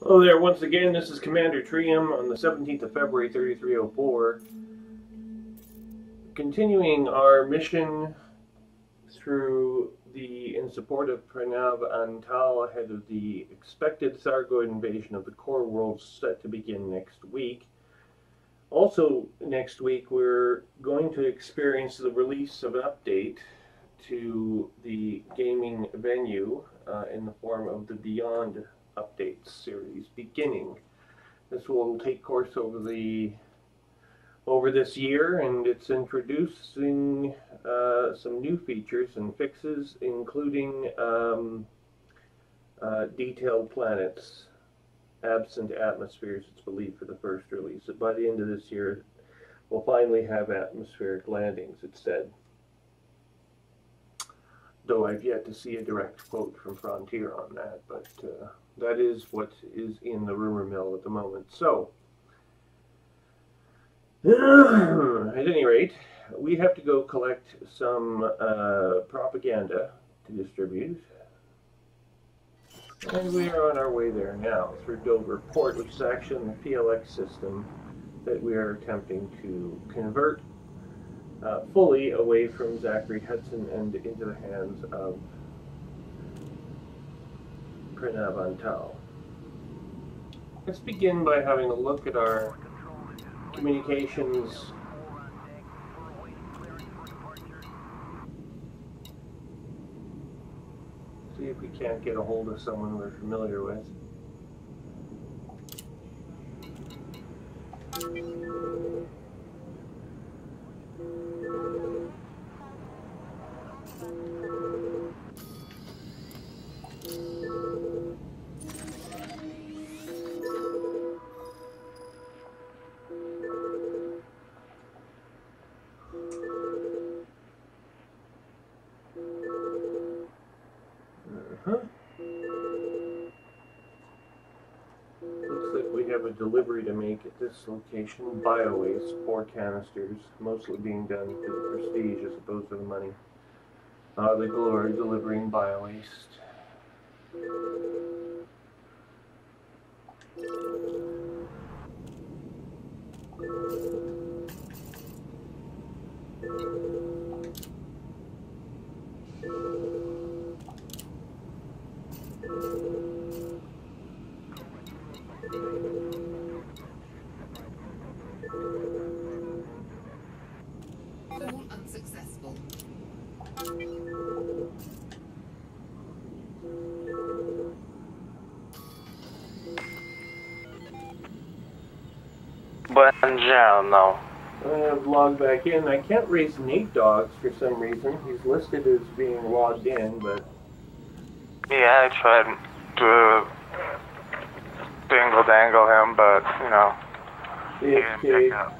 Hello there, once again, this is Commander Trium on the 17th of February, 3304. Continuing our mission in support of Pranav Antal ahead of the expected Thargoid invasion of the core world set to begin next week. Also, next week, we're going to experience the release of an update to the gaming venue in the form of the Beyond updates series beginning. This will take course over this year, and it's introducing some new features and fixes, including detailed planets, absent atmospheres, it's believed, for the first release. By the end of this year, we'll finally have atmospheric landings, it's said. Though I've yet to see a direct quote from Frontier on that, but that is what is in the rumor mill at the moment. So, at any rate, we have to go collect some propaganda to distribute. And we are on our way there now through Dover Port, which is actually the PLX system that we are attempting to convert fully away from Zachary Hudson and into the hands of Pranav Antal. Let's begin by having a look at our communications. See if we can't get a hold of someone we're familiar with. Looks like we have a delivery to make at this location. Bio-waste, 4 canisters, mostly being done for the prestige as opposed to the money. The glory delivering bio-waste. Call unsuccessful. Buongiorno. I've logged back in. I can't raise Nate Dogs for some reason. He's listed as being logged in, but... Yeah, I tried to dingle-dangle him, but, you know, he didn't pick up.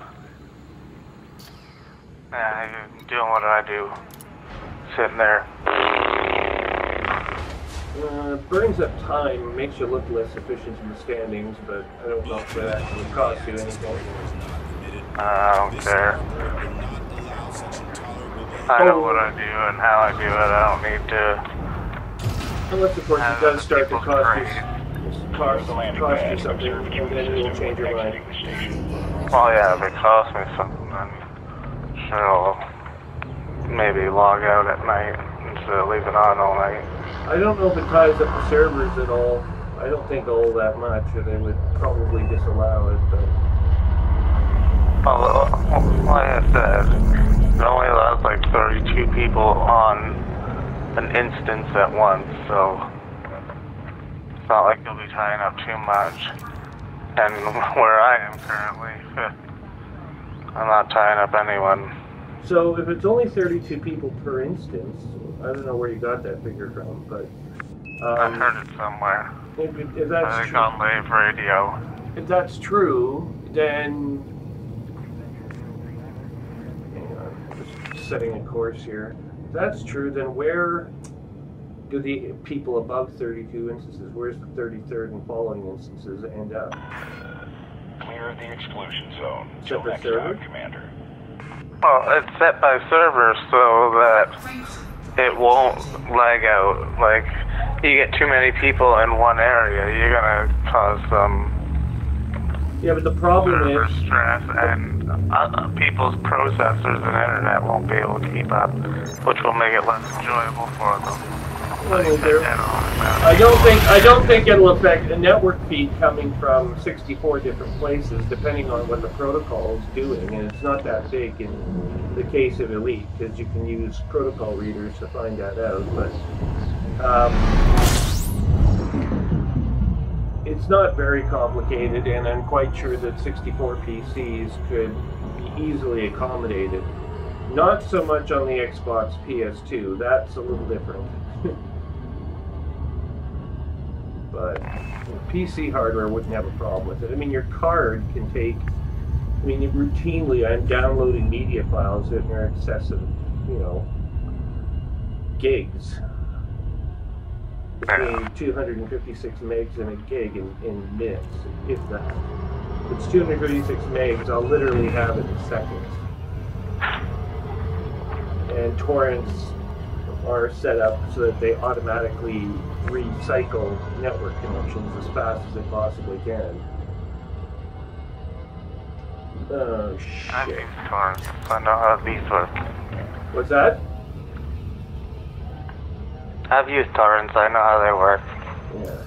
Yeah, he's doing what I do. Sitting there. Burns up time, makes you look less efficient in the standings, but I don't know if that actually costs you anything. I don't care. I know what I do and how I do it. I don't need to. Unless, of course, it does start to cost you something, and then you'll change your mind. Well, yeah, if it costs me something, then sure I'll maybe log out at night instead of leaving on all night. I don't know if it ties up the servers at all. I don't think all that much, or they would probably disallow it, but... Well, like I said, it only allows like 32 people on an instance at once, so it's not like you'll be tying up too much. And where I am currently, I'm not tying up anyone. So if it's only 32 people per instance, I don't know where you got that figure from, but... I heard it somewhere. If that's I think true, on Lave Radio. if that's true, then... Hang on, just setting a course here. If that's true, then where do the people above 32 instances, where's the 33rd and following instances end up? Clear the exclusion zone. Separate server? Commander. Well, it's set by server so that it won't lag out. Like, you get too many people in one area, you're gonna cause some Yeah, but the problem server is, stress, and people's processors and internet won't be able to keep up, which will make it less enjoyable for them. I don't think it'll affect a network feed coming from 64 different places, depending on what the protocol is doing, and it's not that big in the case of Elite, because you can use protocol readers to find that out. But it's not very complicated, and I'm quite sure that 64 PCs could be easily accommodated. Not so much on the Xbox PS2, that's a little different. But PC hardware wouldn't have a problem with it. I mean, your card can take, I mean, routinely I'm downloading media files that are in excess of, you know, gigs. Between 256 megs and a gig in minutes, if that. If it's 256 megs, I'll literally have it in seconds. And torrents are set up so that they automatically recycle network connections as fast as they possibly can. Oh, shit. I've used torrents. I know how these work. What's that? I've used torrents. I know how they work. Yeah.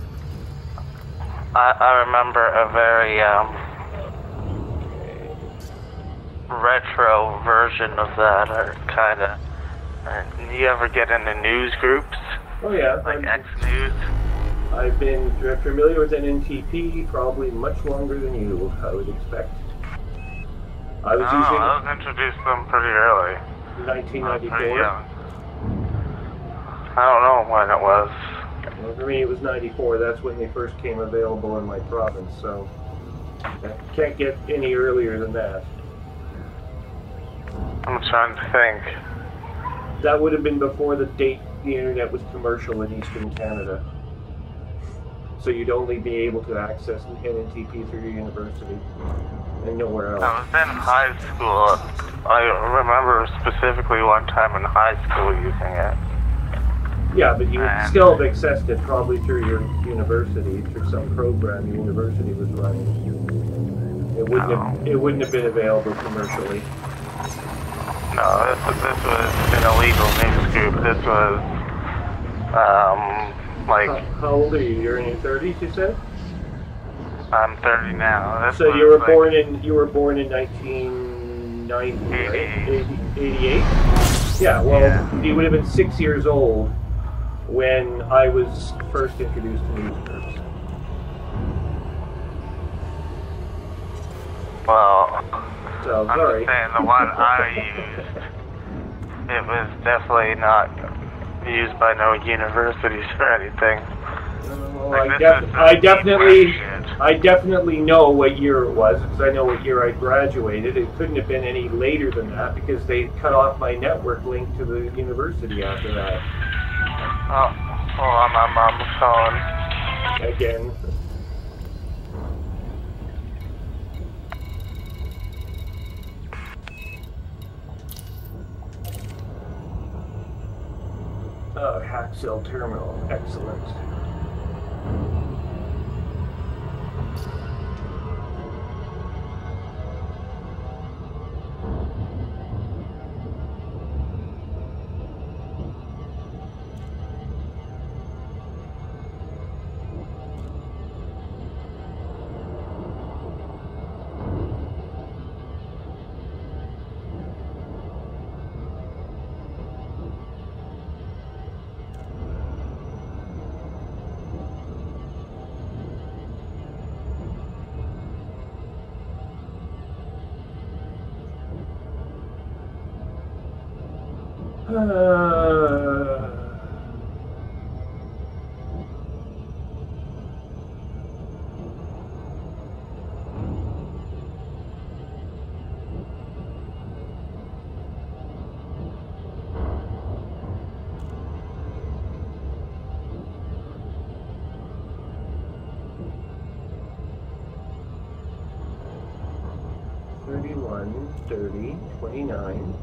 I remember a very retro version of that, or kind of. You ever get into news groups? Oh yeah. Like X News? I've been familiar with NNTP probably much longer than you, I would expect. I was introduced to them pretty early. 1994. Pretty young. I don't know when it was. Well, for me it was 94, that's when they first came available in my province, so I can't get any earlier than that. I'm trying to think. That would have been before the date the internet was commercial in Eastern Canada. So you'd only be able to access NNTP through your university and nowhere else. I was in high school. I remember specifically one time in high school using it. Yeah, but you would still have accessed it probably through your university, through some program your university was running. It wouldn't have been available commercially. No, this was an illegal news group. This was, like... How old are you? You're in your 30s, you said? I'm 30 now. So you were born in 1990, right? 88? Yeah, well, you would have been 6 years old when I was first introduced to news groups. Well... So, I'm sorry. just saying the one I used, it was definitely not used by no universities or anything. Well, Like, I definitely know what year it was, because I know what year I graduated. It couldn't have been any later than that, because they cut off my network link to the university after that. Oh, hold on, my mom's calling. Again. Oh, Hackcell terminal. Excellent. $31, $30, $29.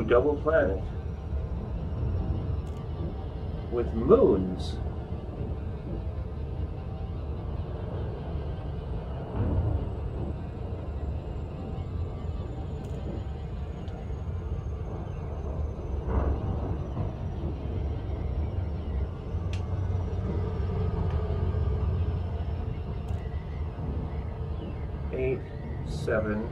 double planet with moons. Eight, 7.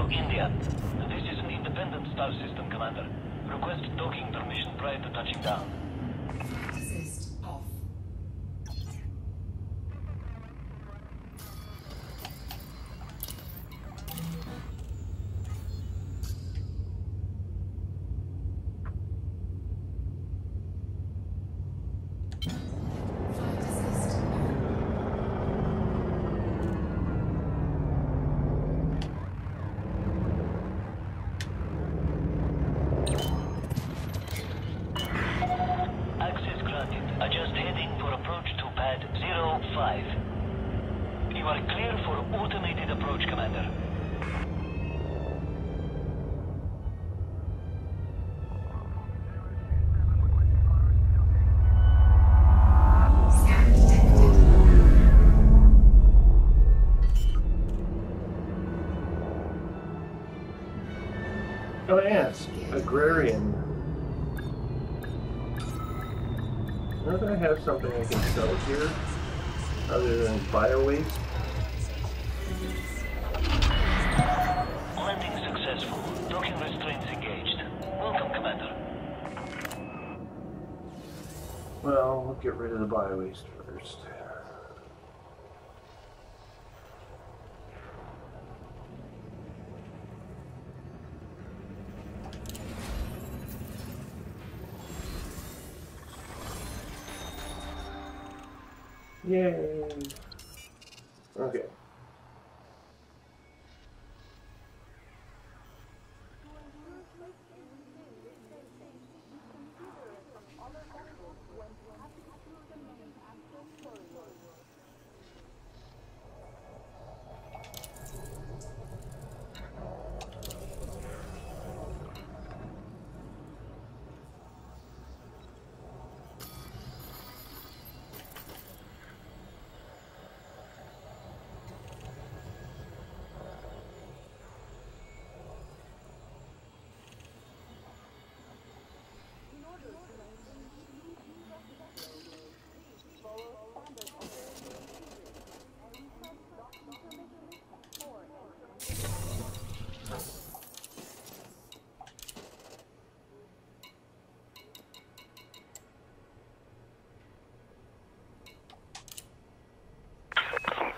India. This is an independent star system, Commander. Request docking permission prior to touching down. Flight assist off. Flight assist on. Access granted. Adjust heading for approach to pad 05. You are clear for automated approach, Commander. Scan detected. Oh yes, agrarian. Now that I have something I can sell here, other than bio-waste. Landing successful. Docking restraints engaged. Welcome, Commander. Well, we'll get rid of the bio-waste first. Yay! Okay.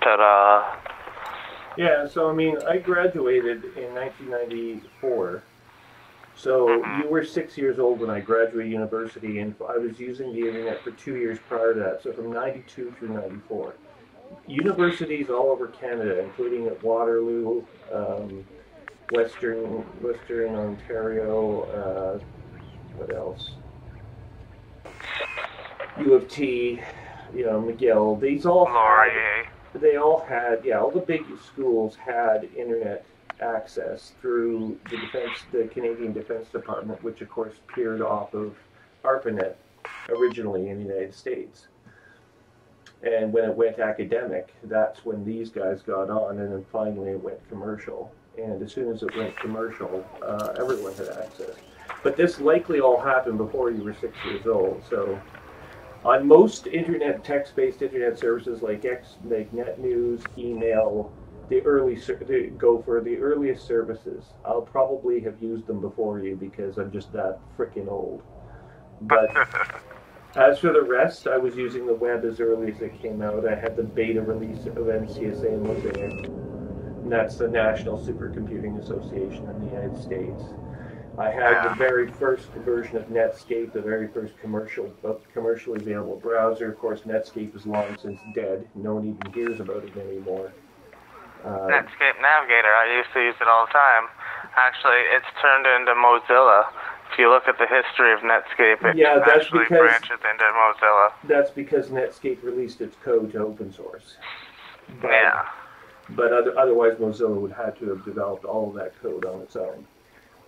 Ta-da. Yeah, so I mean, I graduated in 1994. So you were 6 years old when I graduated university, and I was using the internet for 2 years prior to that, so from 92 through 94. Universities all over Canada, including at Waterloo, Western Ontario. What else? U of T, McGill. These all Laurier. all the big schools had internet access through the Canadian Defense Department, which of course peered off of ARPANET originally in the United States. And when it went academic, that's when these guys got on, and then finally it went commercial. And as soon as it went commercial, everyone had access. But this likely all happened before you were 6 years old. So on most text-based internet services like Net News, email, go for the earliest services. I'll probably have used them before you because I'm just that frickin' old. But as for the rest, I was using the web as early as it came out. I had the beta release of NCSA Mosaic, and that's the National Supercomputing Association in the United States. I had the very first version of Netscape, the very first commercially available browser. Of course, Netscape is long since dead. No one even hears about it anymore. Netscape Navigator, I used to use it all the time. Actually, it's turned into Mozilla. If you look at the history of Netscape, it actually branches into Mozilla. That's because Netscape released its code to open source. But otherwise, Mozilla would have to have developed all of that code on its own.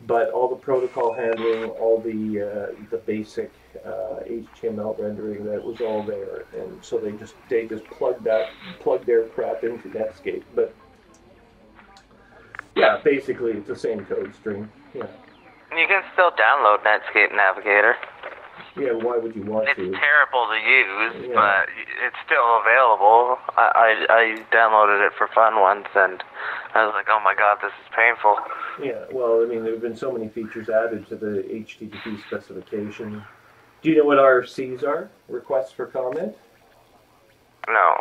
But all the protocol handling, all the basic HTML rendering, that was all there, and so they just plugged their crap into Netscape. But yeah, basically it's the same code string. Yeah. You can still download Netscape Navigator. Yeah, why would you want to? It's terrible to use, but it's still available. I downloaded it for fun once, and I was like, oh my god, this is painful. Yeah, well, I mean, there have been so many features added to the HTTP specification. Do you know what RFCs are? Requests for comment? No.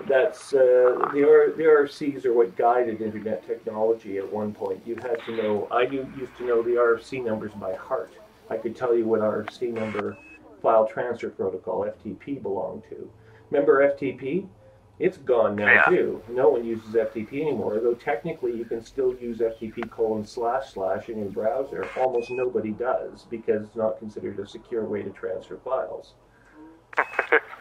That's, the RFCs are what guided internet technology at one point. You had to know, used to know the RFC numbers by heart. I could tell you what RFC number file transfer protocol, FTP, belonged to. Remember FTP? It's gone now too. No one uses FTP anymore, though technically you can still use FTP:// in your browser. Almost nobody does because it's not considered a secure way to transfer files.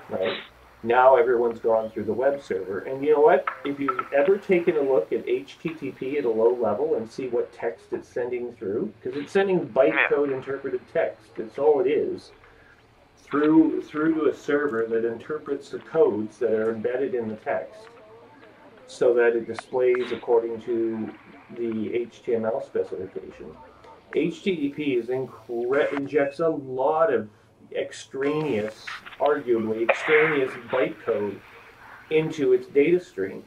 Right? Now everyone's gone through the web server. And you know what? If you've ever taken a look at HTTP at a low level and see what text it's sending through, because it's sending bytecode interpreted text. That's all it is. Through to a server that interprets the codes that are embedded in the text so that it displays according to the HTML specification. HTTP injects a lot of arguably extraneous bytecode into its data stream.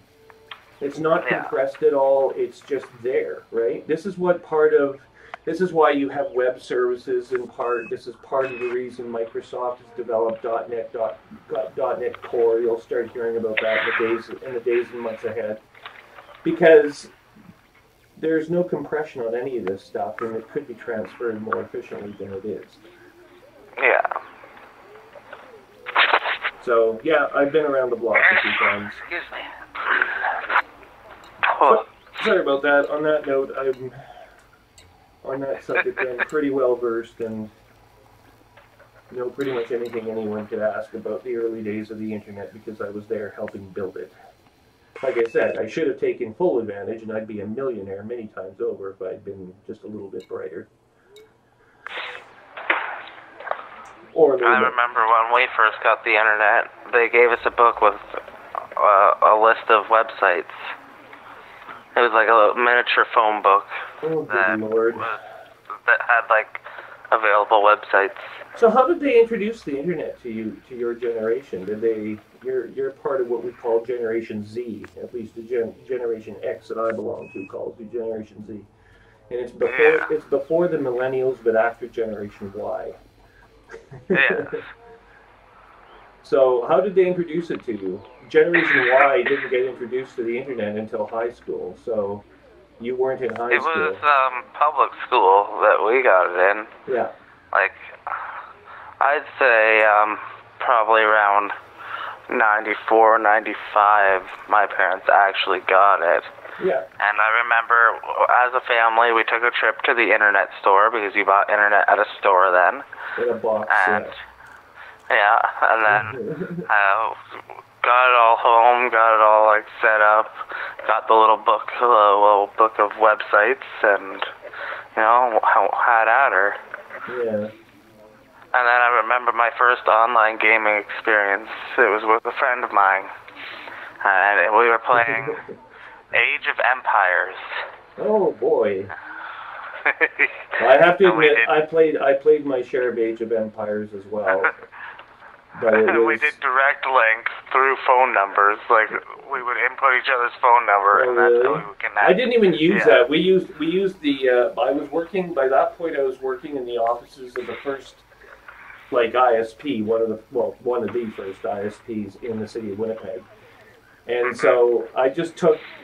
It's not compressed at all, it's just there, right? This is why you have web services in part. This is part of the reason Microsoft has developed .NET Core. You'll start hearing about that in the days and months ahead. Because there's no compression on any of this stuff, and it could be transferred more efficiently than it is. Yeah. So, yeah, I've been around the block a few times. Excuse me. Sorry about that. On that note, on that subject, I'm pretty well versed and know pretty much anything anyone could ask about the early days of the internet because I was there helping build it. Like I said, I should have taken full advantage and I'd be a millionaire many times over if I'd been just a little bit brighter. I remember when we first got the internet, they gave us a book with a list of websites. It was like a miniature phone book that had like available websites. So how did they introduce the internet to your generation? You're part of what we call Generation Z, at least the Generation X that I belong to calls the Generation Z, and it's before the millennials, but after Generation Y. Yeah. So how did they introduce it to you? Generation Y didn't get introduced to the internet until high school, so you weren't in high school. It was public school that we got it in. Yeah. Like, I'd say probably around 94, 95, my parents actually got it. Yeah. And I remember, as a family, we took a trip to the internet store because you bought internet at a store then. In a box, And and then got it all home, got it all like set up, got the little book of websites, and had at her. Yeah. And then I remember my first online gaming experience. It was with a friend of mine, and we were playing Age of Empires. Oh boy. Well, I have to admit, I played my share of Age of Empires as well. But it was... We did direct links through phone numbers. Like, we would input each other's phone number, and that's how we would connect. I didn't even use that. We used the. I was working by that point. I was working in the offices of the first, like, ISP, one of the first ISPs in the city of Winnipeg. And so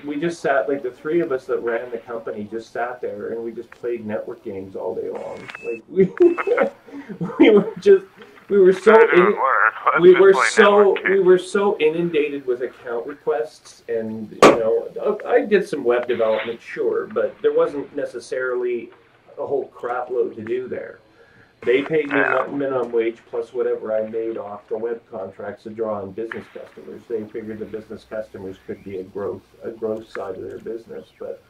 we just sat, like the three of us that ran the company just sat there and we just played network games all day long. Like we were so inundated with account requests, and I did some web development, sure, but there wasn't necessarily a whole crap load to do there. They paid me minimum wage plus whatever I made off the web contracts to draw in business customers. They figured the business customers could be a growth side of their business, but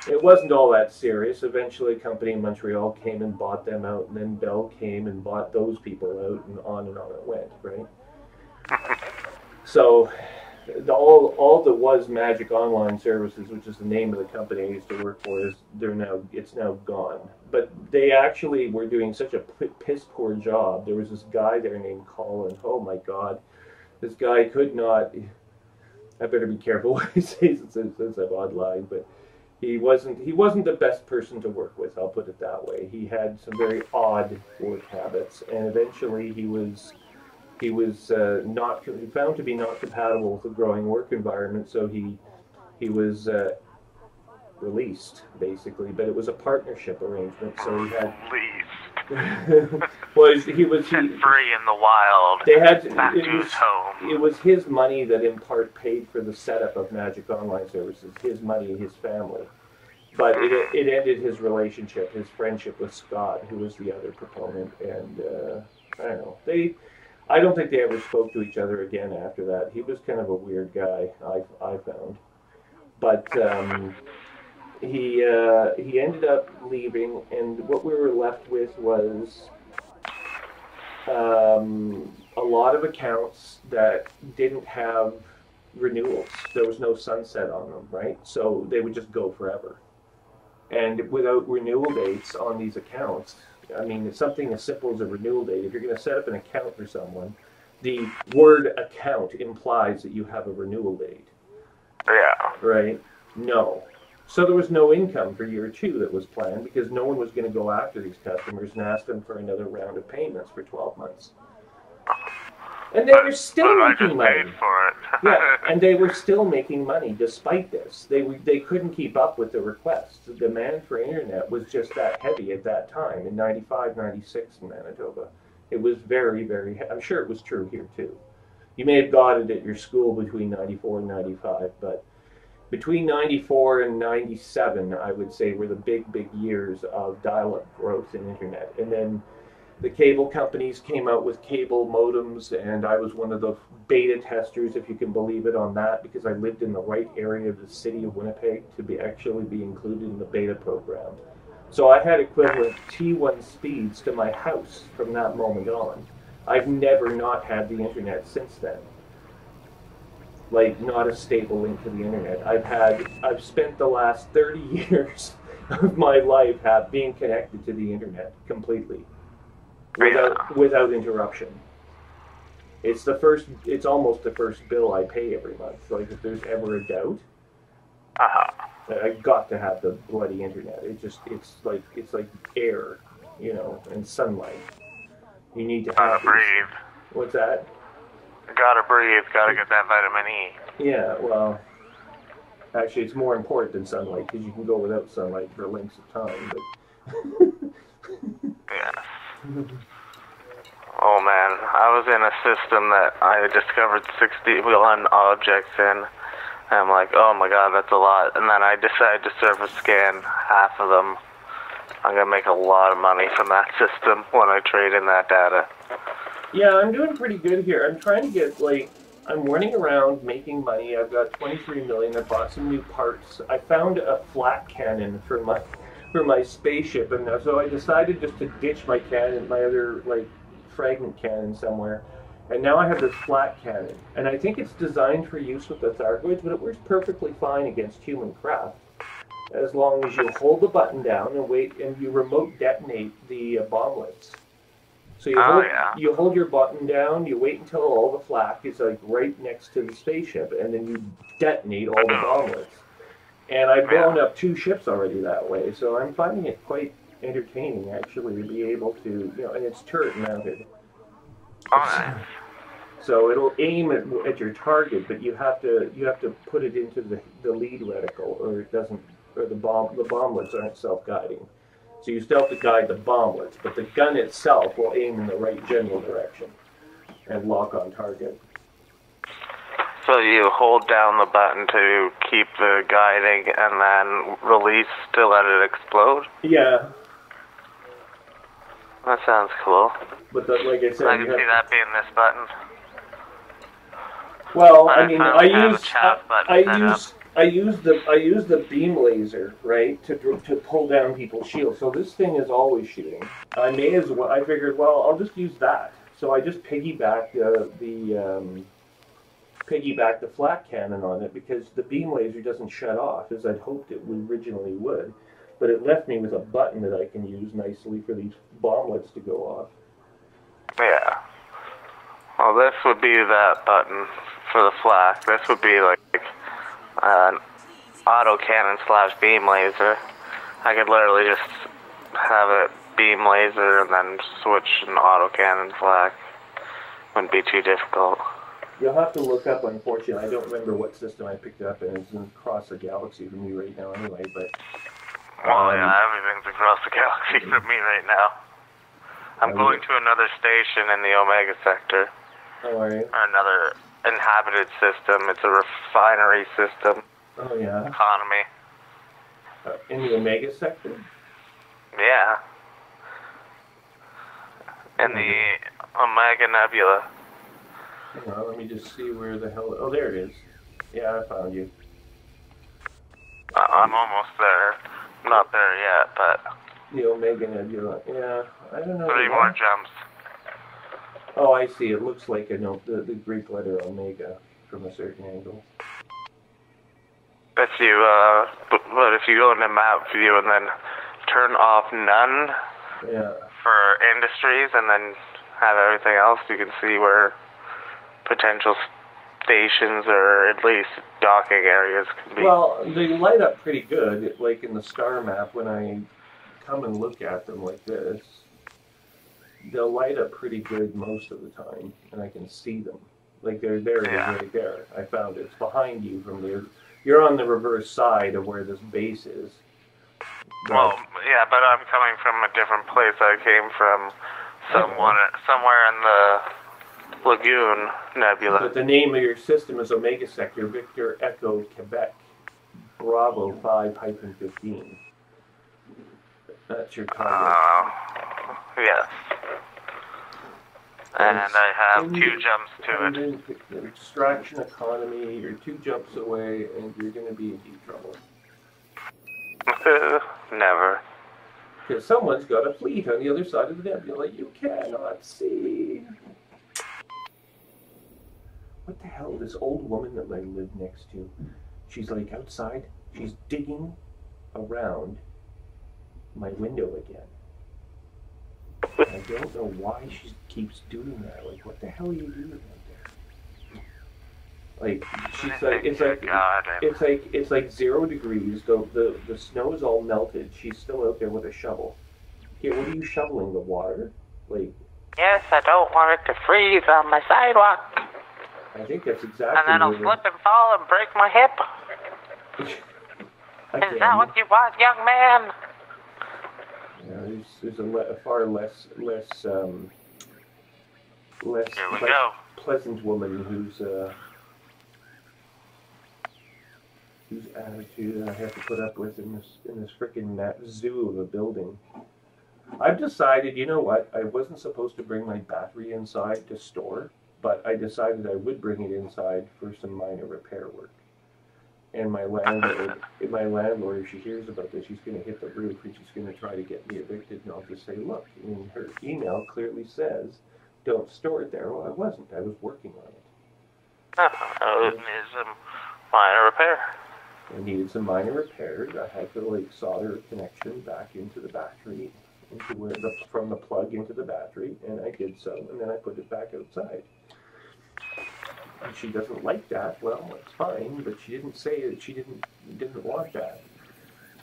it wasn't all that serious. Eventually, a company in Montreal came and bought them out, and then Bell came and bought those people out, and on it went, right? So, all that was Magic Online Services, which is the name of the company I used to work for, it's now gone. But they actually were doing such a piss poor job. There was this guy there named Colin. Oh my God, this guy could not. I better be careful what I say since I've odd line, but he wasn't the best person to work with. I'll put it that way. He had some very odd work habits, and eventually he was found to be not compatible with a growing work environment, so he was released, basically. But it was a partnership arrangement, so he had he was free in the wild. They had back to his home. It was his money that in part paid for the setup of Magic Online Services. His money, his family. But it ended his relationship, his friendship with Scott, who was the other proponent, and I don't know. I don't think they ever spoke to each other again after that. He was kind of a weird guy, I found. But he ended up leaving, and what we were left with was a lot of accounts that didn't have renewals. There was no sunset on them, right? So they would just go forever. And without renewal dates on these accounts, I mean, it's something as simple as a renewal date. If you're going to set up an account for someone, the word account implies that you have a renewal date. Yeah. Right? No. So there was no income for year 2 that was planned because no one was going to go after these customers and ask them for another round of payments for 12 months. And they were still making money. Paid for it. Yeah, and they were still making money despite this. They couldn't keep up with the requests. The demand for internet was just that heavy at that time in 95, 96 in Manitoba. It was very, very, I'm sure it was true here too. You may have got it at your school between 94 and 95, but between 94 and 97, I would say, were the big, big years of dial-up growth in internet. And then the cable companies came out with cable modems, and I was one of the beta testers, if you can believe it, on that, because I lived in the right area of the city of Winnipeg to actually be included in the beta program. So I had equivalent T1 speeds to my house from that moment on. I've never not had the internet since then. Like, not a stable link to the internet. I've spent the last 30 years of my life being connected to the internet completely. Without interruption. It's almost the first bill I pay every month. Like, if there's ever a doubt, I've got to have the bloody internet. It's like air, and sunlight. You need to have breathe. What's that? Gotta breathe, gotta get that vitamin E. Yeah, well, actually it's more important than sunlight, because you can go without sunlight for lengths of time, but... Yeah. Oh man, I was in a system that I discovered 61 objects in, And I'm like, oh my god, that's a lot. And then I decide to surface scan half of them. I'm gonna make a lot of money from that system when I trade in that data. Yeah, I'm doing pretty good here. I'm trying to get, like, I'm running around making money. I've got 23 million. I bought some new parts. I found a flat cannon for my spaceship, and so I decided just to ditch my cannon, my other, like, fragment cannon somewhere. And now I have this flat cannon. And I think it's designed for use with the Thargoids, but it works perfectly fine against human craft. As long as you hold the button down and wait, and you remote detonate the bomblets. So you hold your button down, you wait until all the flak is like right next to the spaceship, and then you detonate all the bomblets. And I've blown up 2 ships already that way, so I'm finding it quite entertaining actually to be able to, you know, and it's turret mounted. So it'll aim at your target, but you have to put it into the lead reticle, or it doesn't, or the bomblets aren't self-guiding. So you still have to guide the bomblets, but the gun itself will aim in the right general direction and lock on target. So you hold down the button to keep the guiding and then release to let it explode? Yeah. That sounds cool. But like I said, I can see that being this button. Well, I mean, I use the beam laser, right, to pull down people's shields. So this thing is always shooting. I may as well. I figured, well, I'll just use that. So I just piggybacked the flat cannon on it, because the beam laser doesn't shut off as I'd hoped it originally would. But it left me with a button that I can use nicely for these bomblets to go off. Yeah. Well, this would be that button for the flak. This would be like an autocannon / beam laser. I could literally just have it beam laser and then switch an autocannon flak. Wouldn't be too difficult. You'll have to look up, unfortunately. I don't remember what system I picked it up in. It's across the galaxy from me right now anyway, but... Well, yeah, everything's across the galaxy from me right now. I'm going to another station in the Omega sector. Oh, are you? Another inhabited system. It's a refinery system. Oh, yeah. Economy. In the Omega sector? Yeah. In the Omega Nebula. Hang on, let me just see where the hell... Oh, there it is. Yeah, I found you. I'm almost there. Not there yet, but... The Omega Nebula. Yeah, I don't know. 3 more jumps. Oh, I see. It looks like the Greek letter Omega from a certain angle. If you, but if you go into map view and then turn off none for industries and then have everything else, you can see where potential stations or at least docking areas can be. Well, they light up pretty good, like in the star map when I come and look at them like this. They'll light up pretty good most of the time, and I can see them. Like they're there, right there. I found it. It's behind you from there. You're on the reverse side of where this base is. Well, yeah, but I'm coming from a different place. I came from somewhere in the Lagoon Nebula. But the name of your system is Omega Sector, Victor Echo, Quebec, Bravo 5-15. That's your target. Yes. And I have 2 jumps to it. The extraction economy, you're 2 jumps away, and you're going to be in deep trouble. Never. Because someone's got a fleet on the other side of the nebula you cannot see. What the hell? This old woman that I live next to, she's like outside, she's digging around my window again. I don't know why she keeps doing that. Like, what the hell are you doing out there? Like, she's like, it's like 0 degrees. The snow is all melted. She's still out there with a shovel. Here, what are you shoveling? The water? Like. Yes, I don't want it to freeze on my sidewalk. I think that's exactly. And then I'll slip and fall and break my hip. Is that what you want, young man? Yeah, there's a far less pleasant woman who's whose attitude I have to put up with in this frickin' zoo of a building. I've decided, you know what? I wasn't supposed to bring my battery inside to store, but I decided I would bring it inside for some minor repair work. And my landlord, if she hears about this, she's going to hit the roof and she's going to try to get me evicted. And I'll just say, look, in her email clearly says, don't store it there. Well, I wasn't. I was working on it. It needs some minor repair. I needed some minor repairs. I had to like solder a connection back into the battery, from the plug into the battery, and I did so, and then I put it back outside. And she doesn't like that. Well, it's fine, but she didn't say that she didn't want that.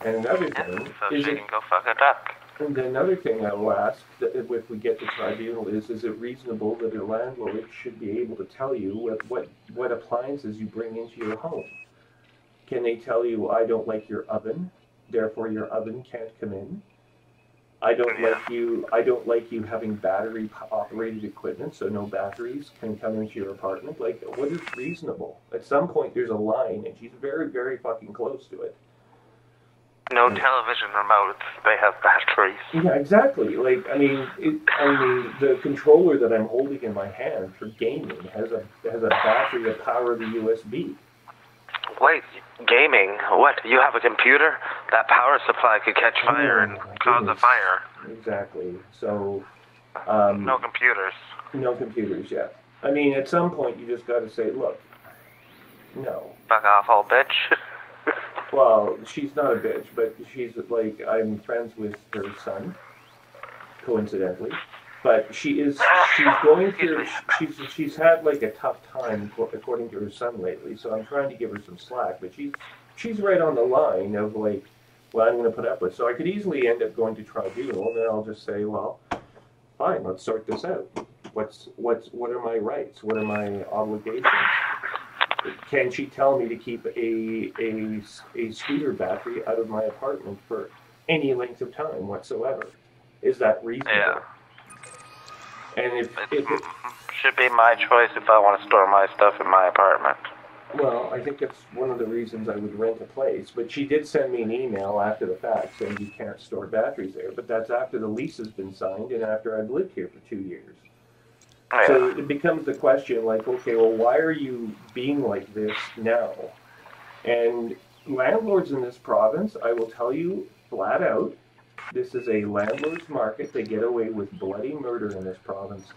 And another thing so she can go fuck a duck. And another thing I will ask, that if we get to tribunal, is it reasonable that a landlord should be able to tell you what appliances you bring into your home? Can they tell you, I don't like your oven, therefore your oven can't come in? I don't like you having battery operated equipment, so no batteries can come into your apartment. Like, what is reasonable? At some point there's a line, and she's very, very fucking close to it. No television remotes, they have batteries. Yeah, exactly. Like, I mean, the controller that I'm holding in my hand for gaming has a battery to power the USB. Wait, gaming? What? You have a computer? That power supply could catch fire and cause a fire. Exactly. So, no computers. No computers yet. I mean, at some point you just got to say, look, no. Fuck off, old bitch. Well, she's not a bitch, but she's like, I'm friends with her son, coincidentally. But she's going through, she's had like a tough time according to her son lately, so I'm trying to give her some slack, but she's right on the line of like, well, I'm going to put up with. So I could easily end up going to tribunal, and then I'll just say, well, fine, let's sort this out. What are my rights? What are my obligations? Can she tell me to keep a scooter battery out of my apartment for any length of time whatsoever? Is that reasonable? Yeah. And if it should be my choice if I want to store my stuff in my apartment. Well, I think that's one of the reasons I would rent a place. But she did send me an email after the fact saying you can't store batteries there. But that's after the lease has been signed and after I've lived here for 2 years. Yeah. So it becomes the question, like, okay, well, why are you being like this now? And landlords in this province, I will tell you flat out, this is a landlord's market. They get away with bloody murder in this province.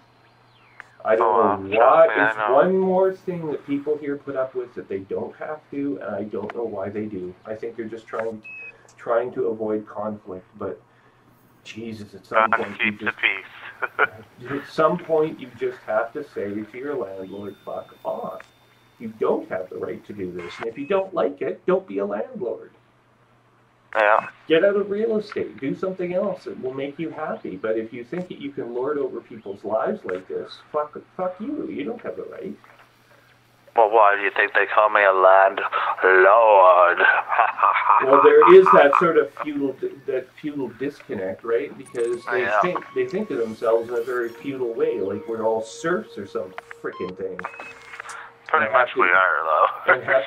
I don't know why. It's one more thing that people here put up with that they don't have to, and I don't know why they do. I think they're just trying to avoid conflict. But Jesus, at some point, keep the peace. At some point, you just have to say to your landlord, "Fuck off! You don't have the right to do this, and if you don't like it, don't be a landlord." Yeah. Get out of real estate. Do something else that will make you happy. But if you think that you can lord over people's lives like this, fuck you. You don't have the right. Well, why do you think they call me a landlord? Well, there is that sort of feudal disconnect, right? Because they think of themselves in a very feudal way, like we're all serfs or some frickin' thing. Pretty much we are, though. and have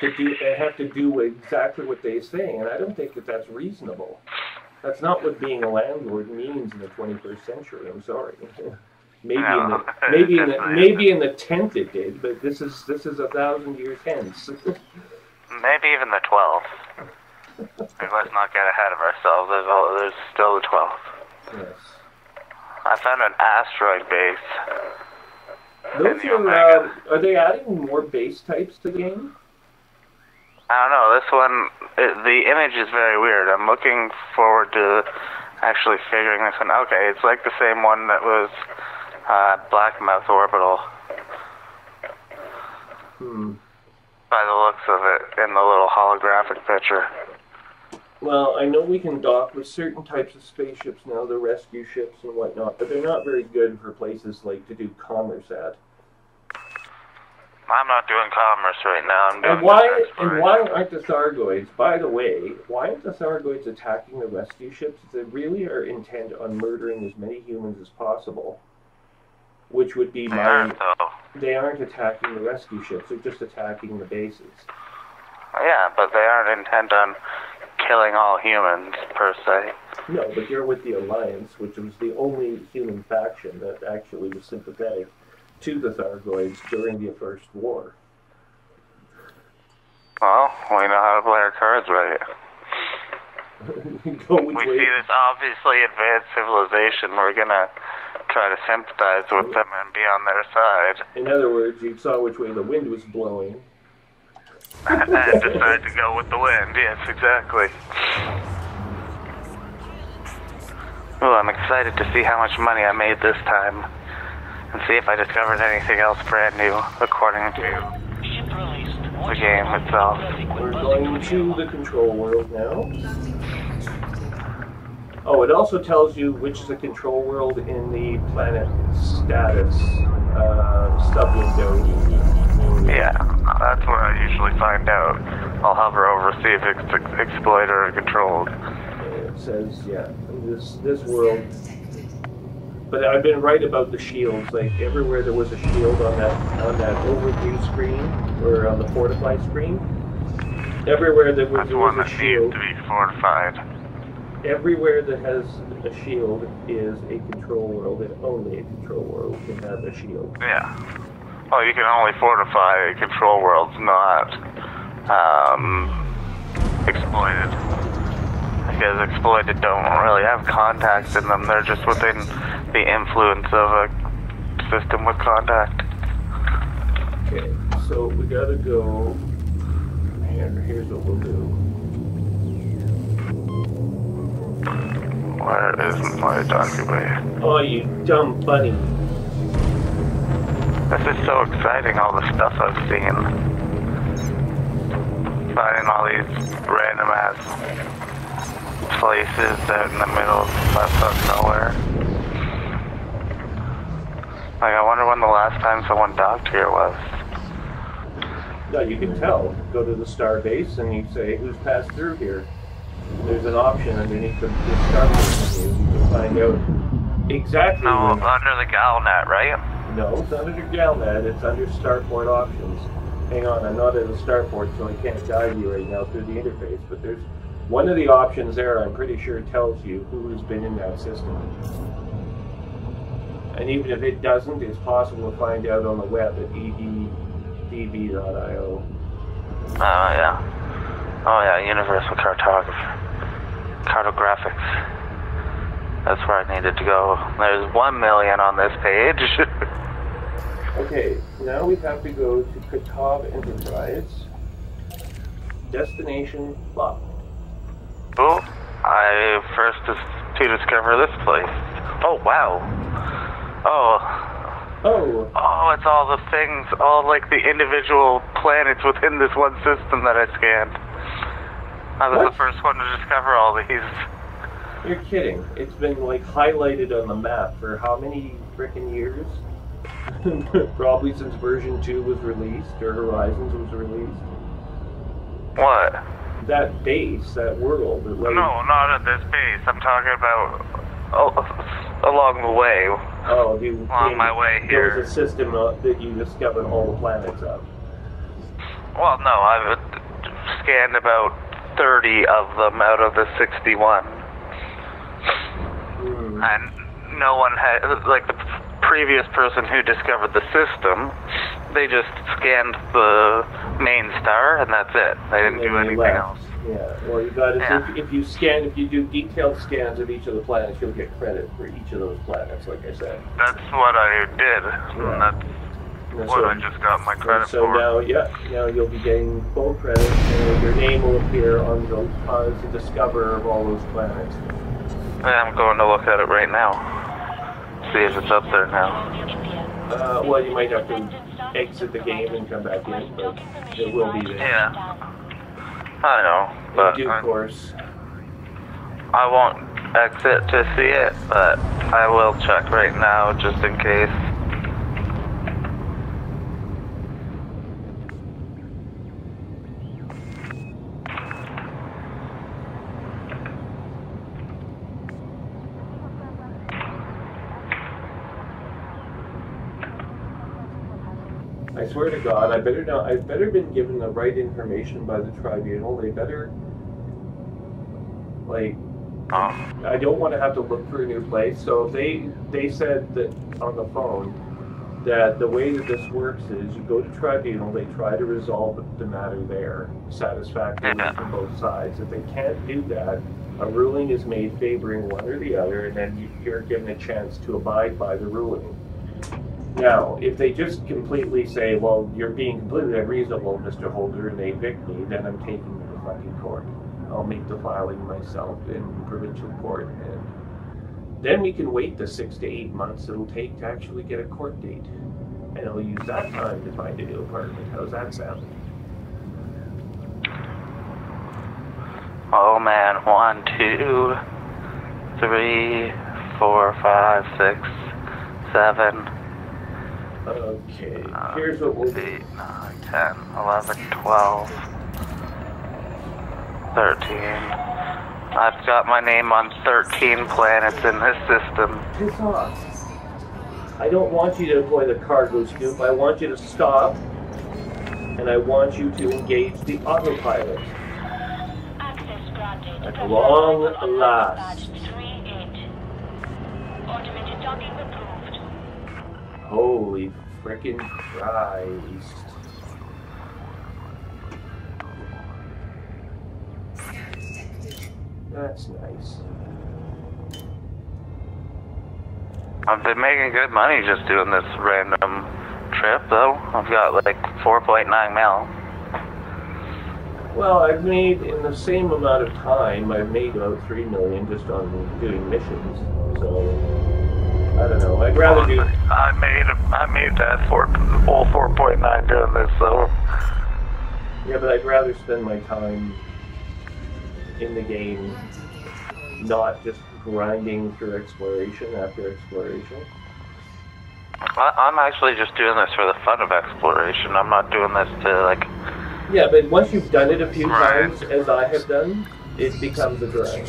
to do exactly what they say, and I don't think that that's reasonable. That's not what being a landlord means in the 21st century. I'm sorry. Maybe in the 10th it did, but this is 1,000 years hence. Maybe even the 12th. Let's not get ahead of ourselves. There's still the 12th. Yes. I found an asteroid base. Those are they adding more base types to the game? I don't know. This one, the image is very weird. I'm looking forward to actually figuring this one. Okay, it's like the same one that was Blackmouth Orbital. By the looks of it in the little holographic picture. Well, I know we can dock with certain types of spaceships now, the rescue ships and whatnot, but they're not very good for places like to do commerce at. I'm not doing commerce right now. I'm doing and why aren't the Thargoids, by the way, why aren't the Thargoids attacking the rescue ships? They really are intent on murdering as many humans as possible, which would be They aren't attacking the rescue ships, they're just attacking the bases. Yeah, but they aren't intent on killing all humans, per se. No, but you're with the Alliance, which was the only human faction that actually was sympathetic to the Thargoids during the First War. Well, we know how to play our cards right. We see this obviously advanced civilization, we're gonna try to sympathize with them and be on their side. In other words, you saw which way the wind was blowing. And decide to go with the wind, yes, exactly. Oh, I'm excited to see how much money I made this time. And see if I discovered anything else brand new, according to the game itself. We're going to the control world now. Oh, it also tells you which is the control world in the planet status sub-window. Yeah, that's where I usually find out. I'll hover over, see if it's exploited or controlled. It says, yeah, this world. But I've been right about the shields. Like everywhere there was a shield on that overview screen or on the fortify screen. Everywhere there was a shield. Needs to be fortified. Everywhere that has a shield is a control world, and only a control world can have a shield. Yeah. Well, you can only fortify control worlds, not exploited. Because exploited don't really have contacts in them, they're just within the influence of a system with contact. Okay, so we gotta go. Here's what we'll do. Where is my document? Oh, you dumb bunny. This is so exciting, all the stuff I've seen. Finding all these random ass places out in the middle of nowhere. Like, I wonder when the last time someone docked here was. No, you can tell. Go to the star base and you say, who's passed through here? There's an option underneath the starbase menu. You can find out exactly. No, under the Galnet, right? No, it's under the Galnet. It's under starport options. Hang on, I'm not at the starport, so I can't guide you right now through the interface. But there's one of the options there. I'm pretty sure it tells you who's been in that system. And even if it doesn't, it's possible to find out on the web at edb.io. Oh yeah. Oh yeah, Universal Cartographics. That's where I needed to go. There's 1 million on this page. Okay, now we have to go to Katab Enterprise. Destination locked. Oh, I first to discover this place. Oh wow. Oh, it's all the things, all like the individual planets within this one system that I scanned. I was the first one to discover all these. You're kidding. It's been like highlighted on the map for how many frickin' years? Probably since version 2 was released, or Horizons was released. What? That base, that world. No, not at this base. I'm talking about along the way. Oh, on my way here. There was a system that you discovered all the planets of. Well, no, I've scanned about 30 of them out of the 61. And no one had, like the previous person who discovered the system, they just scanned the main star and that's it. They didn't do anything else. Yeah, well you got to, if you do detailed scans of each of the planets, you'll get credit for each of those planets, like I said. That's what I did. Yeah. That's what I just got my credit so for. So now you'll be getting full credit, and your name will appear on the as the discoverer of all those planets. Yeah, I'm going to look at it right now. See if it's up there now. Well, you might have to exit the game and come back in, but it will be there. Yeah. I know, but in due course. I won't exit to see it, but I will check right now just in case. I swear to God, I better been given the right information by the tribunal. They better, like, I don't want to have to look for a new place. So they said that on the phone that the way that this works is you go to tribunal, they try to resolve the matter there satisfactorily from both sides. If they can't do that, a ruling is made favoring one or the other, and then you're given a chance to abide by the ruling. Now, if they just completely say, well, you're being completely unreasonable, Mr. Holder, and they evict me, then I'm taking you to fucking court. I'll make the filing myself in provincial court, and then we can wait the 6 to 8 months it'll take to actually get a court date. And I'll use that time to find a new apartment. How's that sound? Oh man, 1, 2, 3, 4, 5, 6, 7. Okay, here's what we'll do. 8, 9, 10, 11, 12, 13. I've got my name on 13 planets in this system. Piss off. I don't want you to deploy the cargo scoop. I want you to stop, and I want you to engage the autopilot. Access granted. At long last. Automated docking approved. Holy frickin' Christ. That's nice. I've been making good money just doing this random trip, though. I've got like 4.9 mil. Well, I've made, in the same amount of time, I've made about 3 million just on doing missions. So, I don't know. I'd rather do... I made that whole 4.9 doing this, so... Yeah, but I'd rather spend my time in the game, not just grinding through exploration after exploration. I'm actually just doing this for the fun of exploration. I'm not doing this to, like... Yeah, but once you've done it a few times, as I have done, it becomes a grind.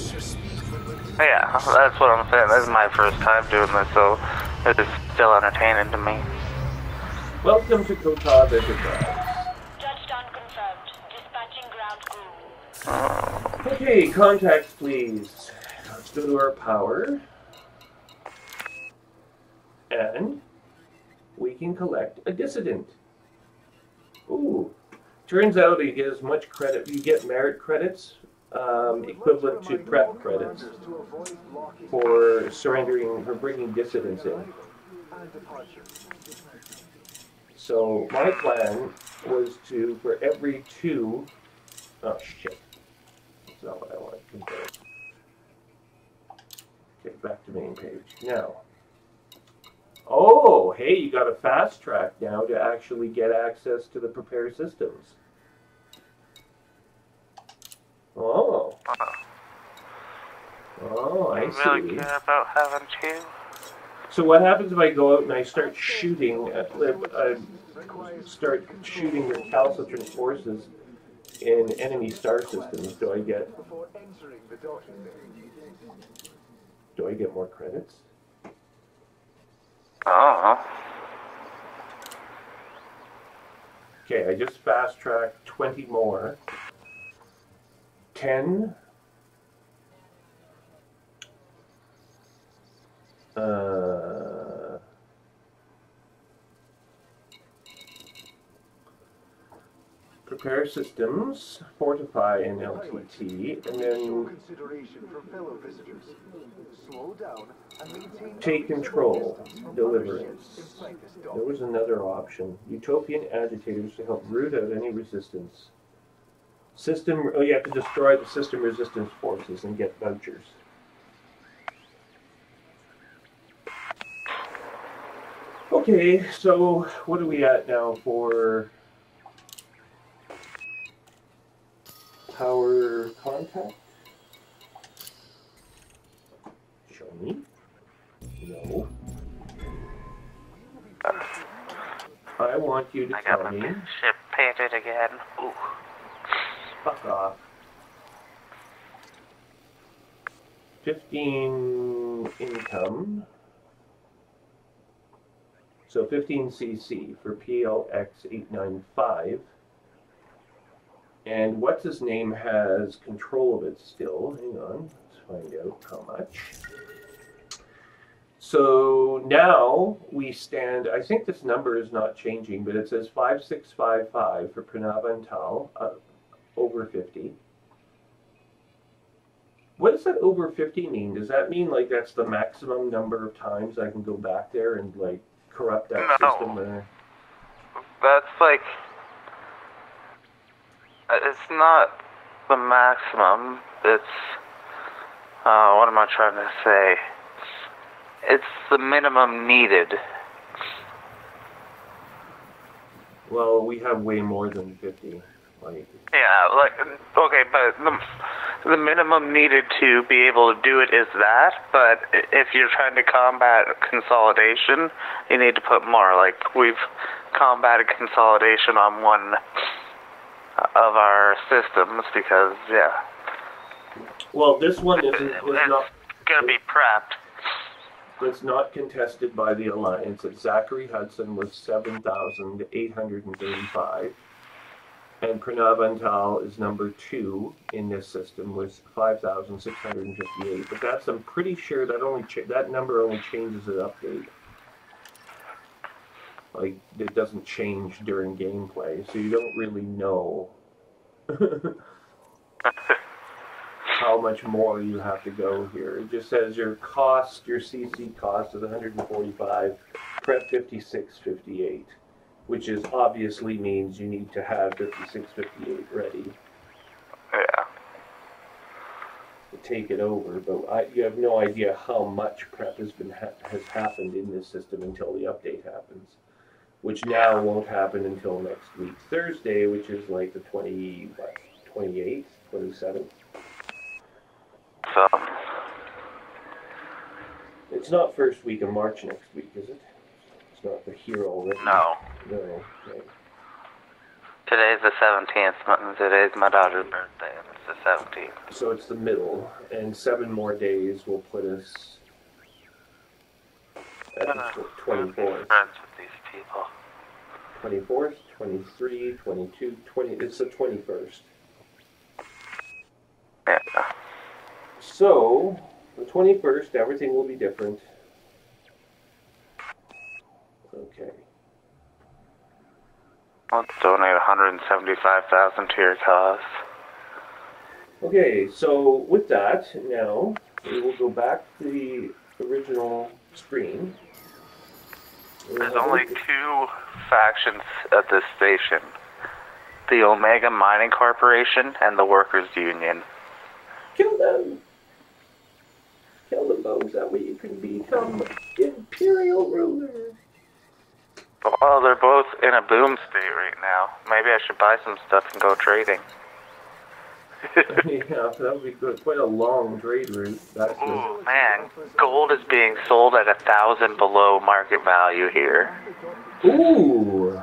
Yeah, that's what I'm saying. This is my first time doing this, so it is still entertaining to me. Welcome to Kotov Enterprise. Touchdown confirmed. Dispatching ground crew. Okay, contacts please. Let's go to our power. And we can collect a dissident. Ooh. Turns out you get as much credit, you get merit credits, equivalent to prep credits for bringing dissidents in. So my plan was to, for every 2, oh shit, that's not what I want to compare. Okay, back to main page. Now, oh, hey, you got a fast track now to actually get access to the prepare systems. Oh. Oh, I see. You really care about having 2? So what happens if I go out and I start shooting, recalcitrant forces in enemy star systems? Do I get more credits? Oh. Okay, I just fast tracked 20 more. 10. Prepare systems, fortify in LTT, and then take control, deliverance. There was another option. Utopian agitators to help root out any resistance. You have to destroy the system resistance forces and get vouchers. Okay, so what are we at now for power contact? Show me. No. I want you to tell me. Ship painted again. Ooh. Fuck off. 15 income. So 15cc for PLX895. And what's his name has control of it still. Hang on, let's find out how much. So now we stand, I think this number is not changing, but it says 5655 for Pranav and Tal, over 50. What does that over 50 mean? Does that mean like that's the maximum number of times I can go back there and like corrupt that system? That's like, it's not the maximum, it's, what am I trying to say? It's the minimum needed. Well, we have way more than 50. Like, yeah, like, okay, but the minimum needed to be able to do it is that, but if you're trying to combat consolidation, you need to put more. Like, we've combated consolidation on one of our systems because, yeah. well, this one is not gonna be prepped. It's not contested by the Alliance. It's Zachary Hudson with 7,835. And Pranav Antal is number 2 in this system with 5,658. But that's, I'm pretty sure that that number only changes at update. Like, it doesn't change during gameplay, so you don't really know how much more you have to go here. It just says your cost, your CC cost is 145, prep 5658. Which is obviously means you need to have 5658 ready. Yeah. To take it over, but you have no idea how much prep has happened in this system until the update happens, which now won't happen until next week Thursday, which is like the 28th, 27th. So. It's not first week of March next week, is it? It's not here already. No. No, okay. Today's the 17th. Today's my daughter's birthday, and it's the 17th. So it's the middle, and 7 more days will put us at the 24th. Friends with these people. 24th, 23, 22, 20. It's the 21st. Yeah. So the 21st, everything will be different. Okay. Let's donate $175,000 to your cause. Okay, so with that, now we will go back to the original screen. There's only 2 factions at this station. The Omega Mining Corporation and the Workers' Union. Kill them! Kill them both, that way you can become Imperial ruler. Well, they're both in a boom state right now. Maybe I should buy some stuff and go trading. Yeah, that would be good. Quite a long trade route. That's Ooh, man. Gold is being sold at 1,000 below market value here. Ooh!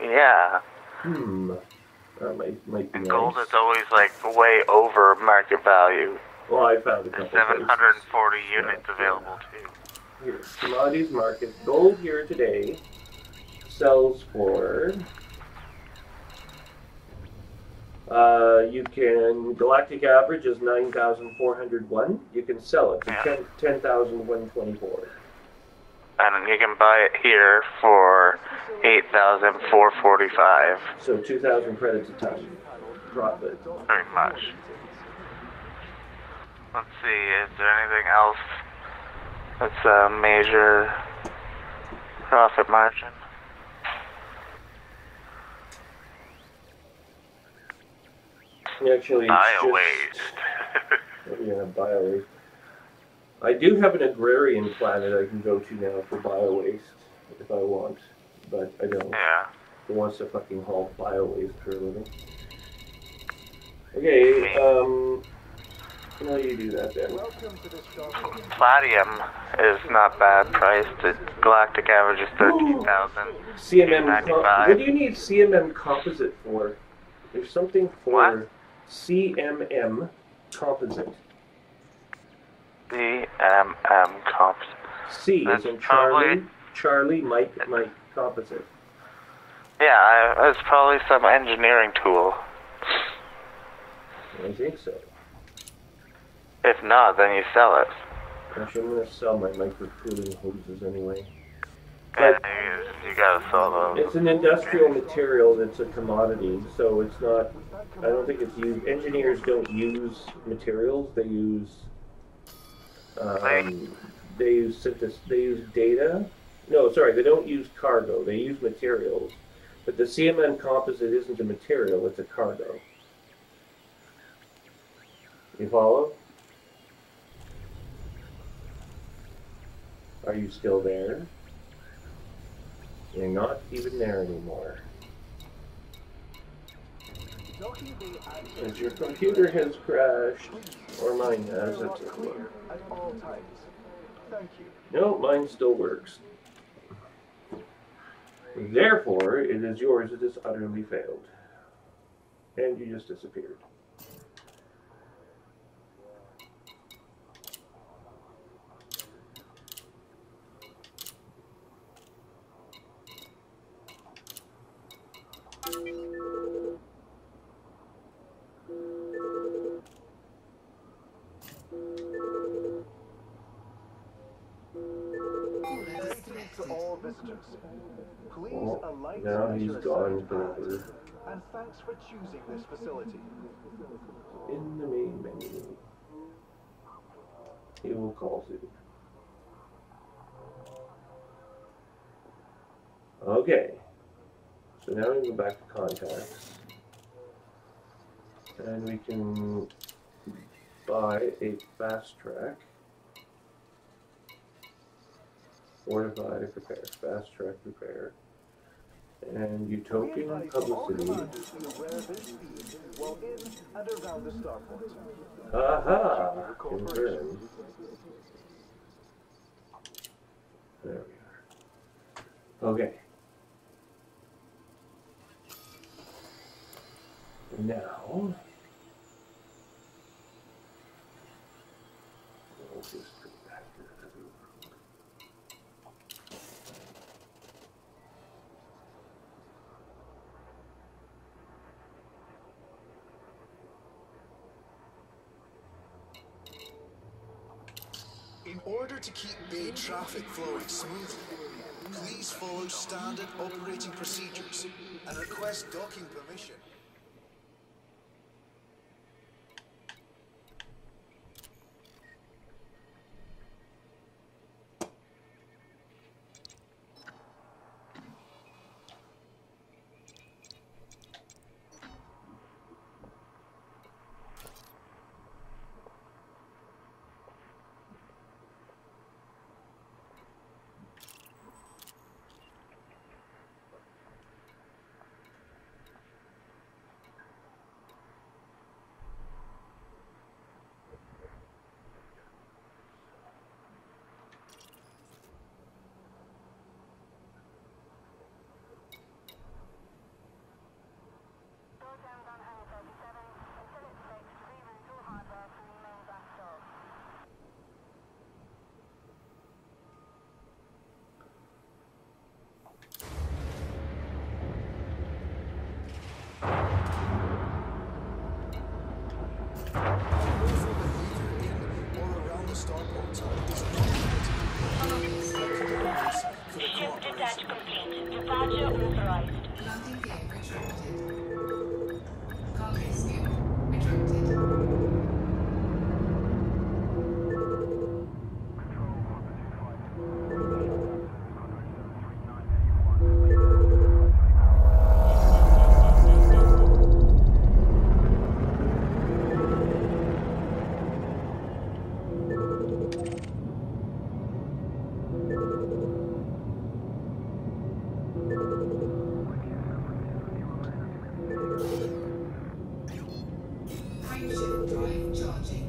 Yeah. That might be And nice. gold is always, like, way over market value. Well, I found a couple 740 units available, too. Here, commodities market. Gold here today sells for... you can... Galactic average is 9,401. You can sell it for 10,124. And you can buy it here for 8,445. So 2,000 credits a ton. Profit. Very much. Let's see, is there anything else that's a major profit margin? Actually, Bio-waste. Yeah, bio-waste. I do have an agrarian planet I can go to now for bio-waste, if I want, but I don't. Yeah. Who wants to fucking haul bio-waste for a living? Okay, how do you do that then? Palladium is not bad priced. The galactic average is 13,000. CMM, what do you need CMM composite for? There's something for what? CMM composite. CMM comps. C That's is in probably Charlie, Charlie, Mike composite. Yeah, it's probably some engineering tool. I think so. If not, then you sell it. Actually, I'm going to sell my micro-cooling hoses anyway. Yeah, you gotta sell those. It's an industrial material that's a commodity, so it's not, I don't think it's used, engineers don't use materials, they use, they use data. No, sorry, they don't use cargo, they use materials. But the CMN composite isn't a material, it's a cargo. You follow? Are you still there? You're not even there anymore. As your computer has crashed, or mine has, it's okay. No, mine still works. Therefore, it is yours, it has utterly failed. And you just disappeared. Please Now he's gone forever. And thanks for choosing this facility. In the main menu, he will call soon. Okay, so now we go back to contacts, and we can buy a fast track. Fortify, prepare, fast track, repair, and utopian publicity. Aha! Confirmed. There we are. Okay. Now, we'll just go back to the In order to keep bay traffic flowing smoothly, please follow standard operating procedures and request docking permission. Ship detach complete. Departure authorized. Landing gear retracted. Cargo skip retracted. Hydrogen drive charging.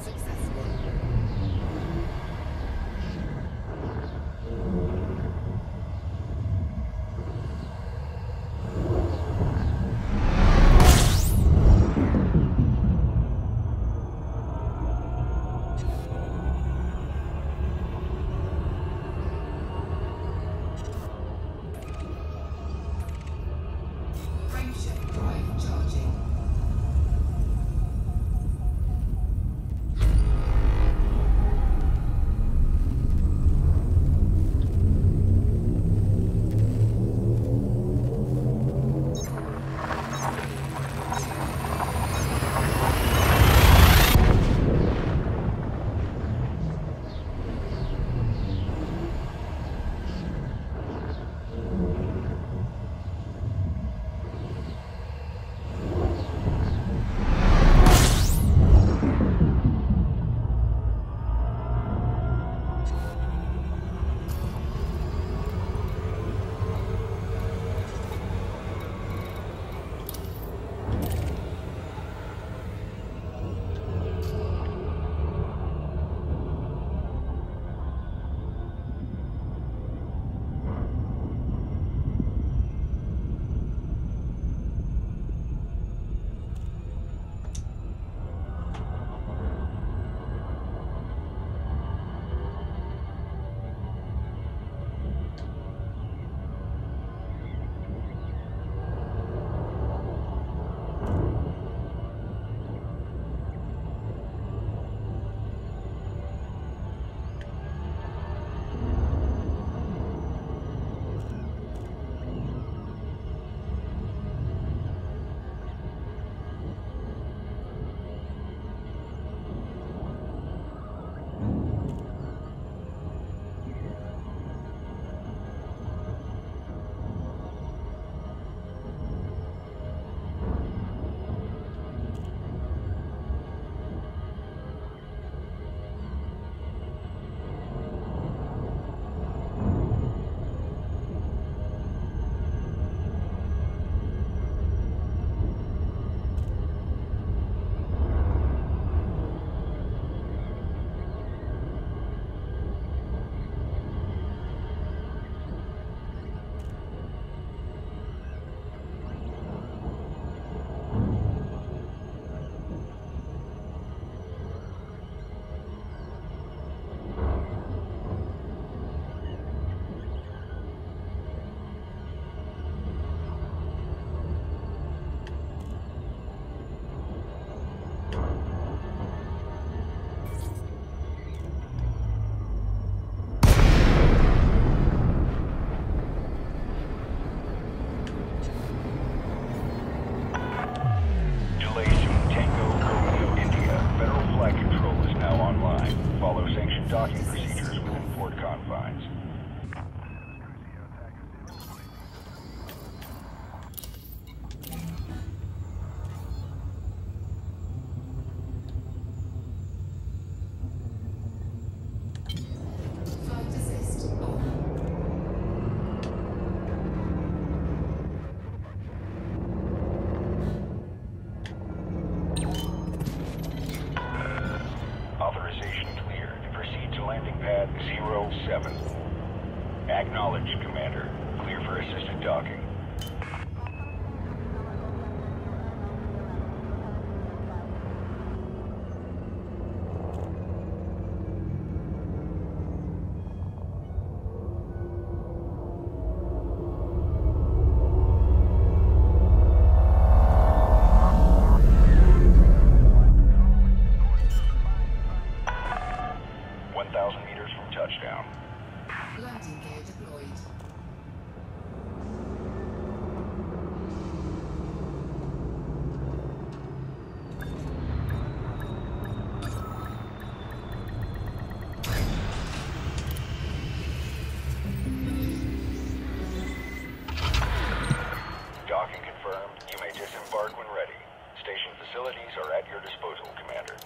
Fuel docking procedures within port confines. Flight assist on. Authorization clear to proceed to landing pad 07. Acknowledged, Commander. Clear for assisted docking. Touchdown. Landing gear deployed. Docking confirmed. You may disembark when ready. Station facilities are at your disposal, Commander.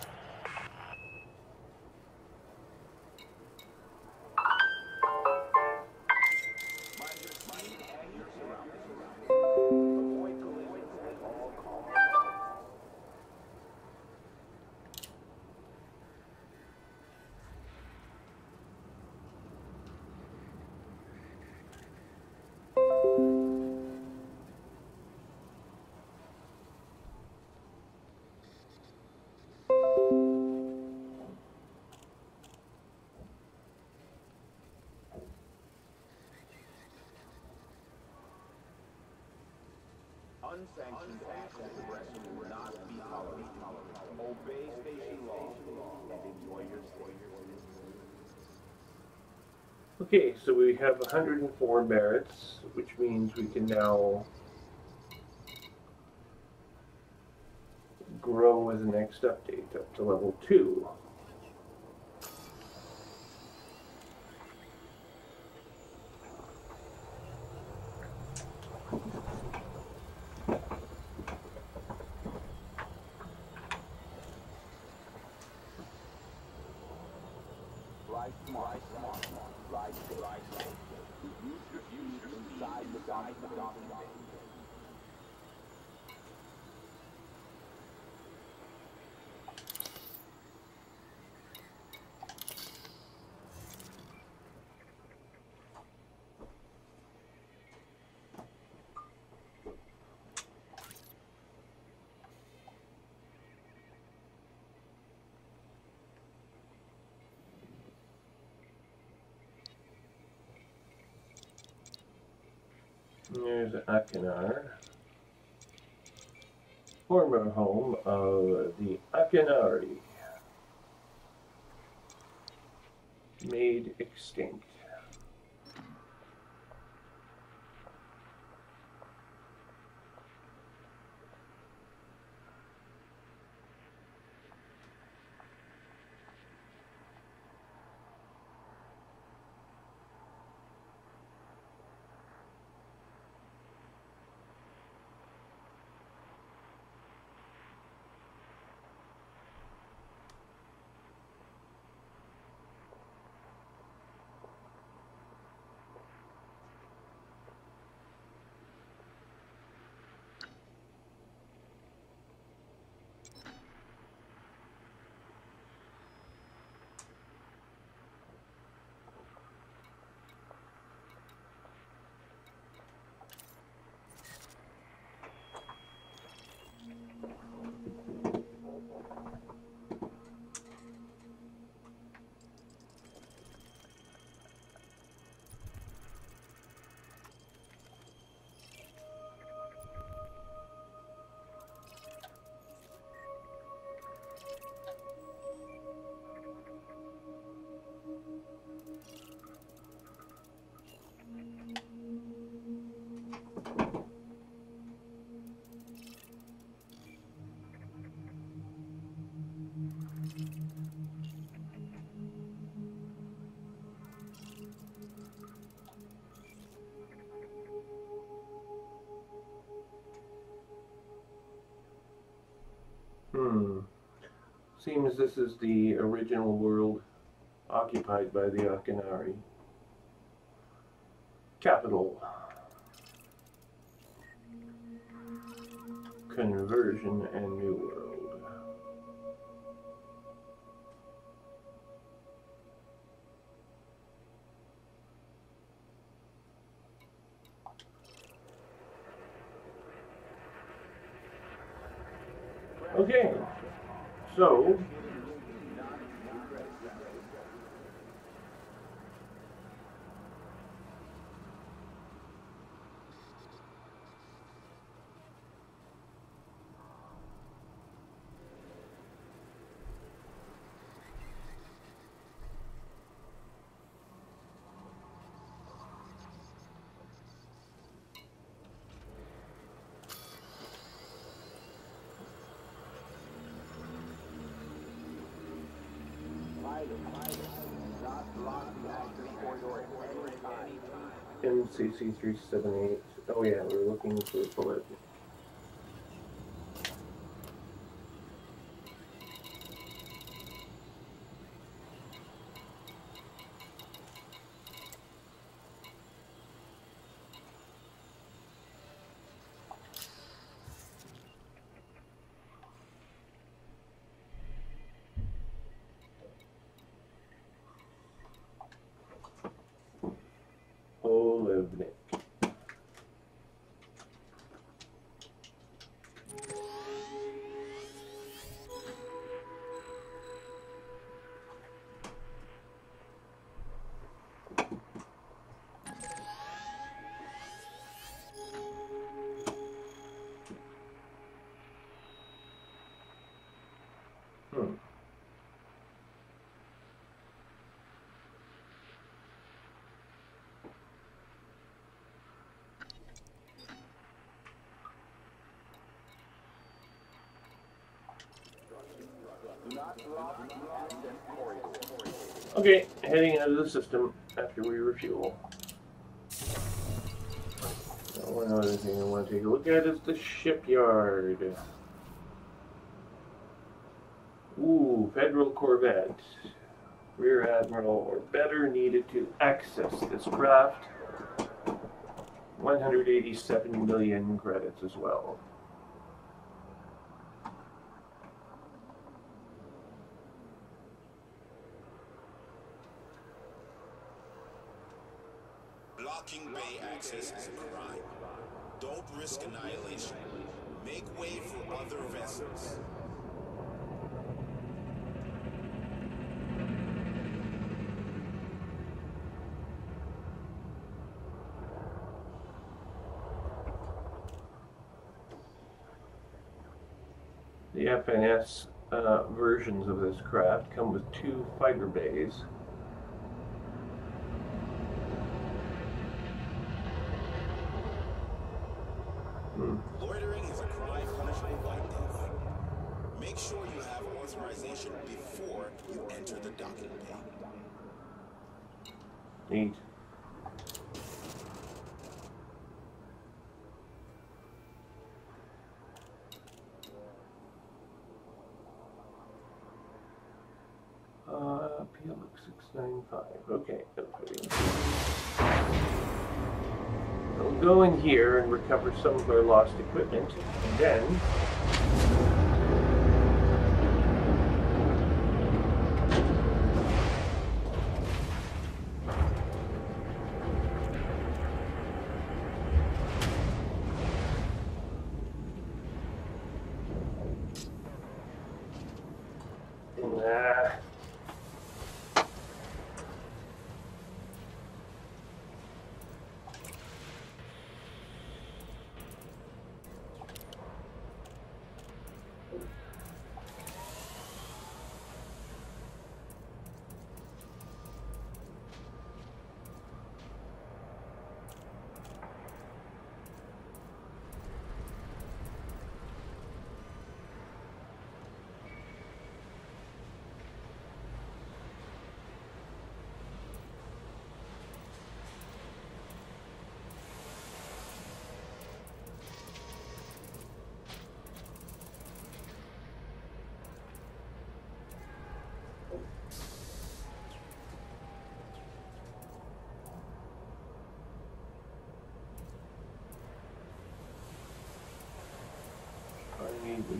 Unsanctioned acts of aggression will not be tolerated. Obey station law and enjoy your stay. Okay, so we have 104 merits, which means we can now grow with the next update up to level 2. Ride smart. Ride safe. Use your future inside the docking bay. There's Akinar, former home of the Akinari, made extinct. seems this is the original world occupied by the Akinari. Capital. Conversion and New World. Okay, so MCC 378. Oh yeah, we're looking for a bullet. Olivnik. Okay, heading out of the system after we refuel. One other thing I want to take a look at is the shipyard. Ooh, Federal Corvette. Rear Admiral or better needed to access this craft. 187 million credits as well. Blocking bay access is a crime. Don't risk annihilation. Make way for other vessels. The FNS versions of this craft come with 2 fighter bays. Loitering is a crime punishable by death. Make sure you have authorization before you enter the docking bay. Neat. PLX 695. Okay, we'll go in here and recover some of our lost equipment, and then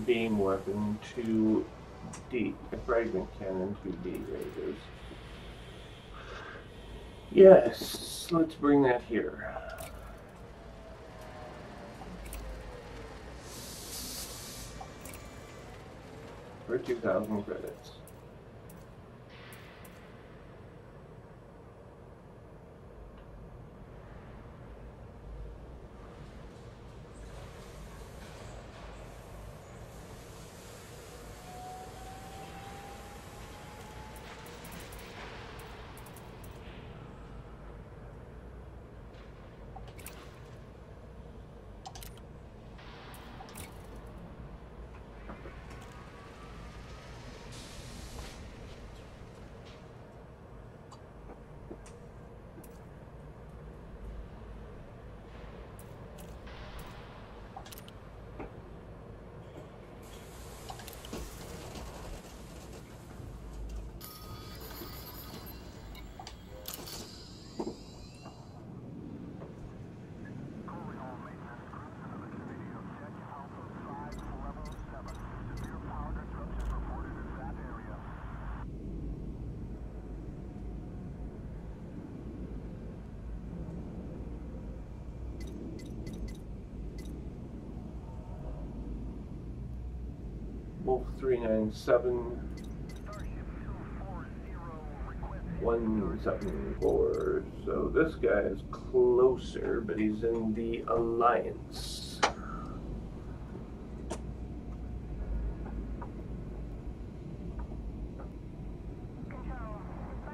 beam weapon 2D, a fragment cannon 2D, there it is. Yes, let's bring that here. For 2,000 credits. Wolf 397 174. So this guy is closer, but he's in the Alliance.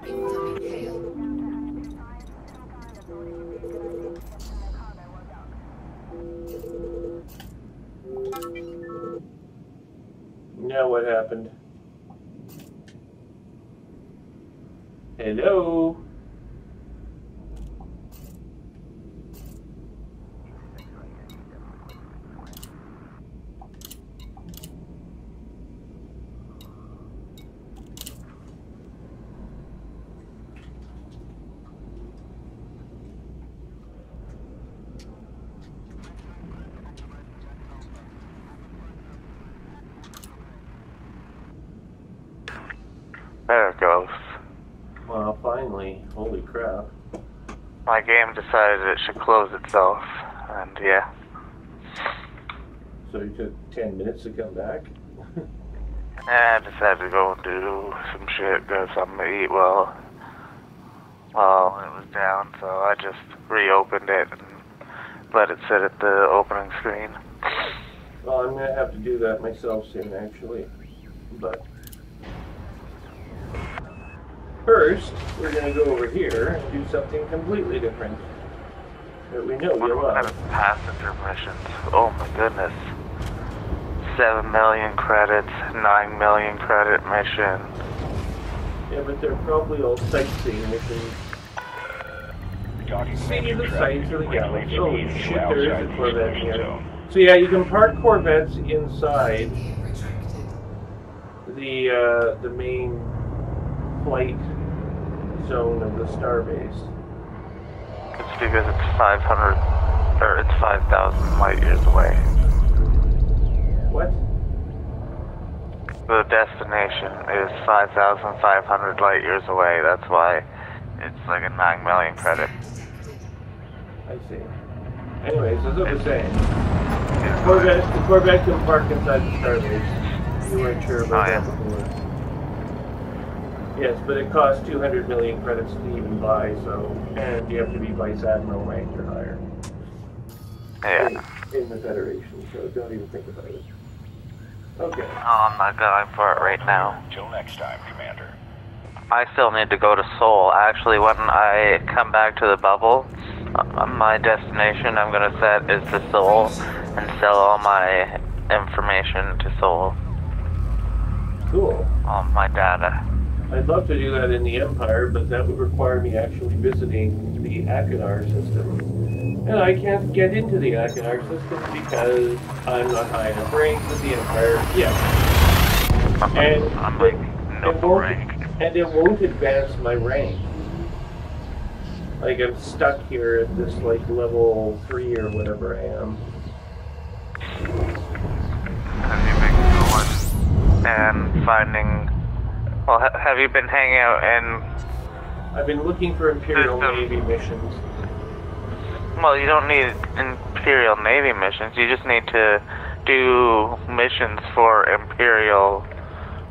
Incoming hail. Now what happened? Hello? There it goes. Well, finally. Holy crap. My game decided it should close itself, and yeah. So you took 10 minutes to come back? I decided to go do some shit, get something to eat while it was down, so I just reopened it and let it sit at the opening screen. Well, I'm going to have to do that myself soon, actually. But first, we're going to go over here and do something completely different that we know you What kind love. of passenger missions? Oh my goodness. 7 million credits, 9 million credit mission. Yeah, but they're probably all sightseeing missions. Docking See the center sights traffic. of the galaxy. Oh Regulate speed shit, to there is outside a the Corvette exclusion here. zone. So yeah, you can park Corvettes inside the main flight zone of the starbase. It's because it's 500, or it's 5,000 light years away. What? The destination is 5,500 light years away. That's why it's like a 9 million credit. I see. Anyways, as I was saying, the Corvette can park inside the starbase. You weren't sure about that before. Yes, but it costs 200 million credits to even buy, so, and you have to be Vice Admiral rank or higher. Yeah. In the Federation, so don't even think about it. Okay. Oh, I'm not going for it right now. Till next time, Commander. I still need to go to Seoul. Actually, when I come back to the bubble, my destination I'm going to set is to Seoul and sell all my information to Seoul. Cool. All my data. I'd love to do that in the Empire, but that would require me actually visiting the Akinar system. And I can't get into the Akinar system because I'm not high enough rank with the Empire yet. And I'm like no rank. And it won't advance my rank. Like, I'm stuck here at this, like, level 3 or whatever I am. Have you been and finding... Well, have you been hanging out in... I've been looking for Imperial Navy missions. Well, you don't need Imperial Navy missions. You just need to do missions for Imperial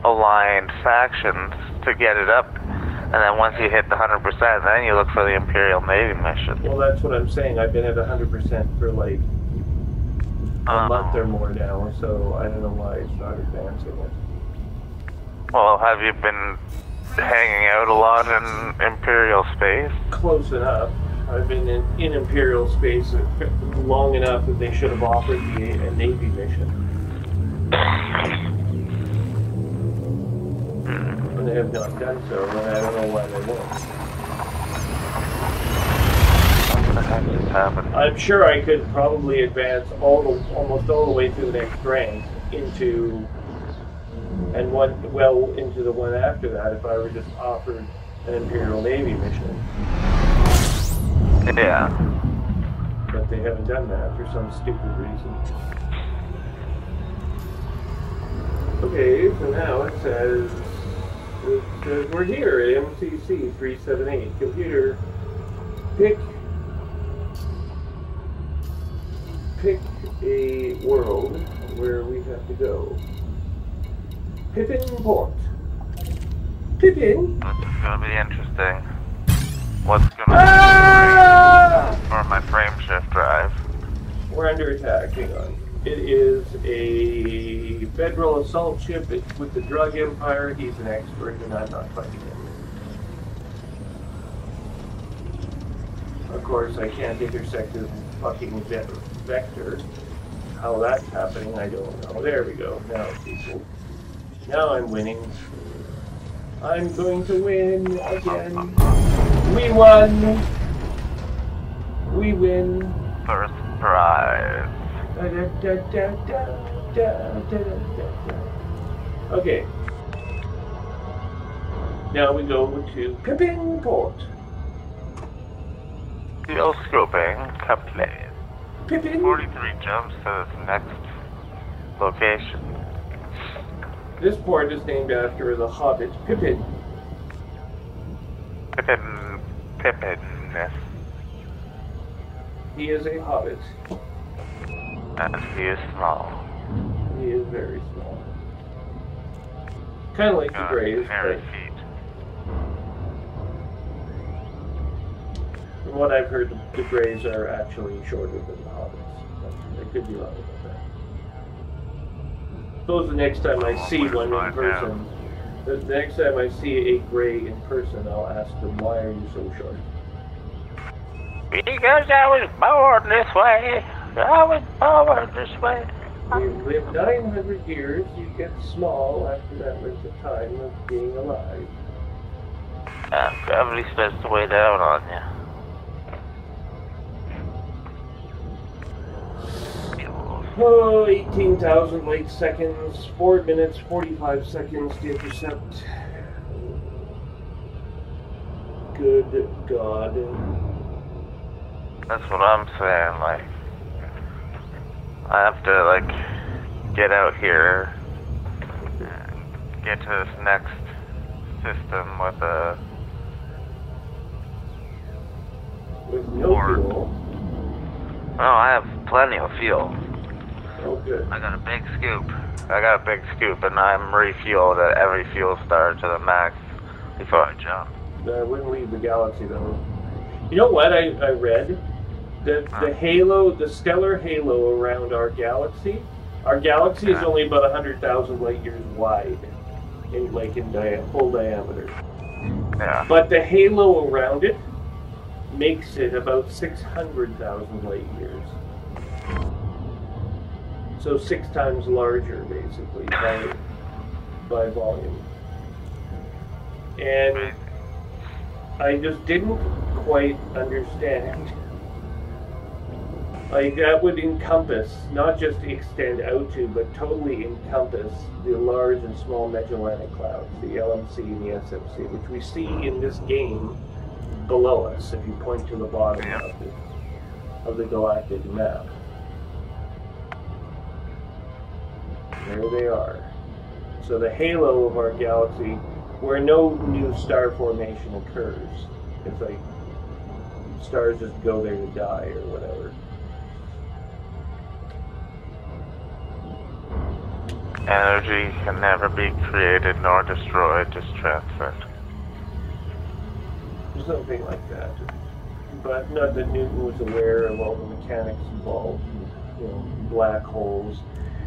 aligned factions to get it up. And then once you hit the 100%, then you look for the Imperial Navy mission. Well, that's what I'm saying. I've been at 100% for like a month or more now, so I don't know why it's not advancing it. Well, have you been hanging out a lot in Imperial space? Close enough. I've been in Imperial space long enough that they should have offered me a Navy mission. And they have not done so, and I don't know why they won't. What the heck just happened? I'm sure I could probably advance almost all the way through the next rank into... and into the one after that if I were just offered an Imperial Navy mission. Yeah. But they haven't done that for some stupid reason. Okay, so now it says we're here at MCC 378. Computer, pick a world where we have to go. Pippin Port. Pippin? This is gonna be interesting. What's gonna be for my frame shift drive? We're under attack, hang on. It is a federal assault ship. It's with the drug empire. He's an expert and I'm not fighting him. Of course, I can't intersect his fucking vector. How that's happening, I don't know. There we go. Now it's equal. Now I'm winning. I'm going to win again. We won! We win. First prize. Da, da, da, da, da, da, da, da, da. Okay. Now we go to Pippin Port. Steel scoping complete. Pippin. 43 jumps to this next location. This port is named after the hobbit Pippin. Pippin. He is a hobbit. And he is small. He is very small. Kind of like the Greys, hairy but feet. from what I've heard, the Greys are actually shorter than the hobbits. I could be wrong about that. Suppose the next time I see one in person, the next time I see a Grey in person, I'll ask them, why are you so short? Because I was born this way. I was born this way. You live 900 years, you get small after that length of time of being alive. Gravity starts to weigh down on you. Oh, 18,000 light seconds, 4 minutes, 45 seconds to intercept. Good God. That's what I'm saying, like, I have to, like, get out here and get to this next system with a... With no fuel. Oh, I have plenty of fuel. Oh, good. I got a big scoop. And I'm refueled at every fuel star to the max before I jump. I wouldn't leave the galaxy, though. You know what I read? The halo, the stellar halo around our galaxy is only about 100,000 light years wide, in full diameter. Yeah. But the halo around it makes it about 600,000 light years. So 6 times larger, basically, by volume. And I just didn't quite understand. Like, that would encompass, not just extend out to, but totally encompass the large and small Magellanic clouds, the LMC and the SMC, which we see in this game below us, if you point to the bottom of the galactic map. There they are. So the halo of our galaxy, where no new star formation occurs. It's like stars just go there to die or whatever. Energy can never be created nor destroyed, just transferred. Something like that. But not that Newton was aware of all the mechanics involved, you know, black holes.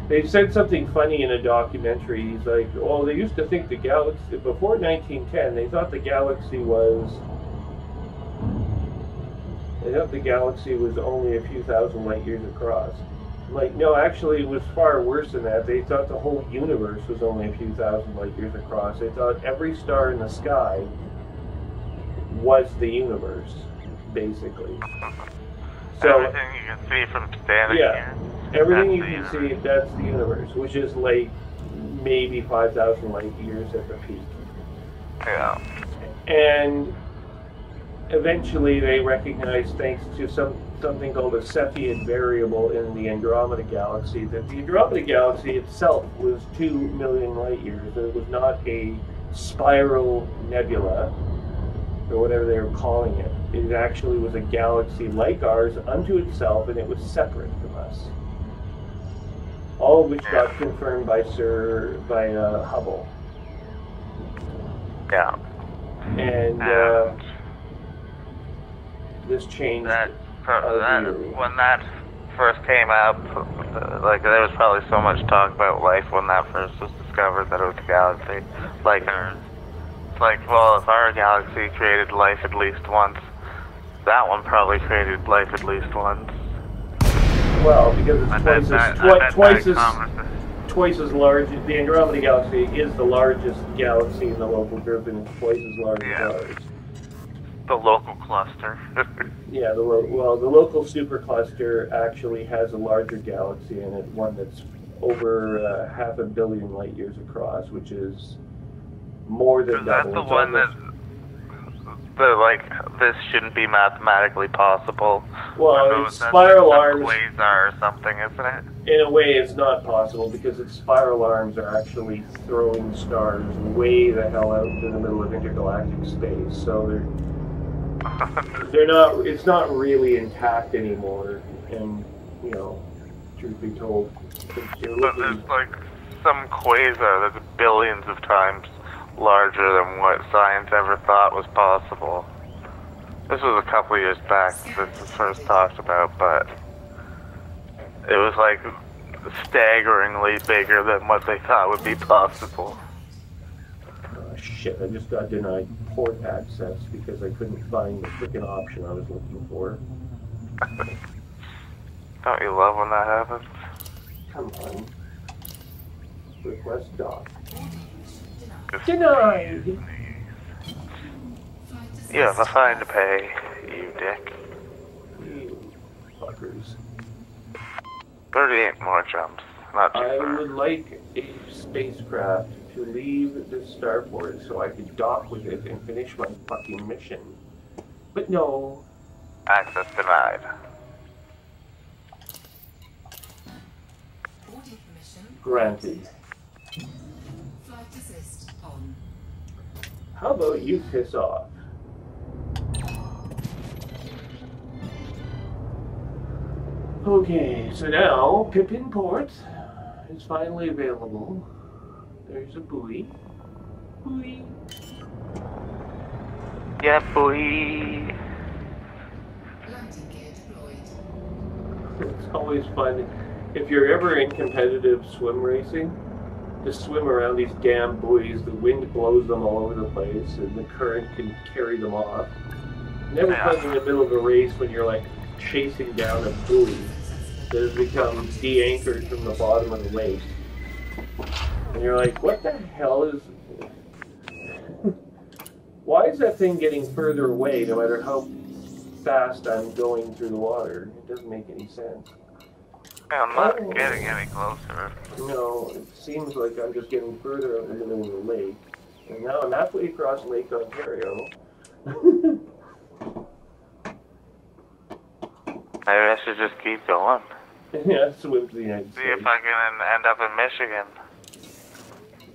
They said something funny in a documentary. He's like, oh, they used to think the galaxy, before 1910, they thought the galaxy was only a few thousand light years across. Like, no, actually it was far worse than that. They thought the whole universe was only a few thousand light years across. They thought every star in the sky was the universe, basically. So everything you can see from standing here. Everything you can see, that's the universe, which is like maybe 5,000 light years at the peak. Yeah. And eventually they recognized, thanks to something called a Cepheid variable in the Andromeda Galaxy, that the Andromeda Galaxy itself was 2 million light years. It was not a spiral nebula, or whatever they were calling it. It actually was a galaxy like ours unto itself, and it was separate from us. All of which got confirmed by Hubble. Yeah. And this changed when that first came up, like there was probably so much talk about life when that first was discovered that it was a galaxy like ours. It's like, well, if our galaxy created life at least once, that one probably created life at least once. Well, because it's twice as large. The Andromeda Galaxy is the largest galaxy in the local group, and it's twice as large as ours. The local cluster. Yeah, the local supercluster actually has a larger galaxy in it, one that's over 500 million light years across, which is more than double. That's the one that this shouldn't be mathematically possible. Well, it's spiral arms. Quasar or something, isn't it? In a way, it's not possible because its spiral arms are actually throwing stars way the hell out in the middle of intergalactic space. So they're not. It's not really intact anymore. And you know, truth be told, but there's like some quasar that's billions of times larger than what science ever thought was possible. This was a couple years back since it was first talked about, but it was like staggeringly bigger than what they thought would be possible. Oh, shit, I just got denied port access because I couldn't find the freaking option I was looking for. Don't you love when that happens? Come on. Request doc. Denied! You have a fine to pay, you dick. You fuckers. 38 more jumps. Not too I far. would like a spacecraft to leave this starport so I could dock with it and finish my fucking mission. But no. Access denied. Granted. Flight assist on. How about you piss off? Okay, so now Pippin Port is finally available. There's a buoy. Buoy. Yeah, boy. Landing gear deployed. It's always fun. If you're ever in competitive swim racing, just swim around these damn buoys. The wind blows them all over the place, and the current can carry them off. Never fun in the middle of a race when you're like chasing down a buoy that has become de-anchored from the bottom of the lake. And you're like, what the hell is... Why is that thing getting further away no matter how fast I'm going through the water? It doesn't make any sense. I'm not getting any closer. No, it seems like I'm just getting further out in the middle of the lake. And now I'm halfway across Lake Ontario. Maybe I should just keep going. Yeah, swim to the United States. See if I can end up in Michigan.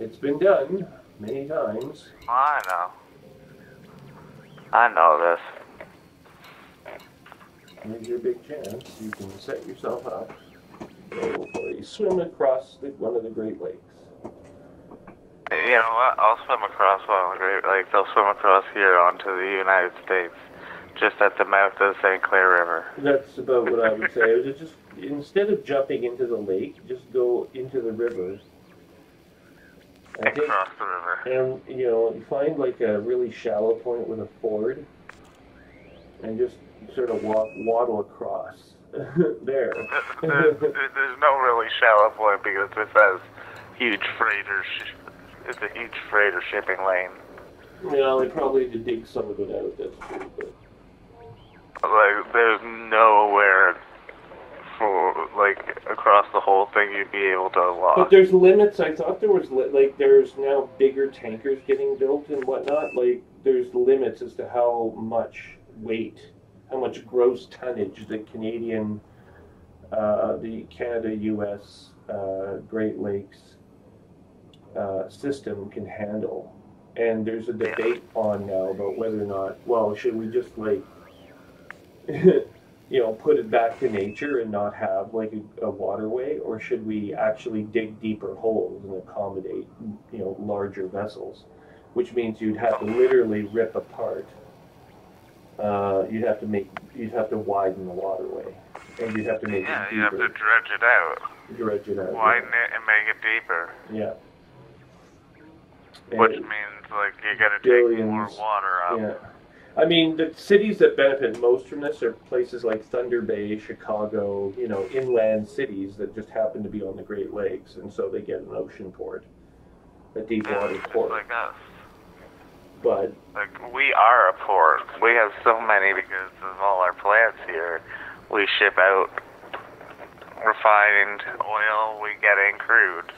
It's been done many times. I know. I know this. Here's your big chance. You can set yourself up. Go for a swim across one of the Great Lakes. You know what? I'll swim across one of the Great Lakes. I'll swim across here onto the United States, just at the mouth of the St. Clair River. That's about what I would say. Just instead of jumping into the lake, just go into the river. Across the river. And you find like a really shallow point with a ford, and just sort of waddle across. There. There's no really shallow point because this has huge freighters. It's a huge freighter shipping lane. Yeah, they probably need to dig some of it out. That's true. But like, there's nowhere for across the whole thing you'd be able to walk. But there's limits. I thought there was there's now bigger tankers getting built and whatnot. Like there's limits as to how much weight, how much gross tonnage the Canadian, the Canada-U.S. Great Lakes system can handle. And there's a debate on now about whether or not, well, should we just put it back to nature and not have like a waterway, or should we actually dig deeper holes and accommodate, larger vessels, which means you'd have to literally rip apart. You'd have to widen the waterway, and you'd have to make it deeper. You have to dredge it out. Widen it and make it deeper. Yeah. Which means you gotta take more water up. Yeah. I mean, the cities that benefit most from this are places like Thunder Bay, Chicago, inland cities that just happen to be on the Great Lakes, and so they get an ocean port, a deep water port. Like us. But we are a port. We have so many because of all our plants here. We ship out refined oil, we get in crude.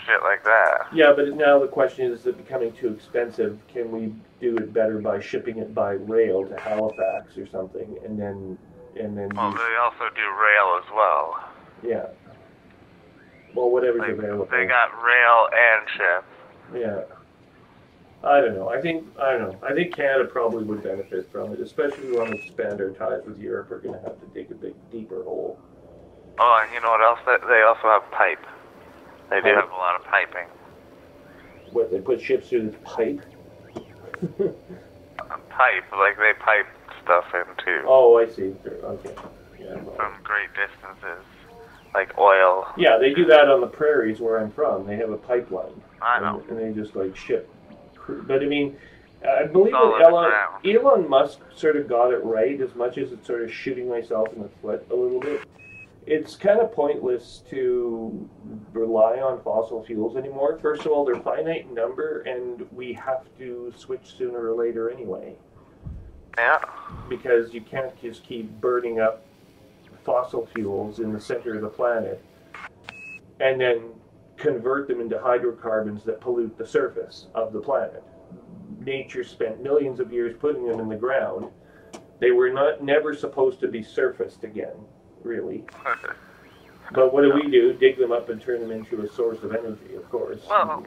Shit like that. Yeah, but now the question is it becoming too expensive? Can we do it better by shipping it by rail to Halifax or something, and then? Well, they also do rail as well. Yeah. Well, whatever's available. They got rail and ship. Yeah. I don't know. I think Canada probably would benefit from it, especially if we want to expand our ties with Europe. We're going to have to dig a big, deeper hole. Oh, and you know what else? They also have pipe. They do have a lot of piping. What, they put ships through this pipe? Pipe, they pipe stuff in too. Oh, I see. Okay. Yeah, well. From great distances, like oil. Yeah, they do that on the prairies where I'm from. They have a pipeline. I know. And they just ship. But I mean, I believe that Elon Musk sort of got it right, as much as it's sort of shooting myself in the foot a little bit. It's kind of pointless to rely on fossil fuels anymore. First of all, they're finite in number, and we have to switch sooner or later anyway. Yeah. Because you can't just keep burning up fossil fuels in the center of the planet and then convert them into hydrocarbons that pollute the surface of the planet. Nature spent millions of years putting them in the ground. They were never supposed to be surfaced again. Really. But what do? Dig them up and turn them into a source of energy, of course. Well,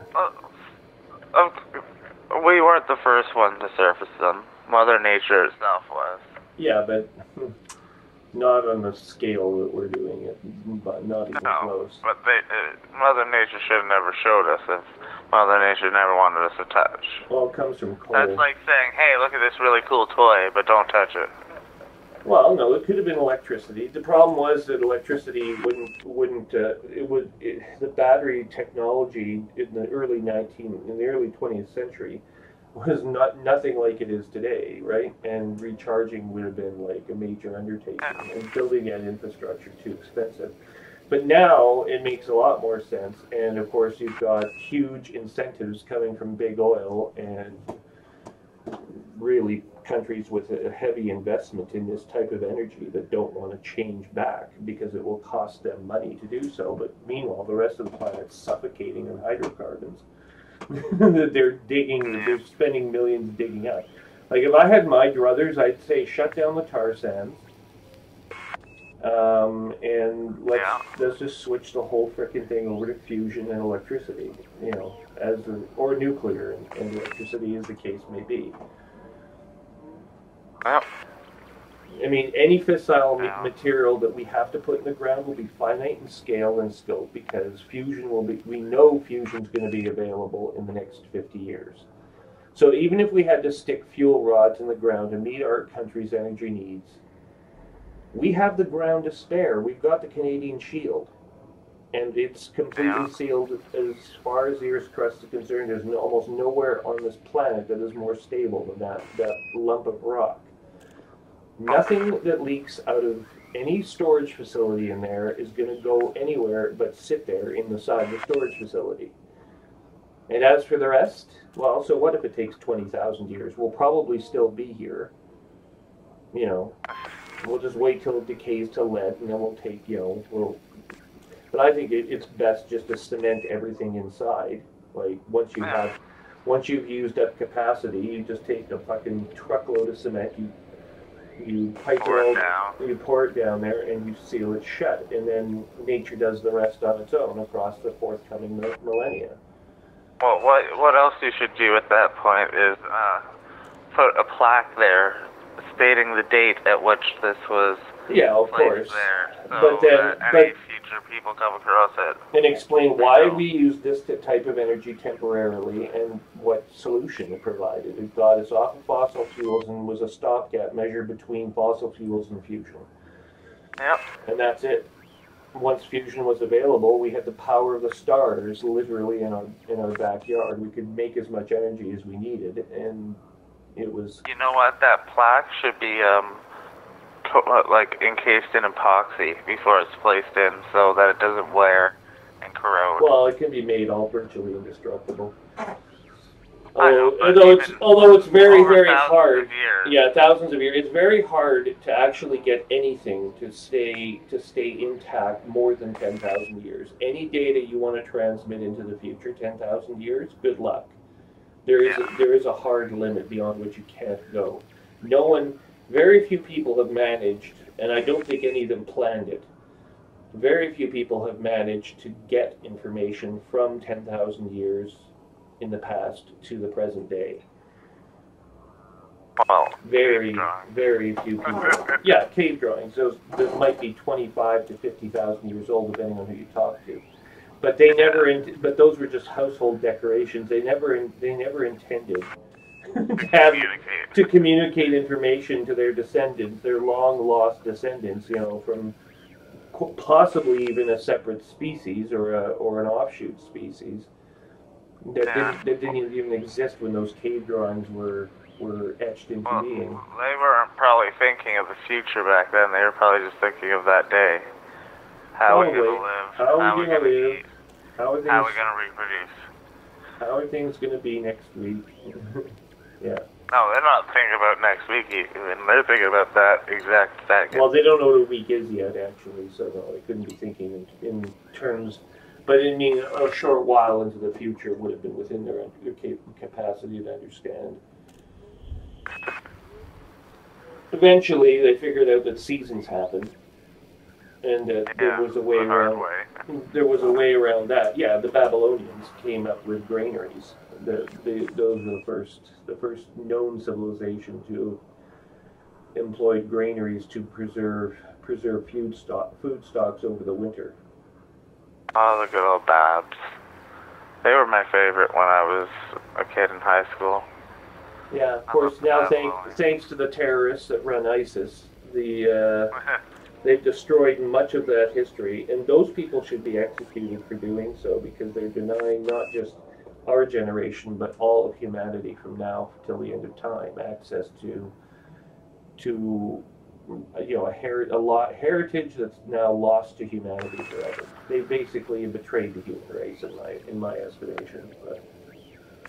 we weren't the first one to surface them. Mother Nature itself was. Yeah, but not on the scale that we're doing it, but not even close. But Mother Nature should have never showed us if Mother Nature never wanted us to touch. Well, it comes from coal. That's like saying, hey, look at this really cool toy, but don't touch it. Well, no, it could have been electricity. The problem was that electricity the battery technology in the early 20th century was nothing like it is today, right? And recharging would have been like a major undertaking, and building that infrastructure too expensive. But now it makes a lot more sense, and of course you've got huge incentives coming from big oil and really countries with a heavy investment in this type of energy that don't want to change back because it will cost them money to do so. But meanwhile, the rest of the planet's suffocating in hydrocarbons that they're spending millions digging up. Like if I had my druthers, I'd say shut down the tar sands, And let's just switch the whole frickin' thing over to fusion and electricity, you know, or nuclear and electricity, as the case may be. Yep. I mean, any fissile material that we have to put in the ground will be finite in scale and scope, because fusion will be. We know fusion's going to be available in the next 50 years. So even if we had to stick fuel rods in the ground to meet our country's energy needs, we have the ground to spare. We've got the Canadian Shield, and it's completely sealed as far as the Earth's crust is concerned. There's almost nowhere on this planet that is more stable than that lump of rock. Nothing that leaks out of any storage facility in there is going to go anywhere but sit there inside the storage facility. And as for the rest, well, so what if it takes 20,000 years? We'll probably still be here. You know, we'll just wait till it decays to lead, and then we'll take, you know, but I think it's best just to cement everything inside. Like, once you've used up capacity, you just take a fucking truckload of cement, you pipe it out, you pour it down there, and you seal it shut, and then nature does the rest on its own across the forthcoming millennia. Well, what else you should do at that point is put a plaque there stating the date at which this was of course there, so but then any future people come across it. And explain why we use this type of energy temporarily and what solution it provided. It got us off of fossil fuels and was a stopgap measure between fossil fuels and fusion. Yep. And that's it. Once fusion was available, we had the power of the stars literally in our backyard. We could make as much energy as we needed, and it was... You know what? That plaque should be like encased in epoxy before it's placed in, so that it doesn't wear and corrode. Well, it can be made all virtually indestructible. Although it's very, very hard. Yeah, thousands of years. It's very hard to actually get anything to stay intact more than 10,000 years. Any data you want to transmit into the future, 10,000 years, good luck. There is a hard limit beyond which you can't go. Very few people have managed, and I don't think any of them planned it. Very few people have managed to get information from 10,000 years in the past to the present day. Well, very few people. Yeah, cave drawings. Those might be 25 to 50,000 years old, depending on who you talk to. But but those were just household decorations. They never intended to communicate information to their descendants, their long lost descendants. You know, from possibly even a separate species or an offshoot species that didn't even exist when those cave drawings were etched into being. They weren't probably thinking of the future back then. They were probably just thinking of that day. How are we going to live? How are we going to eat? How are we going to reproduce? How are things going to be next week? Yeah. No, they're not thinking about next week even. They're thinking about that exact second. Well, they don't know what a week is yet, actually, so no, they couldn't be thinking in terms. But I mean, a short while into the future would have been within their capacity to understand. Eventually, they figured out that seasons happen, and that there was a way around. There was a way around that. Yeah, the Babylonians came up with granaries. Those were the first known civilization to employ granaries to preserve food stocks over the winter. Oh, the good old Babs. They were my favorite when I was a kid in high school. Yeah, of course, now thanks to the terrorists that run ISIS, they've destroyed much of that history, and those people should be executed for doing so, because they're denying not just our generation, but all of humanity from now till the end of time access to heritage that's now lost to humanity forever. They basically betrayed the human race in my estimation. But.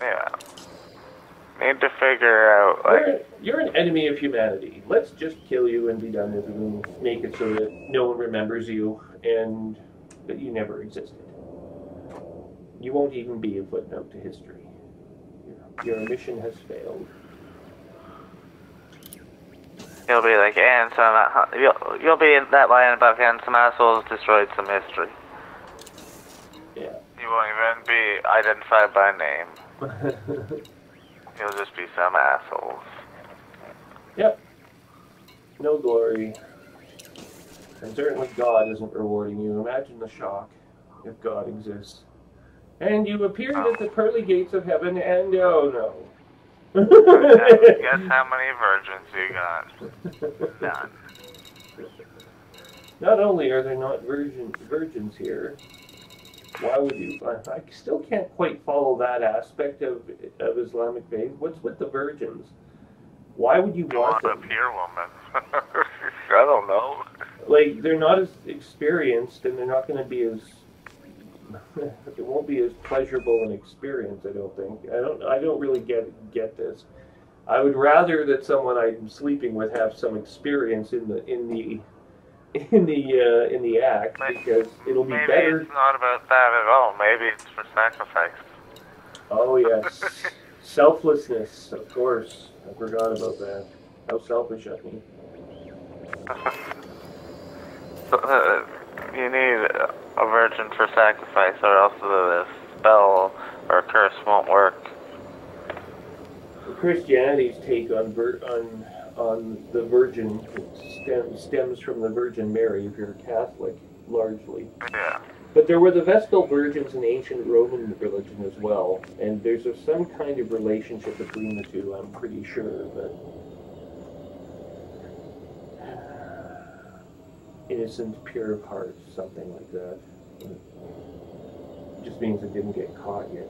Yeah. Need to figure out, you're an enemy of humanity. Let's just kill you and be done with you and make it so that no one remembers you and that you never existed. You won't even be a footnote to history. Your mission has failed. You'll be like, and you'll be in that line above, and some assholes destroyed some history. Yeah. You won't even be identified by name. You'll just be some assholes. Yep. No glory. And certainly God isn't rewarding you. Imagine the shock if God exists. And you appeared at the pearly gates of heaven, and oh no. Guess how many virgins you got? None. Not only are there not virgins here, why would you? I still can't quite follow that aspect of Islamic faith. What's with the virgins? Why would you want them? A pure woman. I don't know. Like, they're not as experienced, and they're not going to be as. It won't be as pleasurable an experience, I don't think. I don't really get this. I would rather that someone I'm sleeping with have some experience in the act, because it'll be better. Maybe it's not about that at all. Maybe it's for sacrifice. Oh yes, selflessness, of course. I forgot about that. How selfish of me. You need a virgin for sacrifice, or else the spell or curse won't work. Christianity's take on the Virgin stems from the Virgin Mary, if you're a Catholic, largely. Yeah. But there were the Vestal Virgins in ancient Roman religion as well, and there's some kind of relationship between the two, I'm pretty sure, but innocent, pure of heart, something like that. It just means it didn't get caught yet.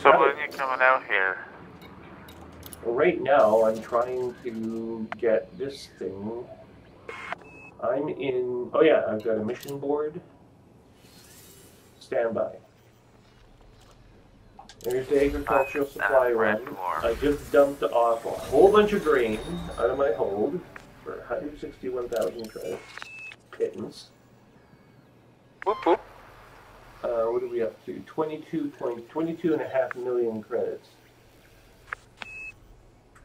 So when are you coming out here? Well, right now, I'm trying to get this thing. I'm in... Oh yeah, I've got a mission board. Standby. There's the agricultural supply run. I just dumped off a whole bunch of grain out of my hold for 161,000 credits. Pittance. Whoop whoop. What are we up to? 22.5 million credits.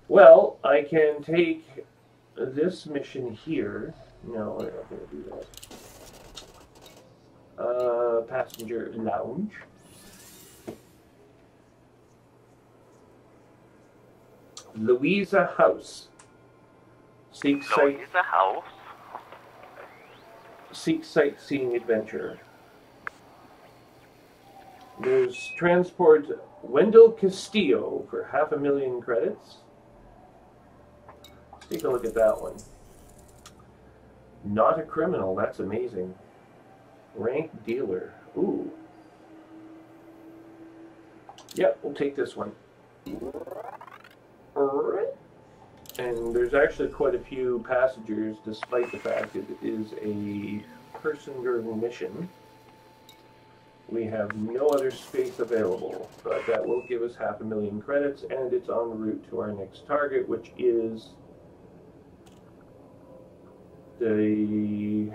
Well, I can take this mission here. No, I'm not going to do that. Passenger lounge. Louisa House. Louisa House? Seek sightseeing adventure. There's transport Wendell Castillo for 500,000 credits. Let's take a look at that one. Not a criminal, that's amazing. Rank dealer. Ooh. Yep, we'll take this one. Alright. And there's actually quite a few passengers, despite the fact that it is a person-driven mission. We have no other space available, but that will give us 500,000 credits, and it's en route to our next target, which is the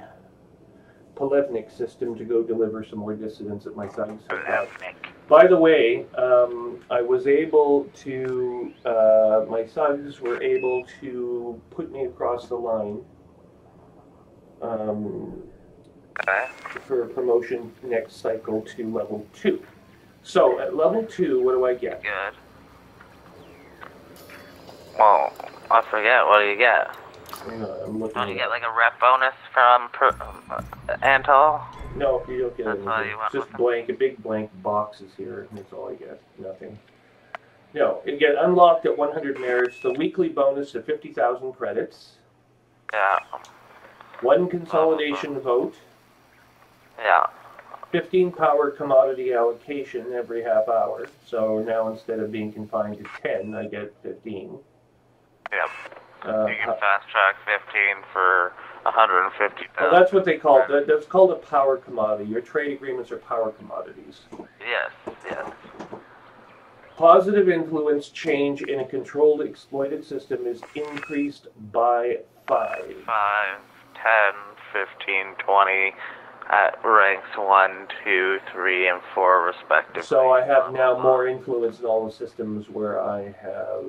Polevnik system, to go deliver some more dissidents at my site. By the way, I was able to, my sons were able to put me across the line for a promotion next cycle to level 2. So at level 2, what do I get? Good. Well, I forget, what do you get? Hang on, I'm looking. Don't you get like a rep bonus from Antal? No, you don't get That's anything. all you want. It's just blank, a big blank boxes here, and that's all I get. Nothing. No, it get unlocked at 100 merits. The weekly bonus of 50,000 credits. Yeah. 1 consolidation vote. Yeah. 15 power commodity allocation every half hour. So now instead of being confined to 10, I get 15. Yep. You can fast track 15 for 150,000. Well, that's what they call it. That's called a power commodity. Your trade agreements are power commodities. Yes, yes. Positive influence change in a controlled exploited system is increased by 5. 5, 10, 15, 20, at ranks 1, 2, 3, and 4 respectively. So I have now more influence in all the systems where I have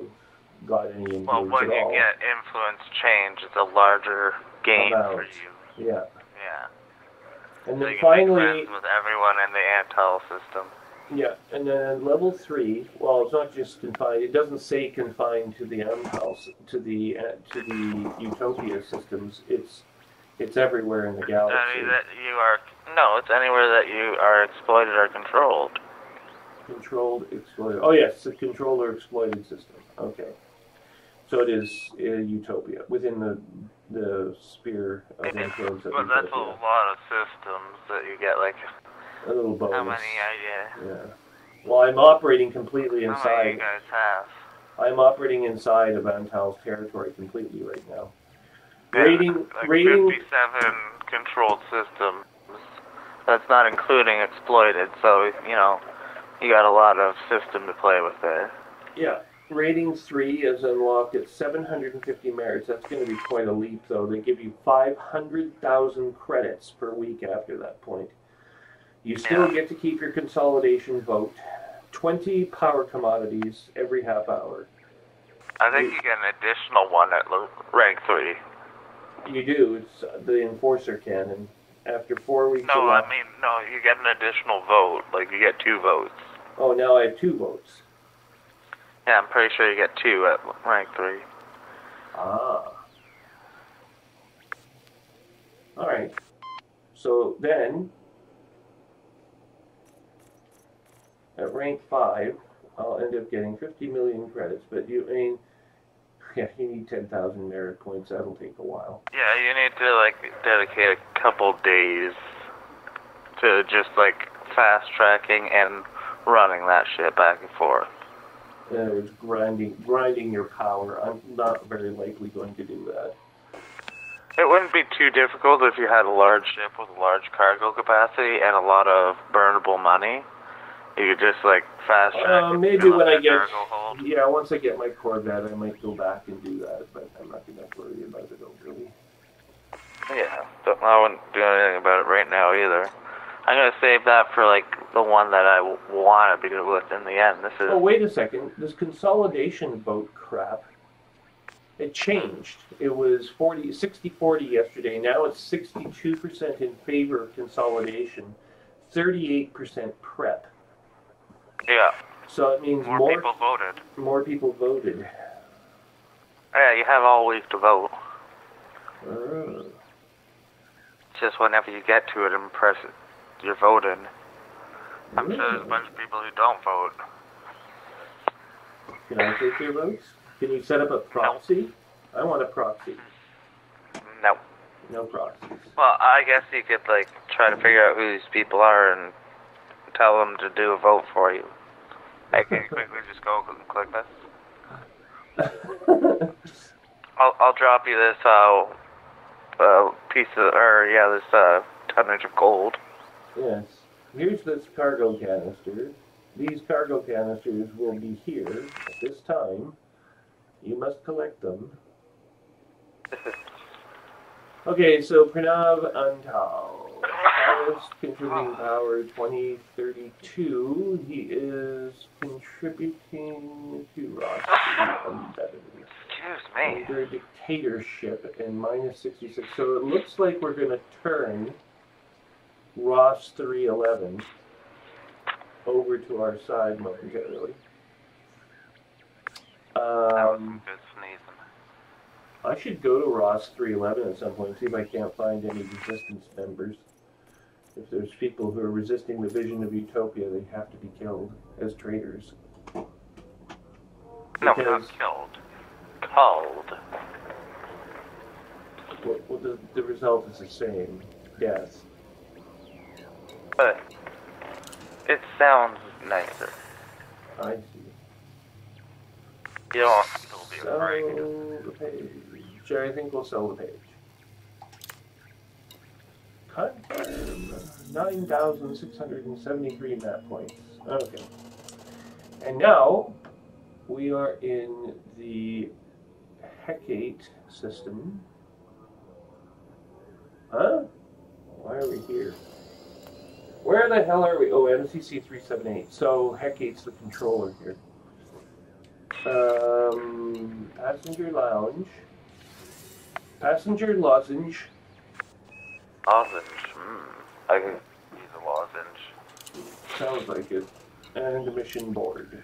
got any influence Well, when at you all. get influence change, it's a larger gain for Amounts. you. Yeah. Yeah. And So then you can finally, make friends with everyone in the Antel system. yeah, and then level 3. Well, it's not just confined. It doesn't say confined to the house, to the Utopia systems. It's everywhere in the galaxy. It's anywhere that you are exploited or controlled. Controlled, exploited. Oh yes, the controlled or exploited system. Okay, so it is Utopia within the sphere of influence of But Utopia. that's a lot of systems that you get, like, A little bonus. how many idea? Yeah. Well, I'm operating completely How inside. many you guys have? I'm operating inside of Antal's territory completely right now. Yeah, Rating. 57 controlled systems. That's not including exploited, so, you got a lot of system to play with there. Yeah. Rating 3 is unlocked at 750 merits. That's going to be quite a leap, though. They give you 500,000 credits per week after that point. You still get to keep your consolidation vote. 20 power commodities every half hour. I think you get an additional one at rank 3. You do. It's the Enforcer Cannon. After 4 weeks No, you get an additional vote. Like, you get 2 votes. Oh, now I have 2 votes. Yeah, I'm pretty sure you get 2 at rank 3. Ah. Alright. So then, at rank 5, I'll end up getting 50 million credits, but you need 10,000 merit points. That'll take a while. Yeah, you need to, dedicate a couple days to just, fast-tracking and running that shit back and forth. It's grinding your power. I'm not very likely going to do that. It wouldn't be too difficult if you had a large ship with a large cargo capacity and a lot of burnable money. You could just, fast track. Maybe when I get... Yeah, once I get my Corvette, I might go back and do that, but I'm not going to worry about it overly. Yeah, I wouldn't do anything about it right now either. I'm going to save that for, the one that I want to be with in the end. This is... Oh, wait a second. This consolidation vote crap, it changed. It was 60-40 yesterday. Now it's 62% in favor of consolidation, 38% prep. Yeah. So it means more people voted. More people voted. Yeah, you have all week to vote. Oh. Just whenever you get to it and press it, you're voting. I'm sure there's a bunch of people who don't vote. Can I take your votes? Can you set up a proxy? No. I want a proxy. No. No proxies. Well, I guess you could, try to figure out who these people are and tell them to do a vote for you. I can quickly just go and click this. I'll drop you this this tonnage of gold. Yes. Here's this cargo canister. These cargo canisters will be here at this time. You must collect them. Okay, so Pranav Antal. Highest contributing power 2032. He is contributing to Ross 11. Excuse me. Under dictatorship and minus 66. So it looks like we're going to turn Ross 311 over to our side momentarily. That was some good sneezing. I should go to Ross 311 at some point and see if I can't find any resistance members. If there's people who are resisting the vision of Utopia, they have to be killed as traitors. No, not killed. Called. Well, the result is the same. Death. But it sounds nicer. I see. You don't still be afraid. Sell the page. I think we'll sell the page. Confirm. 9,673 map points. Okay. And now we are in the Hecate system. Huh? Why are we here? Where the hell are we? Oh, MCC 378. So Hecate's the controller here. Passenger lounge. Passenger lozenge. Lozenge. I can use a lozenge. Sounds like it. And a mission board.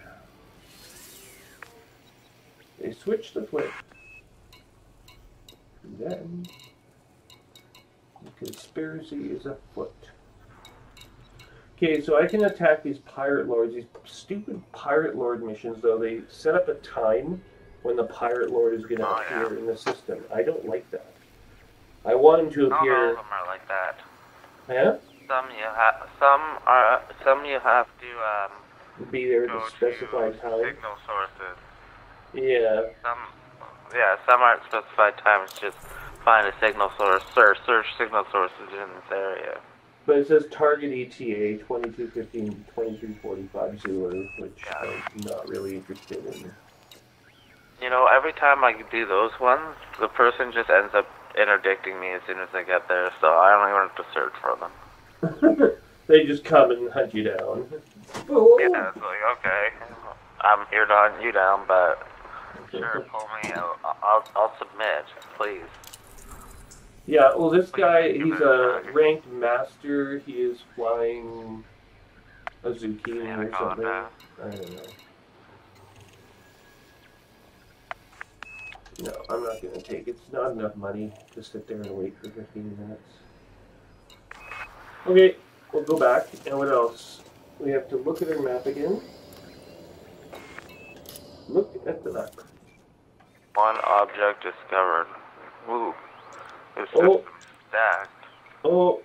They switch the flip. And then the conspiracy is afoot. Okay, so I can attack these pirate lords. These stupid pirate lord missions, though, they set up a time when the pirate lord is going to appear in the system. I don't like that. I want him to appear. Not all of them are like that. Yeah? Some you have to be there at go the specified time. Signal sources. Yeah. Some aren't specified times. Just find a signal source or search signal sources in this area. But it says target ETA 2215 2345 Zulu, which I'm not really interested in. You know, every time I do those ones, the person just ends up interdicting me as soon as I get there, so I don't even have to search for them. They just come and hunt you down. Yeah, it's like, okay, I'm here to hunt you down, but sure, pull me out. I'll submit, please. Yeah, well, this guy, he's a ranked master. He is flying a zucchini or something. I don't know. No, I'm not going to take it. It's not enough money to sit there and wait for 15 minutes. Okay, we'll go back. And what else? We have to look at our map again. Look at the map. One object discovered. Ooh. There's systems stacked. Oh,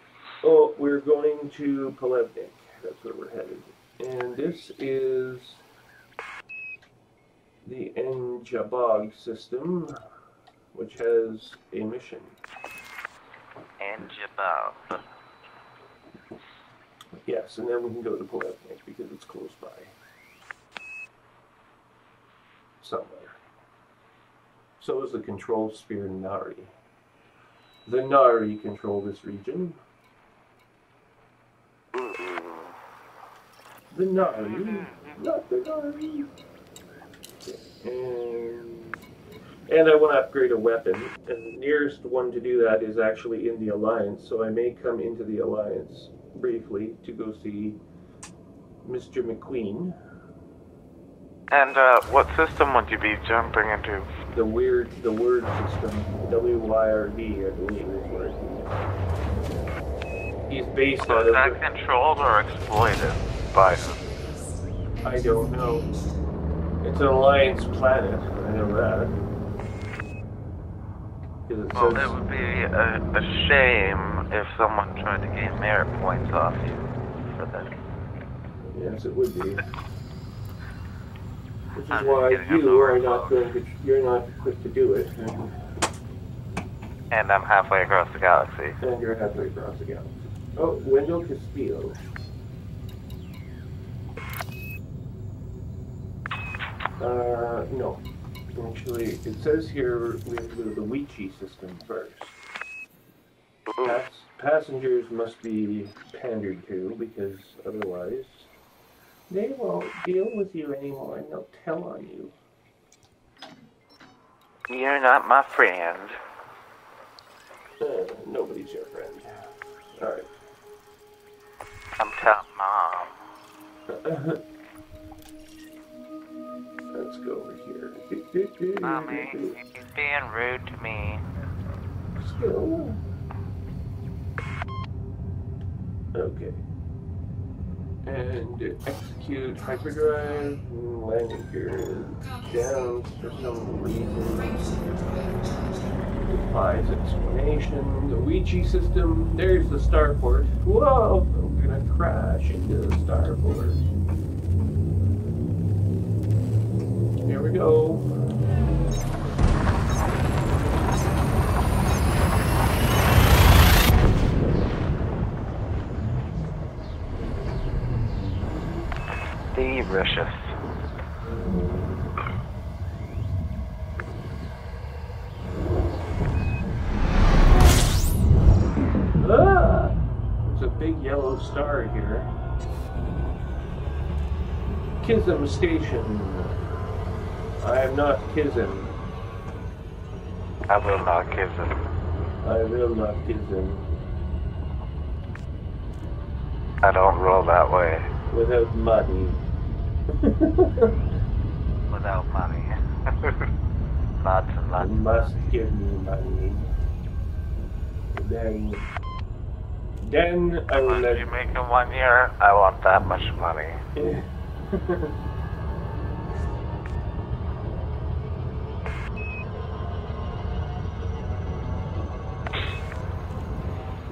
we're going to Polevnik. That's where we're headed. And this is the Njabog system, which has a mission. Njabog. Yes, and then we can go to Polevnik because it's close by. Somewhere. So is the control sphere Nari. The Nari control this region. The Nari, not the Nari. And I want to upgrade a weapon, and the nearest one to do that is actually in the Alliance, so I may come into the Alliance briefly to go see Mr. McQueen. And what system would you be jumping into? The word system, WYRD, I believe is where he's based So out is of. that controlled or exploited by who? I don't know. It's an Alliance planet, I know that. Well, it would be a shame if someone tried to gain merit points off you for that. Yes, it would be. Which is why you are not going to, you're not equipped to do it. And I'm halfway across the galaxy. And you're halfway across the galaxy. Oh, Wendell Castillo. No. Actually, it says here we have to go to the Weechi system first. Passengers must be pandered to, because otherwise they won't deal with you anymore and they'll tell on you. You're not my friend. Nobody's your friend. Alright. I'm telling Mom. Let's go over here. Mommy, he's being rude to me. Still. Okay. And execute hyperdrive. Landing gear is down for some reason. Defies explanation. The Weechi system. There's the starport. Whoa! I'm gonna crash into the starport. Here we go. Delicious. Ah! star here. Kism Station. I am not Kism. I will not kiss him. I will not Kism. I don't roll that way. Without money. Without money. Lots and You lots. must give me money. Then I will If let you make in 1 year, I want that much money.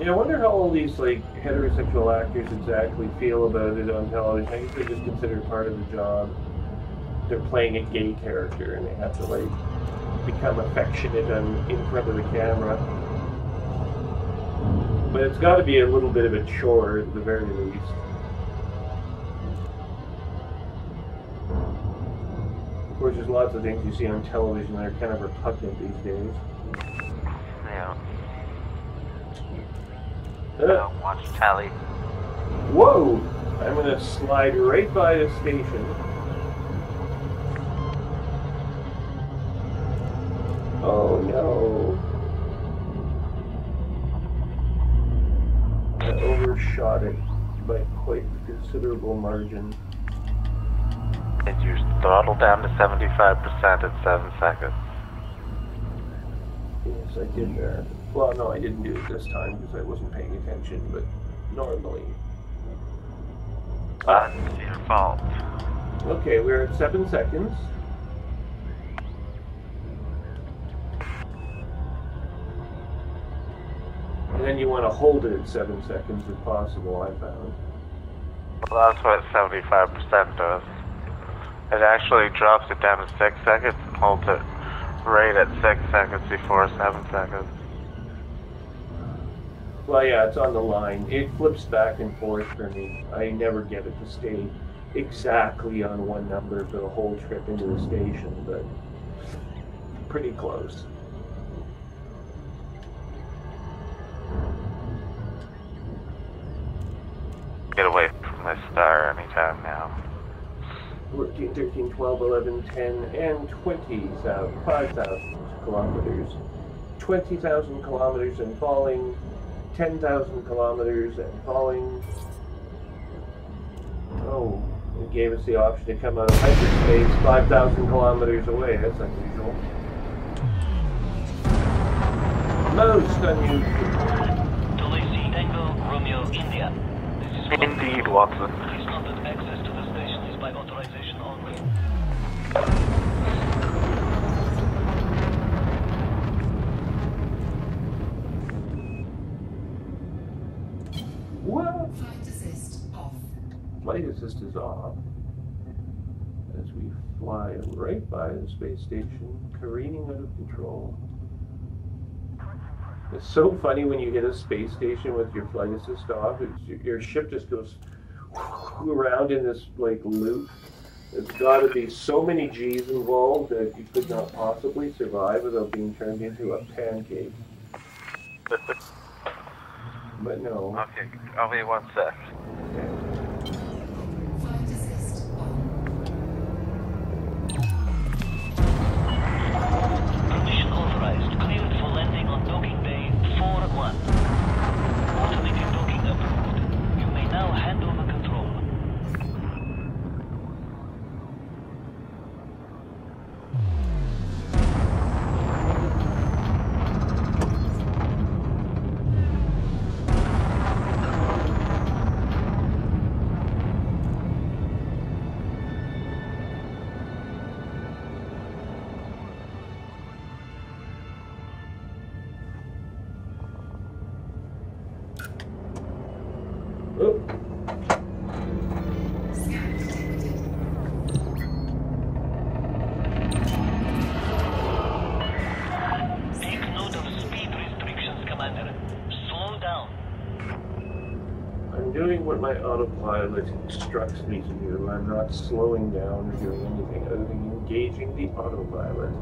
Yeah, I wonder how all these like heterosexual actors exactly feel about it on television. I guess they just consider it part of the job. They're playing a gay character and they have to like become affectionate in front of the camera. But it's got to be a little bit of a chore at the very least. Of course, there's lots of things you see on television that are kind of repugnant these days. Yeah. Don't watch telly. Whoa! I'm gonna slide right by the station. Oh no. I overshot it by quite a considerable margin. And you throttle down to 75% in 7 seconds. Yes, I did that. Well, no, I didn't do it this time because I wasn't paying attention, but normally. That's your fault. Okay, we're at 7 seconds. And then you want to hold it at 7 seconds if possible, I found. Well, that's what 75% does. It actually drops it down to 6 seconds and holds it right at 6 seconds before 7 seconds. Well, yeah, it's on the line. It flips back and forth for me. I never get it to stay exactly on one number for the whole trip into the station, but pretty close. Get away from my star anytime now. 14, 13, 12, 11, 10, and 20,000, 5,000 kilometers. 20,000 kilometers and falling. 10,000 kilometers and falling. Oh, it gave us the option to come out of hyperspace 5,000 kilometers away. That's unusual. Most unusual. Tulsi Tango Romeo India. This is Indeed, Watson. Please note that access to the station is by authorization only. What? Flight assist off. Flight assist is off. As we fly right by the space station, careening out of control. It's so funny when you hit a space station with your flight assist off. Your ship just goes around in this like loop. There's got to be so many G's involved that you could not possibly survive without being turned into a pancake. But no. Okay, I'll be 1 sec. Flight assist on. Permission authorized. Cleared for landing on docking bay 4-1. Automated docking approved. You may now hand over control. Oh. Scan detected. Take note of speed restrictions, Commander. Slow down. I'm doing what my autopilot instructs me to do. I'm not slowing down or doing anything other than engaging the autopilot,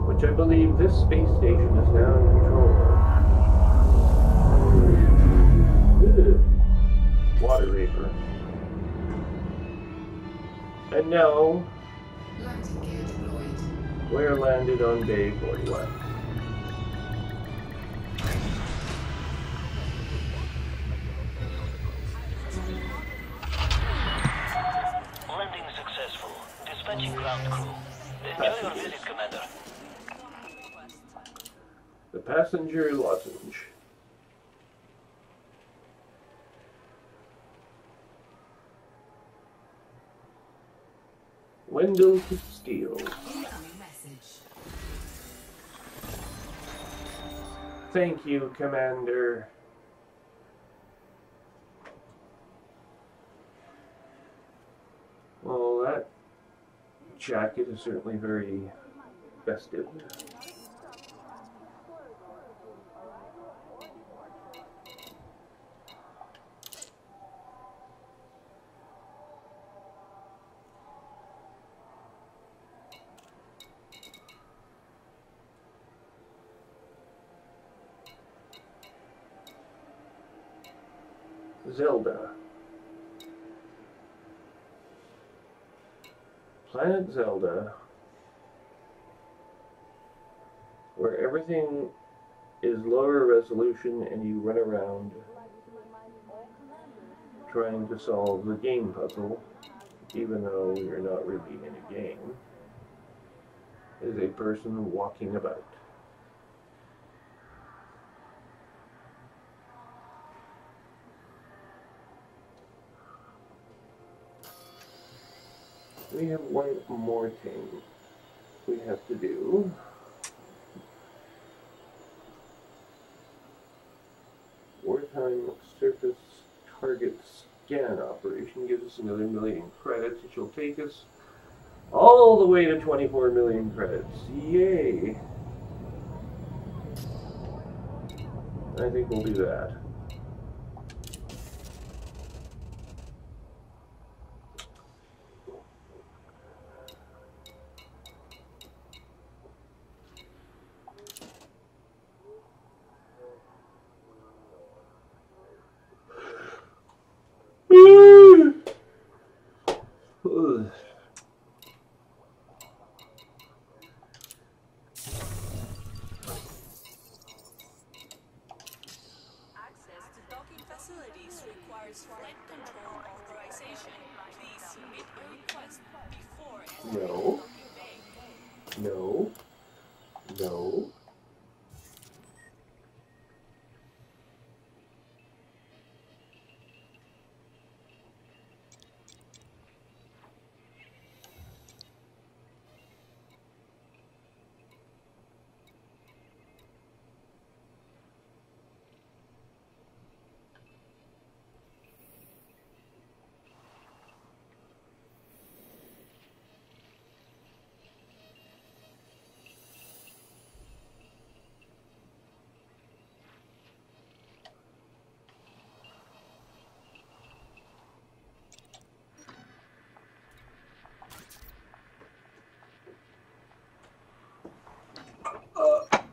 which I believe this space station is now in control of. Ugh. water vapor. And now, Landing gear deployed. we're landed on Bay 41. Landing successful. Dispatching ground crew. Enjoy your visit, Commander. The passenger lozenge. Window to steel. Incoming message. Thank you, Commander. Well, that jacket is certainly very festive. Zelda. Planet Zelda, where everything is lower resolution and you run around trying to solve the game puzzle, even though you're not really in a game, is a person walking about. We have one more thing we have to do. Wartime surface target scan operation gives us another 1 million credits, which will take us all the way to 24 million credits. Yay! I think we'll do that. Ugh. Access to docking facilities requires flight control authorization. Please submit a request before entering No. the docking bay. No. No.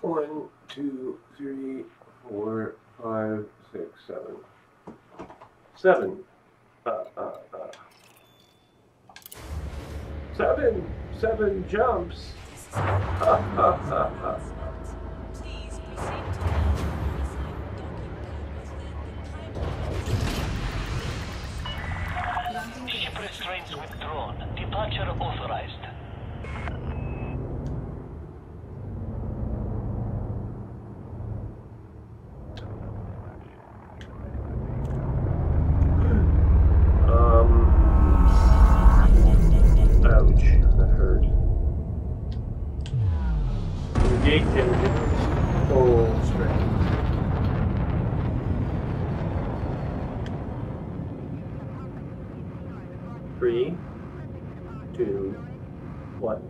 One, two, three, four, five, six, seven. Seven. Seven jumps. Please proceed to the modified docking bay within the time. Ship restraints withdrawn. Departure authorized. Ouch, that hurt. Engage engines, full strength. 3, 2, 1.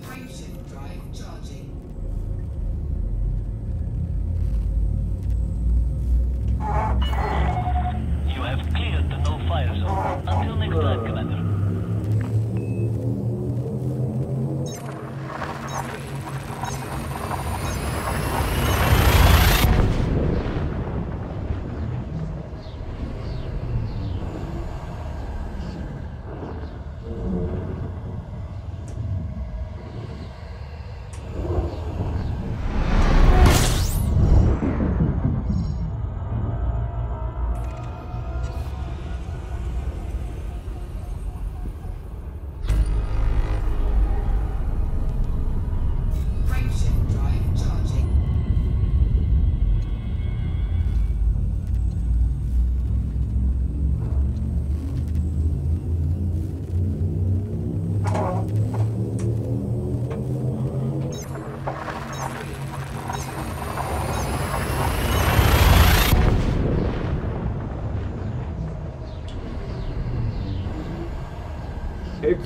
Frameshift drive charging. You have cleared the no-fire zone. Until next time, Commander.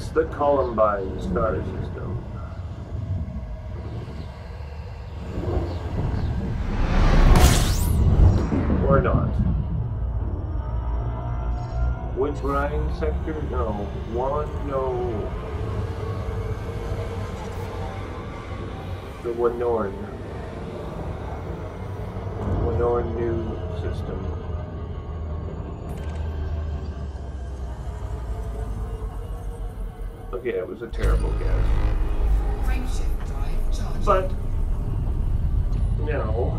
It's the Columbine star system. Or not. Which Rhine sector? No. No. The Winnorn new system. Okay, it was a terrible guess. Frameshift drive charging. But no.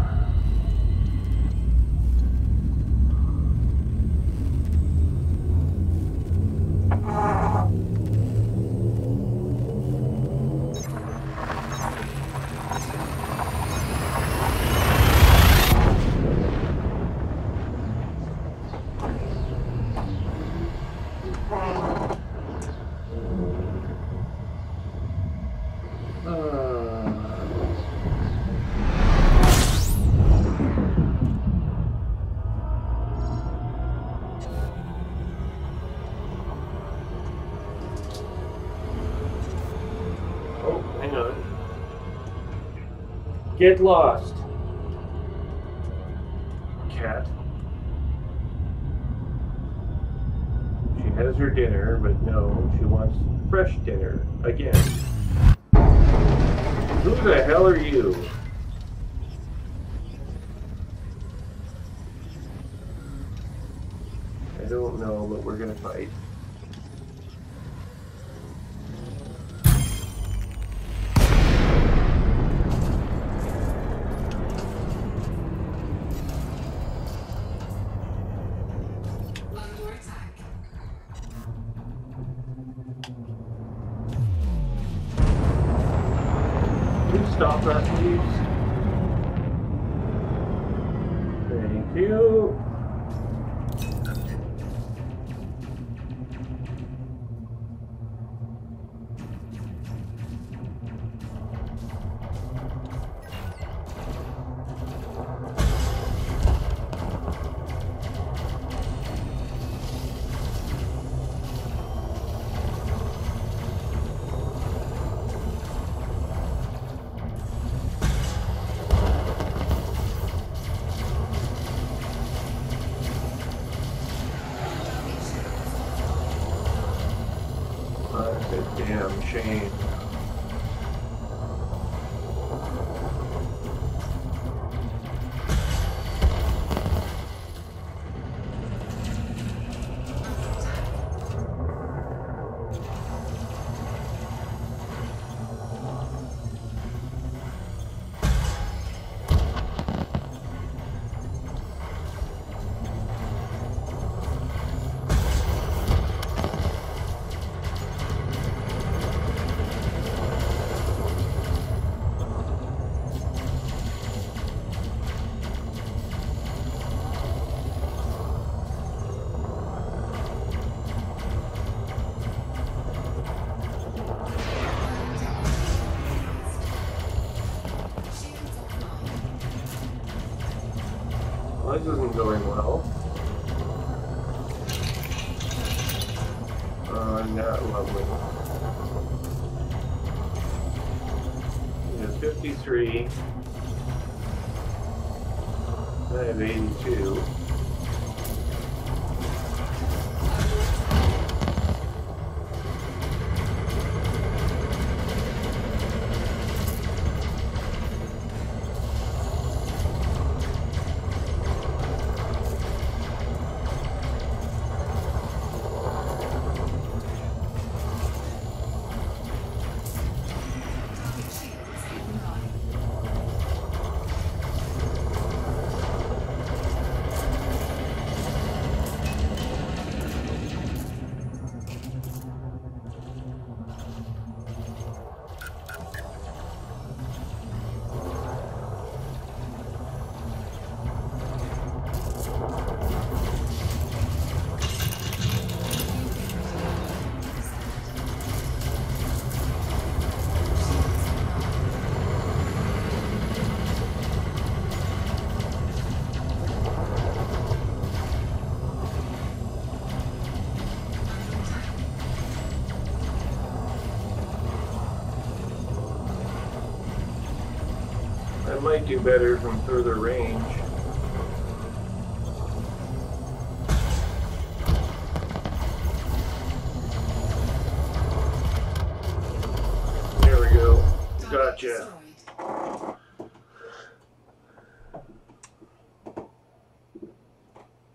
Get lost, cat. She has her dinner, but no, she wants fresh dinner again. Who the hell are you? I don't know, but we're gonna fight. Stop that, please. Thank you. Damn shame. This isn't going well. Not lovely. It's 53. I have 82. might do better from further range. There we go. Gotcha.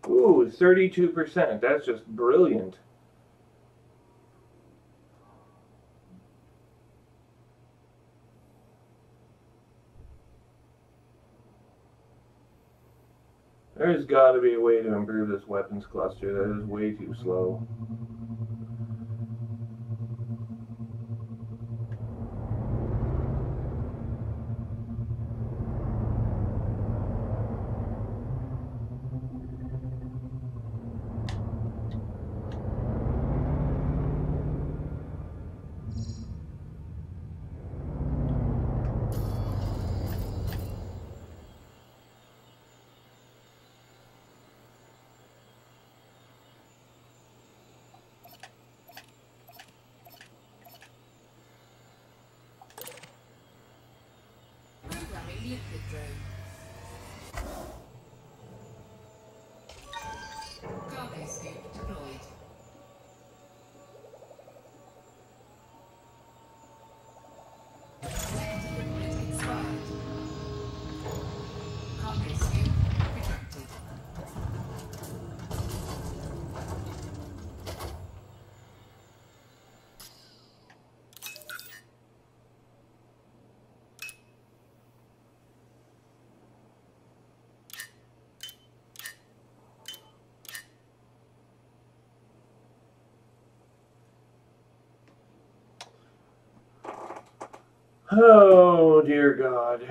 Ooh, 32%. That's just brilliant. There's got to be a way to improve this weapons cluster. That is way too slow. Programming liquid drone. Cargo scoop deployed. Sector limit expired. Cargo scoop retracted. Oh, dear God.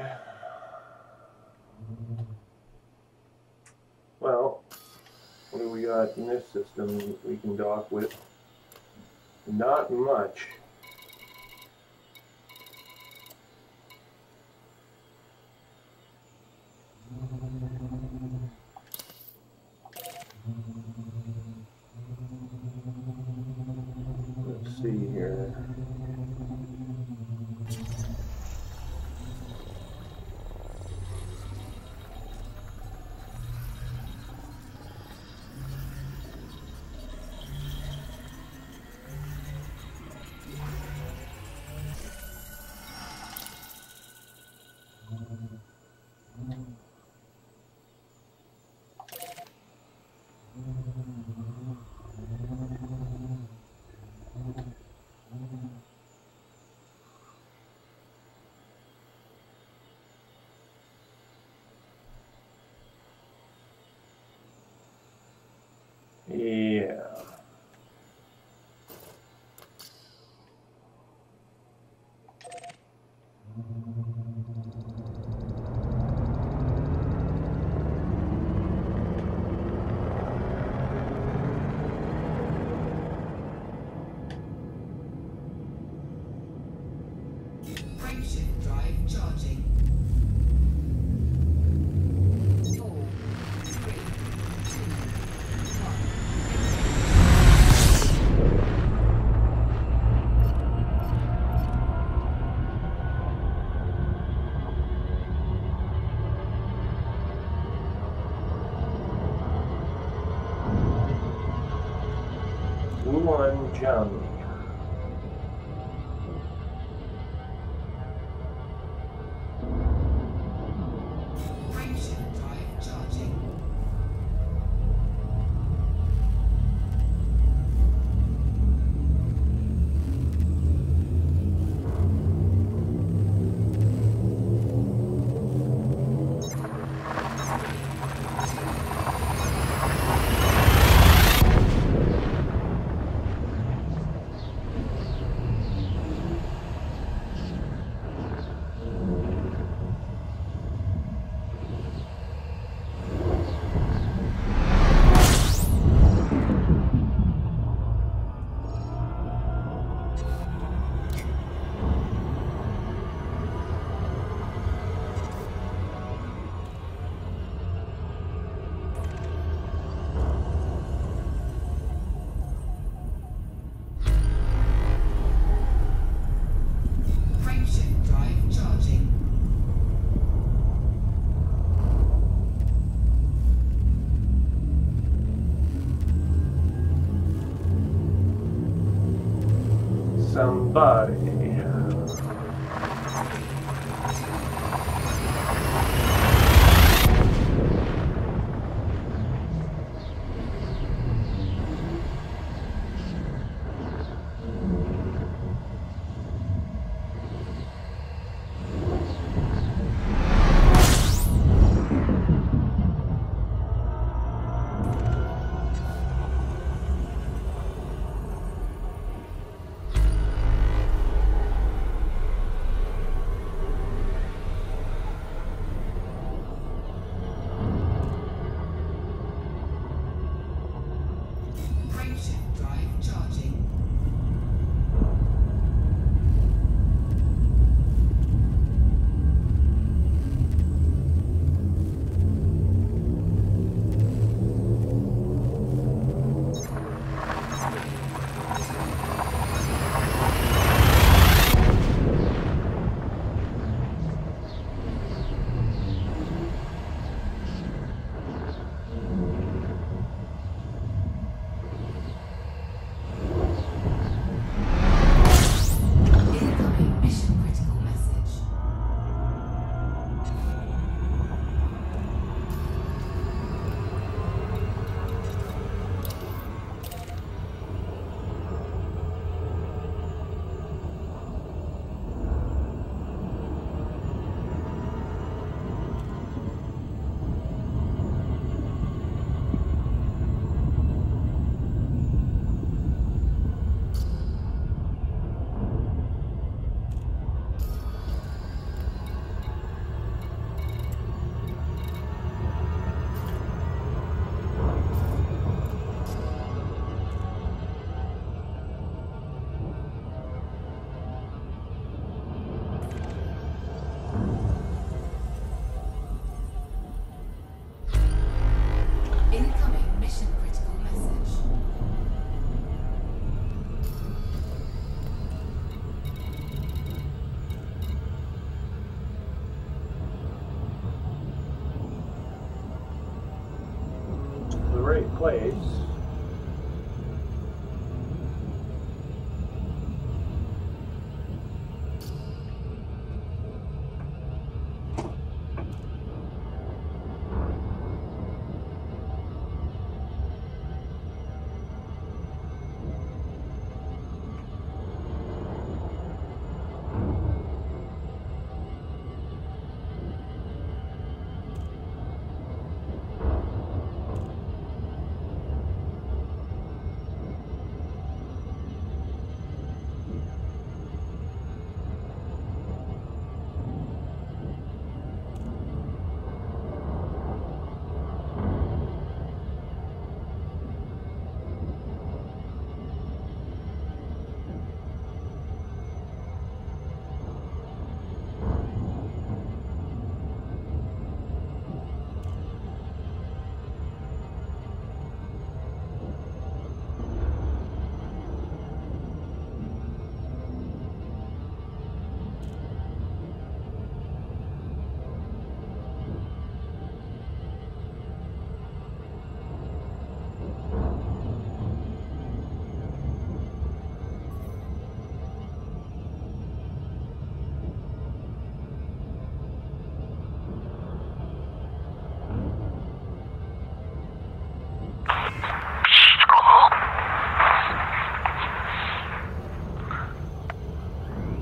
Well, what do we got in this system we can dock with? Not much. Let's see here. Yeah. Frameshift drive charging. 4, 3, 2, 1 jump. Frameshift drive charging. body. Frameshift drive charging. Incoming mission critical message. Incoming mission critical message. The right place.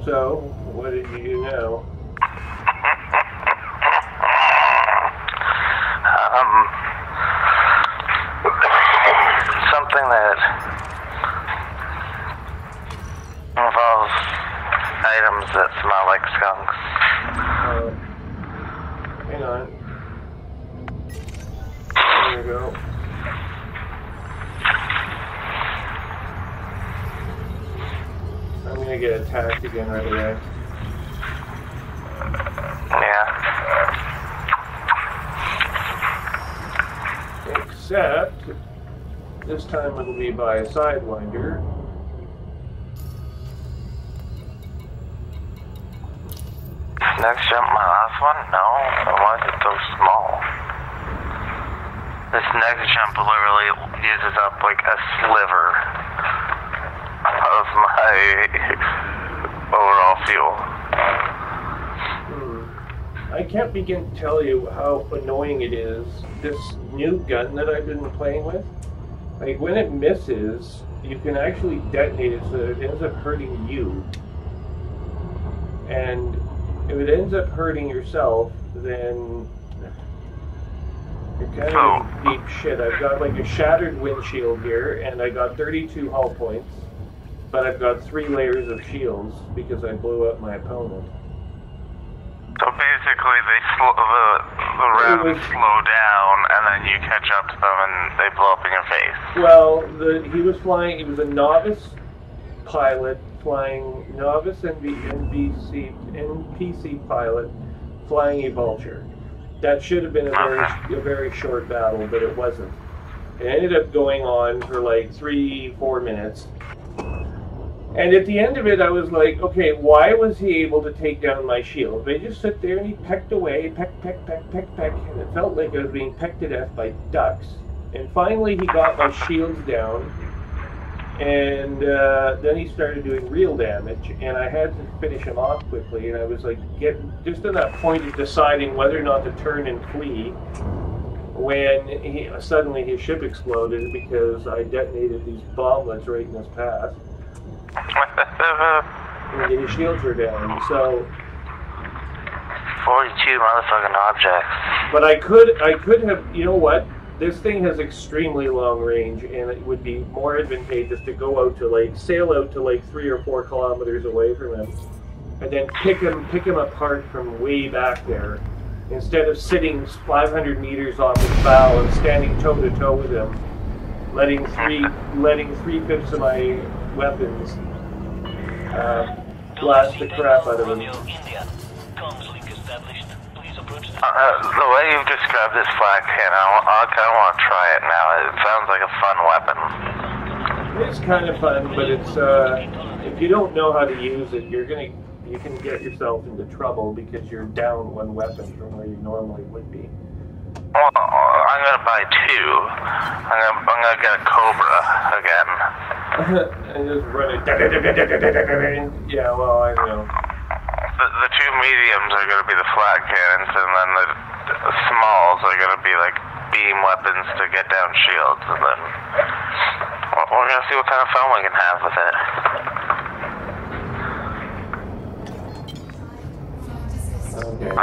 So, what did you do now? Something that involves items that smell like skunks. Hang on. There we go. I'm gonna get attacked again right away. Yeah. Except, this time it'll be by a Sidewinder. Next jump, my last one? No. Why is it so small? This next jump literally uses up like a sliver of my additional fuel. I can't begin to tell you how annoying it is. This new gun that I've been playing with, like when it misses, you can actually detonate it so that it ends up hurting you. And if it ends up hurting yourself, then you're kind of in deep shit. I've got like a shattered windshield here, and I got 32 hull points, but I've got 3 layers of shields because I blew up my opponent. So basically, the rounds slow down, and then you catch up to them, and they blow up in your face. Well, he was a novice pilot flying, novice NPC pilot flying a Vulture. That should have been a very short battle, but it wasn't. It ended up going on for like 3-4 minutes. And at the end of it, I was like, okay, why was he able to take down my shield? They just sit there and he pecked away, peck, and it felt like I was being pecked to death by ducks. And finally, he got my shields down, and then he started doing real damage, and I had to finish him off quickly, and I was like, just at that point of deciding whether or not to turn and flee, when suddenly his ship exploded because I detonated these bomblets right in his path. And his shields were down, so 42 motherfucking objects. But I could have, you know what? This thing has extremely long range, and it would be more advantageous to go out to sail out to 3 or 4 kilometers away from him, and then pick him apart from way back there, instead of sitting 500 meters off his bow and standing toe to toe with him, letting 3/5 of my weapons blast the crap out of him. The way you've described this flak can, I kind of want to try it now. It sounds like a fun weapon. It's kind of fun, but it's if you don't know how to use it, you can get yourself into trouble because you're down 1 weapon from where you normally would be. Well, I'm gonna buy 2. I'm gonna get a Cobra again. And just run it. Yeah, well, I know. The 2 mediums are gonna be the flat cannons, and then the smalls are gonna be like beam weapons to get down shields, and then we're gonna see what kind of fun we can have with it. Okay,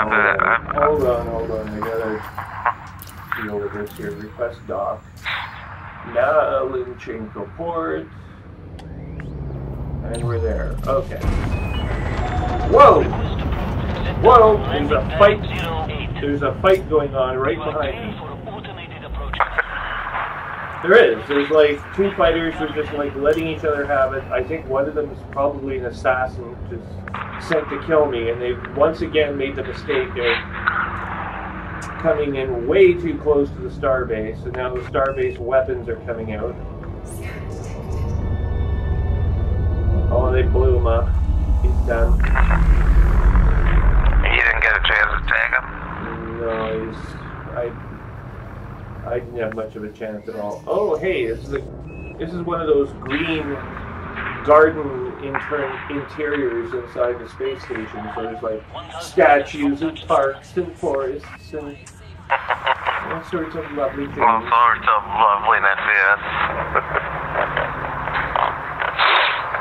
hold on. I gotta deal with this here. Request dock. Now, Linchenko port. And we're there. Okay. Whoa! There's a fight. There's a fight going on right behind me. There is. There's 2 fighters who are just letting each other have it. I think one of them is probably an assassin just sent to kill me, and they've once again made the mistake of coming in way too close to the starbase, and now the starbase weapons are coming out. Oh, they blew him up. He's done. You didn't get a chance to take him? No, I didn't have much of a chance at all. Oh, hey, this is one of those green garden interiors inside the space station. So there's statues and parks and forests and all sorts of lovely things. All sorts of loveliness, yes.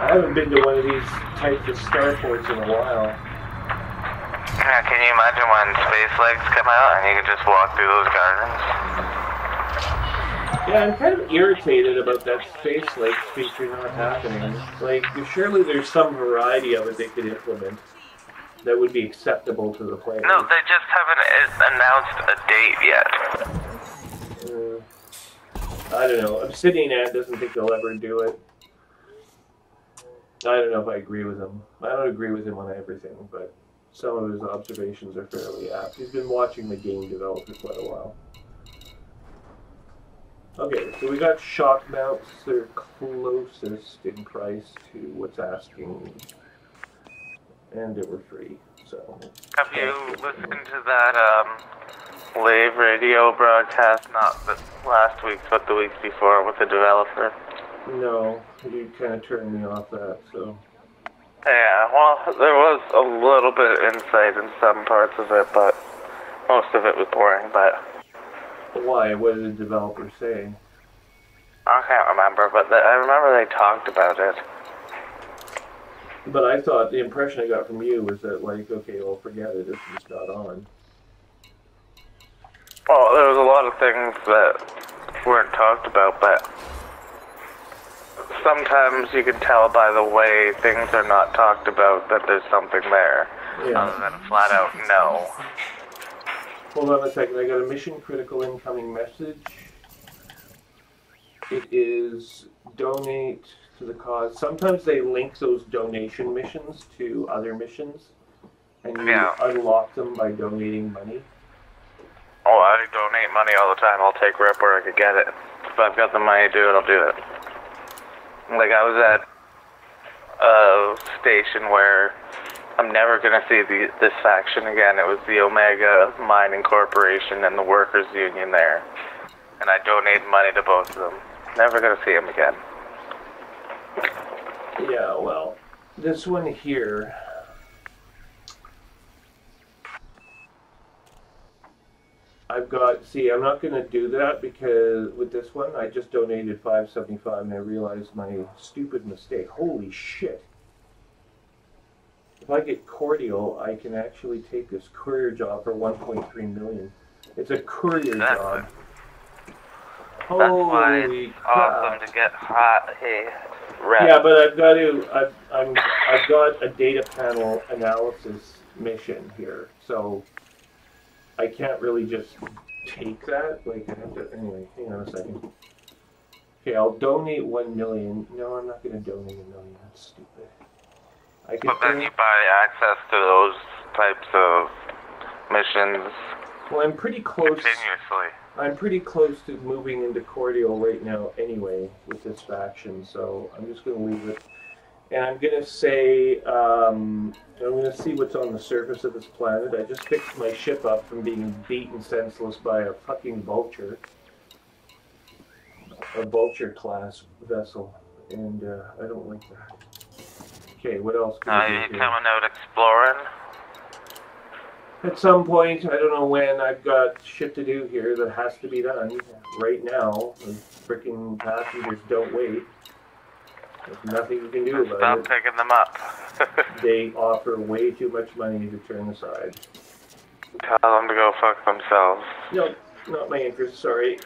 I haven't been to one of these types of starports in a while. Yeah, can you imagine when space legs come out and you can just walk through those gardens? Yeah, I'm kind of irritated about that space legs feature not happening. Surely there's some variety of it they could implement that would be acceptable to the player. No, they just haven't announced a date yet. I don't know. Obsidian Ant doesn't think they'll ever do it. I don't know if I agree with him. I don't agree with him on everything, but some of his observations are fairly apt. He's been watching the game develop for quite a while. Okay, so we got shock mounts. They're closest in price to what's asking, and they were free. So. Have you listened to that live radio broadcast? Not last week, but the week before with the developer. No, you kind of turned me off that. So. Yeah, well, there was a little bit of insight in some parts of it, but most of it was boring, but... Why? What did the developer say? I can't remember, but I remember they talked about it. But I thought the impression I got from you was that, like, okay, well, forget it, it's just not on. Well, there was a lot of things that weren't talked about, but sometimes you can tell by the way things are not talked about that there's something there, other than flat out no. Hold on a second, I got a mission critical incoming message. It is donate to the cause. Sometimes they link those donation missions to other missions, and you unlock them by donating money. Oh, I donate money all the time. I'll take rip where I could get it. If I've got the money to do it, I'll do it. Like, I was at a station where I'm never going to see this faction again. It was the Omega Mining Corporation and the Workers Union there. And I donated money to both of them. Never going to see them again. Yeah, well, this one here... I've got, see, I'm not going to do that because with this one, I just donated $5.75 and I realized my stupid mistake. Holy shit. If I get cordial, I can actually take this courier job for $1.3 million. It's a courier job. That's why it's awesome to get hot rep. Yeah, but I've got to, I've got a data panel analysis mission here, so I can't really just take that. Like, I have to, anyway, hang on a second. Okay, I'll donate 1 million. No, I'm not going to donate 1 million. That's stupid. But then you buy access to those types of missions. Well, I'm pretty close. Continuously. I'm pretty close to moving into cordial right now anyway with this faction, so I'm just going to leave it. And I'm going to say, I'm going to see what's on the surface of this planet. I just fixed my ship up from being beaten senseless by a fucking vulture. A vulture-class vessel. And I don't like that. Okay, what else can we do you here? coming out exploring? At some point, I don't know when, I've got shit to do here that has to be done right now. The frickin' passengers don't wait. There's nothing you can do about it. Stop picking them up. They offer way too much money to turn aside. Tell them to go fuck themselves. No, not my interest, sorry.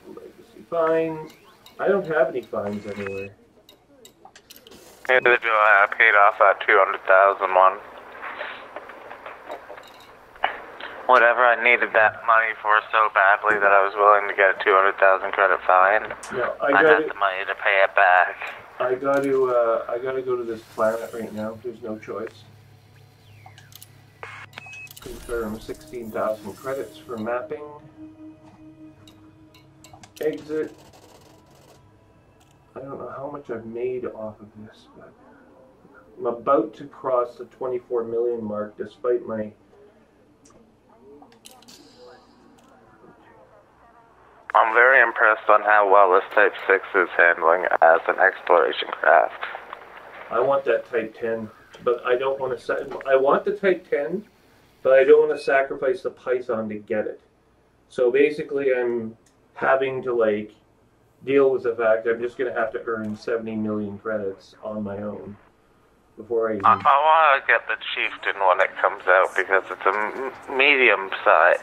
Legacy fines. I don't have any fines anywhere. Neither do I. I paid off that 200,000 one. Whatever I needed that money for so badly that I was willing to get a 200,000 credit fine. No, I had the money to pay it back. I gotta go to this planet right now. There's no choice. Confirm 16,000 credits for mapping. Exit. I don't know how much I've made off of this, but I'm about to cross the 24 million mark despite my... I'm very impressed on how well this Type 6 is handling as an exploration craft. I want that Type 10, but I don't want to... I want the Type 10, but I don't want to sacrifice the Python to get it. So basically I'm having to, like, deal with the fact I'm just going to have to earn 70 million credits on my own before I even... I want to get the Chieftain when it comes out because it's a medium size.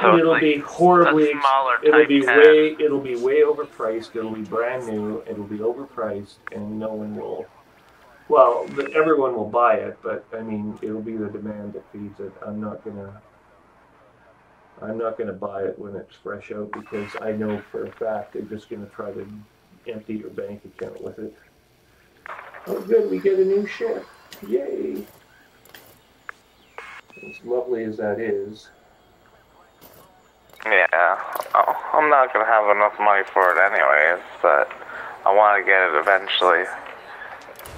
So it'll be horribly... It'll be way overpriced. It'll be brand new. It'll be overpriced, and no one will... Well, everyone will buy it, but I mean, it'll be the demand that feeds it. I'm not gonna buy it when it's fresh out because I know for a fact they're just gonna try to empty your bank account with it. Oh good, we get a new ship. Yay! As lovely as that is. Yeah, I'm not gonna have enough money for it anyways, but I want to get it eventually.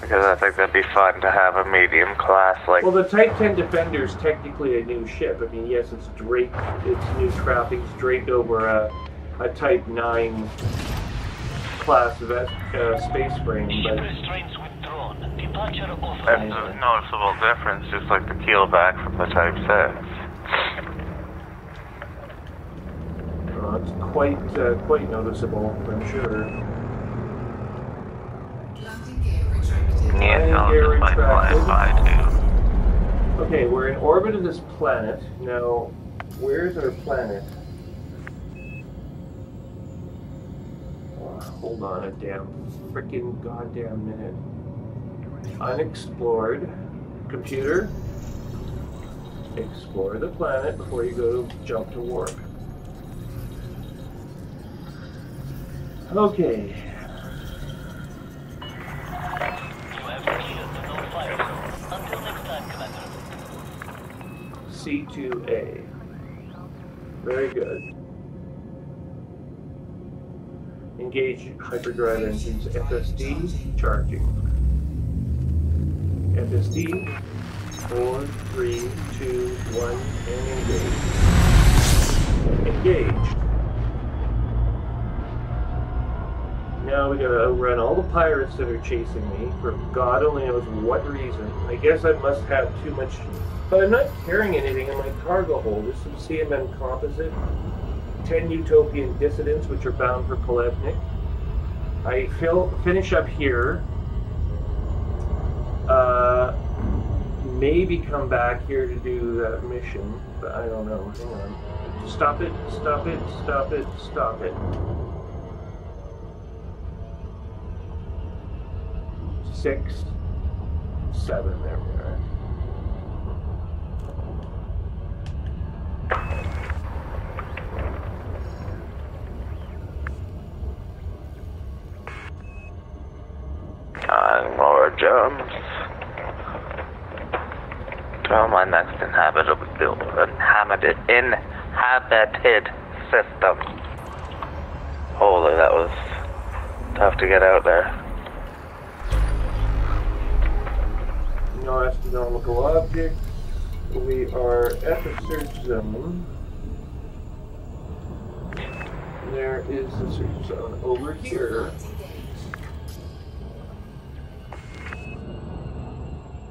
Because I think that'd be fun to have a medium class like... Well, the Type 10 Defender is technically a new ship. I mean, yes, it's draped, its new trappings draped over a Type 9 class space frame, but Drone. Departure That's authorized. a noticeable difference, just like the keel back from the Type 6. It's quite noticeable, I'm sure. Landing gear retracted. Yeah, Landing no, gear just like retracted. flying by too. Okay, we're in orbit of this planet. Now, where's our planet? Oh, hold on a damn freaking goddamn minute. Unexplored. Computer. Explore the planet before you go to jump to warp. Okay. You have cleared the no-fire zone. Until next time, Commander. C2A. Very good. Engage hyperdrive engines. FSD charging. FSD 4, 3, 2, 1, and engage. Engaged. Now we gotta outrun all the pirates that are chasing me for God only knows what reason. I guess I must have too much, but I'm not carrying anything in my cargo hold. There's some CMM composite, 10 utopian dissidents which are bound for Polevnik. I finish up here. Maybe come back here to do that mission, but I don't know. Hang on. Stop it, stop it, stop it, stop it. 6, 7, there we are. More jumps. To my next inhabited system. Holy, that was tough to get out there. No astronomical objects. We are at the search zone. There is the search zone over here.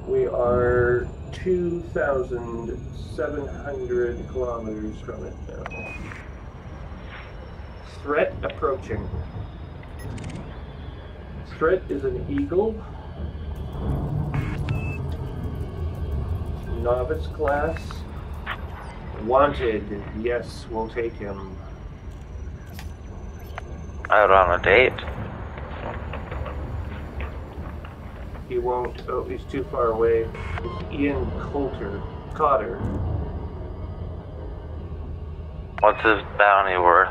We are 2,700 kilometers from it now. Threat approaching. Threat is an eagle. Novice class. Wanted. Yes, we'll take him. Out on a date. He won't. Oh, he's too far away. It's Ian Cotter. What's his bounty worth?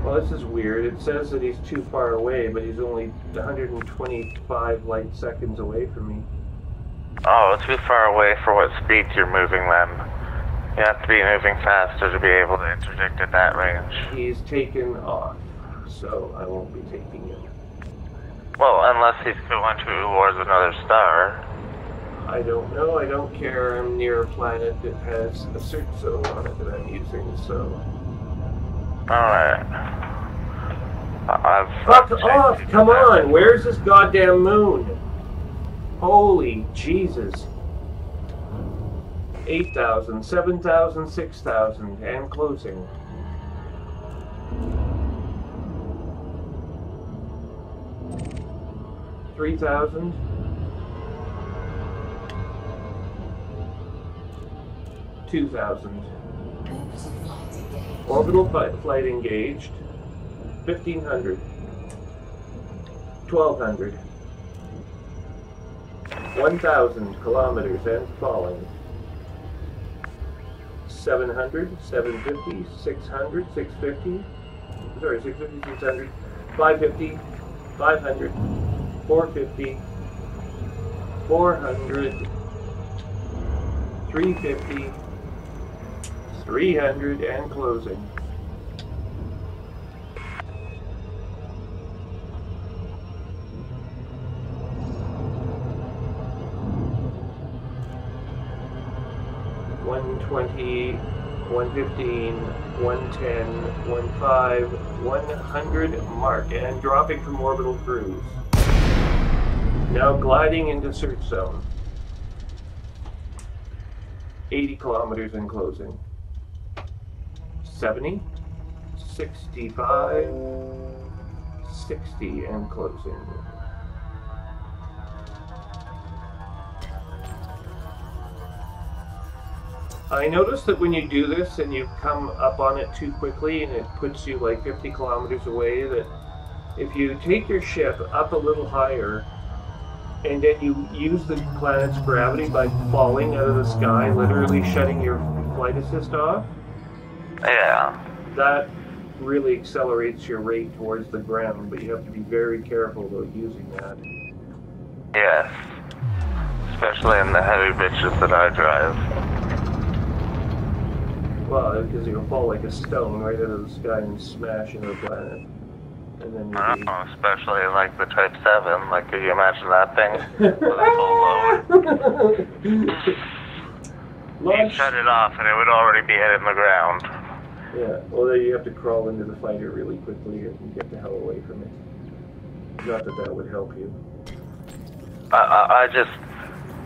Well, this is weird. It says that he's too far away, but he's only 125 light seconds away from me. Oh, too far away for what speed you're moving then. You have to be moving faster to be able to interdict at that range. He's taken off, so I won't be taking him. Well, unless he's going towards another star. I don't know. I don't care. I'm near a planet that has a search zone on it that I'm using, so... Alright. Fuck off! Come on! Where's this goddamn moon? Holy Jesus. 8,000, 7,000, 6,000, and closing. $3,000. 2,000. Orbital flight engaged. 1,500. 1,200. 1,000 kilometers and falling. 700, 750, 600, 650. Sorry, 650, 600. 550, 500. 450, 400, 350, 300, and closing. $120, $115, $110, $15, $100 mark, and dropping from orbital cruise. Now gliding into search zone. 80 kilometers and closing. 70, 65, 60 and closing. I noticed that when you do this and you come up on it too quickly and it puts you like 50 kilometers away, that if you take your ship up a little higher and then you use the planet's gravity by falling out of the sky, literally shutting your flight assist off, Yeah. that really accelerates your rate towards the ground, but you have to be very careful about using that. Yes. Especially in the heavy bitches that I drive. Well, because you'll fall like a stone right out of the sky and smash into the planet. And then you'll be... Especially like the Type 7, like could you imagine that thing? With a full load. You'd shut it off and it would already be hitting the ground. Yeah, well then you have to crawl into the fighter really quickly and get the hell away from it. Not that that would help you. I just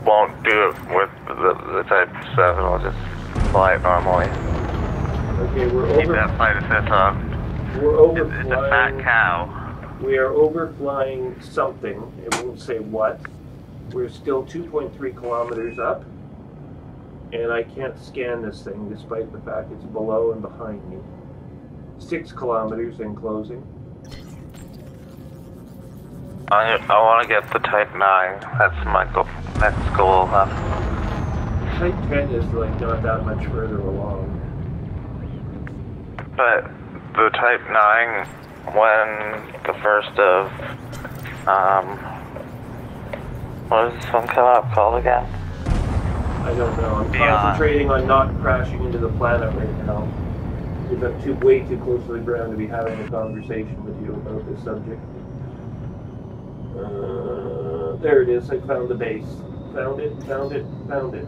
won't do it with the Type 7, I'll just fly it normally. Okay, we're Keep that flight assist on. We're overflying. It's a fat cow. We are overflying something. It won't say what. We're still 2.3 kilometers up, and I can't scan this thing despite the fact it's below and behind me. 6 kilometers in closing. I want to get the Type 9. That's my next goal. Type 10 is like not that much further along. But the Type 9, when the first of, what does this one come up called again? I don't know. I'm Beyond. concentrating on not crashing into the planet right now. Because I'm way too close to the ground to be having a conversation with you about this subject. There it is. I found the base. Found it, found it, found it.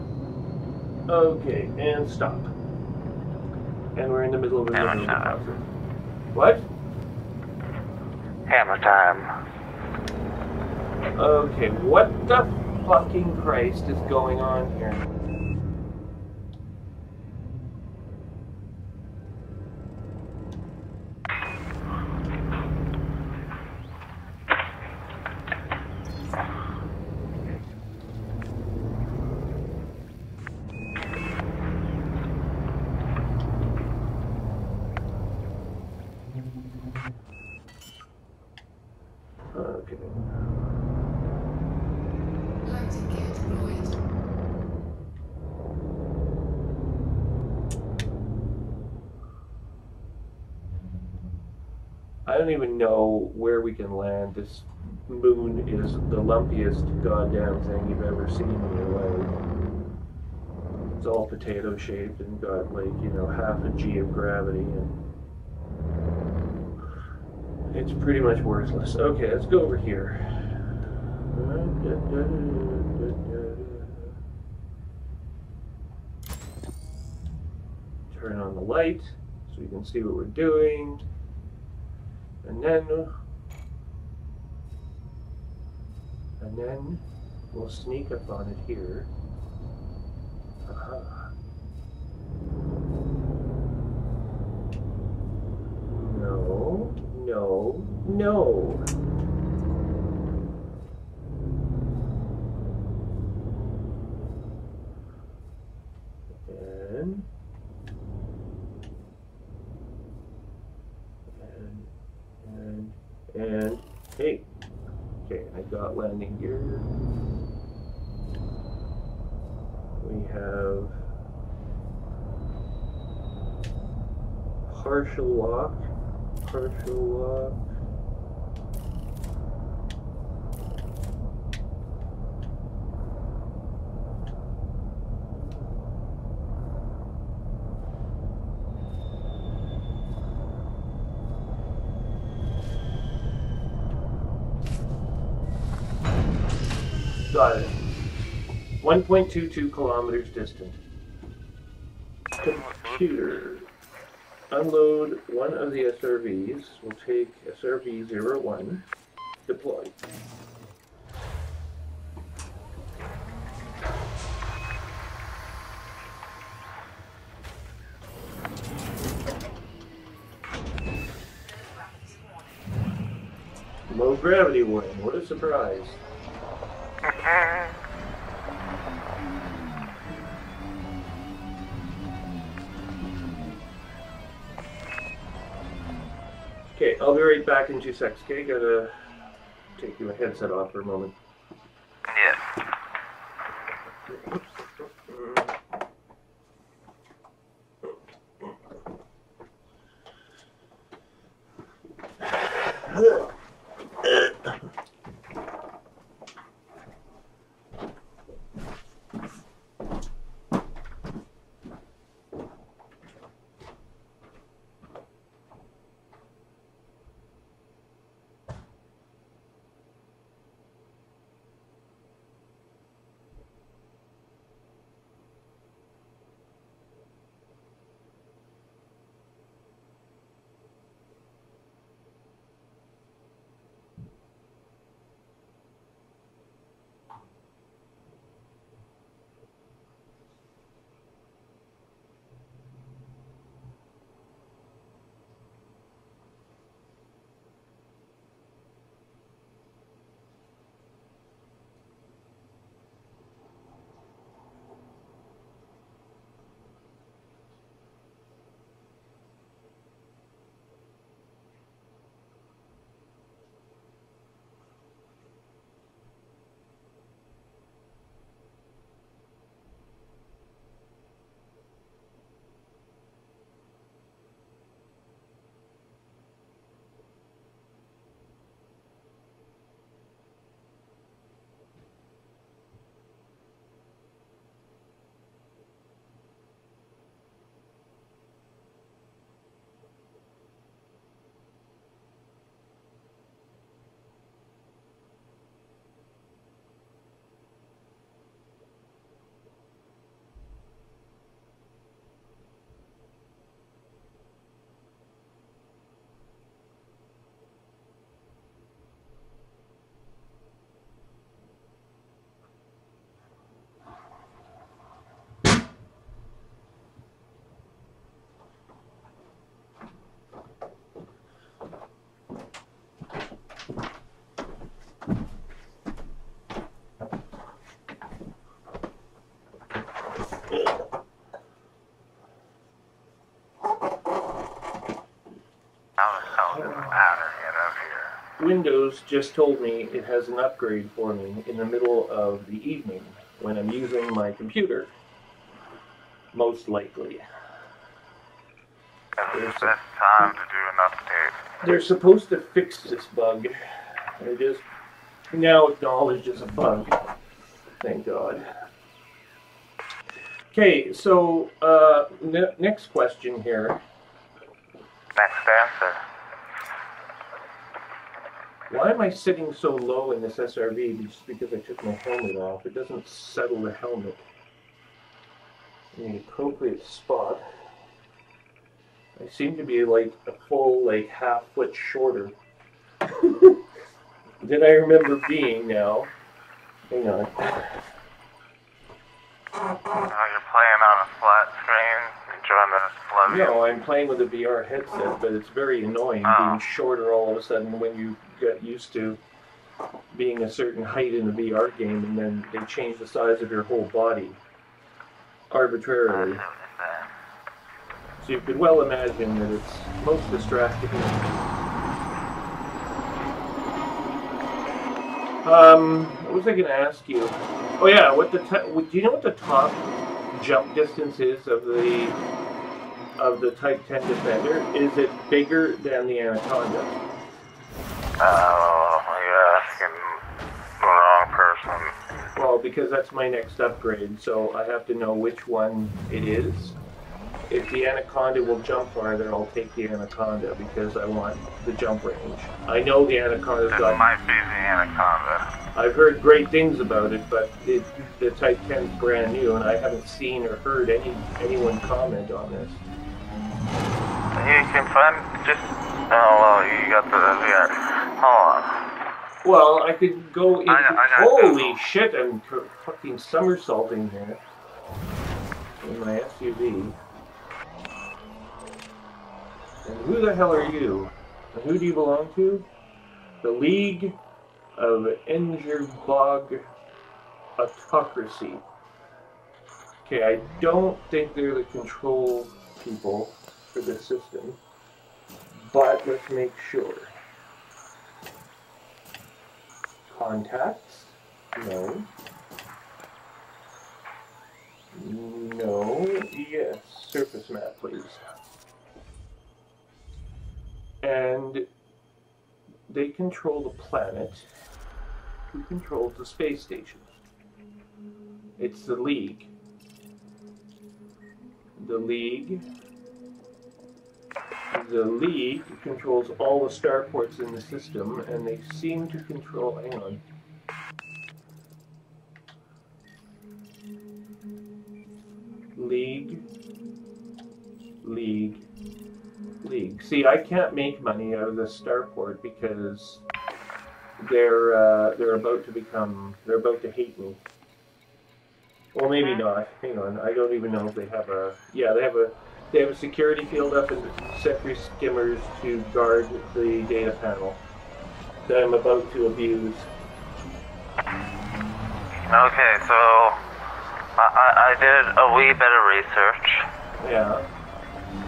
Okay, and stop. And we're in the middle of a mission process. What? Hammer time. Okay, what the fucking Christ is going on here? Okay. Landing gear deployed. I don't even know where we can land. This moon is the lumpiest goddamn thing you've ever seen in your life. It's all potato shaped and got like, you know, half a G of gravity and it's pretty much worthless. Okay, let's go over here. Turn on the light so we can see what we're doing. And then we'll sneak up on it here. Aha. No, no, no. And hey, okay, I got landing gear. We have partial lock. Got it. 1.22 kilometers distant. Computer. Unload one of the SRVs. We'll take SRV 01. Deploy. No gravity warning. What a surprise. Okay, I'll be right back in 2 seconds. Okay, gotta take my headset off for a moment. Yes. Windows just told me it has an upgrade for me in the middle of the evening when I'm using my computer. Most likely. It's time to do an update. They're supposed to fix this bug. They just now acknowledged as a bug. Thank God. Okay, so next question here. Next answer. Why am I sitting so low in this SRV? Just because I took my helmet off. It doesn't settle the helmet in the appropriate spot. I seem to be like a full, like, half-foot shorter than I remember being now. Hang on. Oh, you're playing on a flat screen? Enjoying the flow? No, I'm playing with a VR headset, but it's very annoying being shorter all of a sudden when you get used to being a certain height in a VR game, and then they change the size of your whole body arbitrarily. So you could well imagine that it's most distracting. What was I going to ask you? Oh yeah, do you know what the top jump distance is of the Type 10 Defender? Is it bigger than the Anaconda? Oh, you're asking the wrong person. Well, because that's my next upgrade, so I have to know which one it is. If the Anaconda will jump farther, I'll take the Anaconda because I want the jump range. I know the Anaconda's got... It might be the Anaconda. I've heard great things about it, but the Type 10 is brand new, and I haven't seen or heard anyone comment on this. You can find just... Oh, well, you got the... Yeah. Hold on. Well, I could go into... Holy go. shit, I'm fucking somersaulting here. In my SUV. And who the hell are you? And who do you belong to? The League of Engerbog Autocracy. Okay, I don't think they're the control people for this system, but let's make sure. Contacts? No. No. Yes. Surface map, please. And they control the planet. Who controls the space station? It's the League. The League controls all the starports in the system, and they seem to control. Hang on. League. See, I can't make money out of this starport because they're about to hate me. Well, maybe not. Hang on, I don't even know if they have a. Yeah, they have a security field up and sentry skimmers to guard the data panel that I'm about to abuse. Okay, so I did a wee bit of research. Yeah.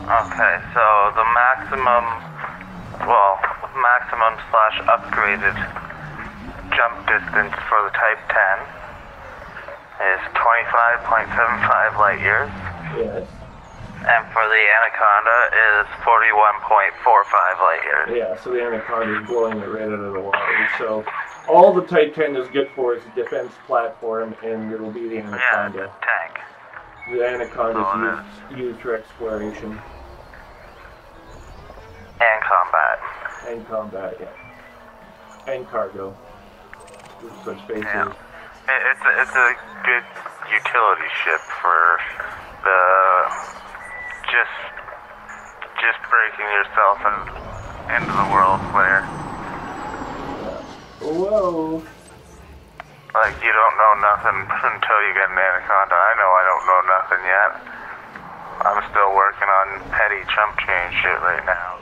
Okay, so the maximum slash upgraded jump distance for the Type 10 is 25.75 light years. Yes. And for the Anaconda is 41.45 light years. Yeah, so the Anaconda is blowing it right out of the water. So all the Type 10 is good for is a defense platform, and it'll be the Anaconda. Yeah, tank. The Anaconda is used for exploration. And combat. And combat, yeah. And cargo. Such spaces. Yeah. It's a good utility ship for the just breaking yourself into the world where whoa. Like you don't know nothing until you get an Anaconda. I know I don't know nothing yet. I'm still working on petty chump change shit right now.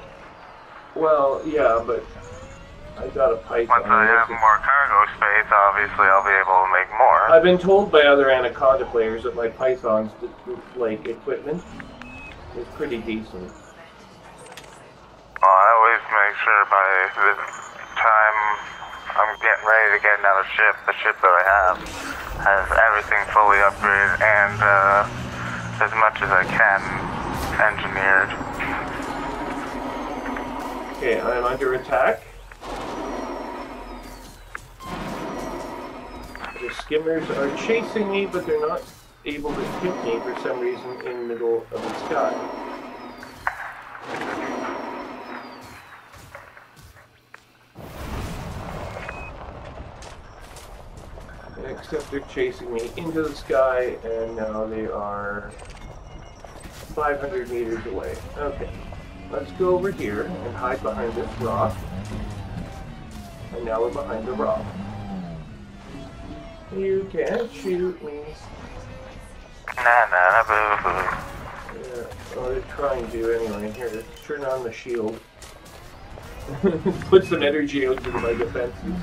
Well, yeah, but I got a Python. Once I have more cargo space, obviously I'll be able to make more. I've been told by other Anaconda players that my Python's like equipment is pretty decent. Well, I always make sure by the time I'm getting ready to get another ship, the ship that I have has everything fully upgraded and as much as I can engineered. Okay, I'm under attack. The skimmers are chasing me, but they're not able to hit me for some reason in the middle of the sky. Except they're chasing me into the sky, and now they are 500 meters away. Okay, let's go over here and hide behind this rock. And now we're behind the rock. You can't shoot me. Nah, boo-boo. Yeah, well, they're trying to anyway. Here, let's turn on the shield. Put some energy out into my defenses.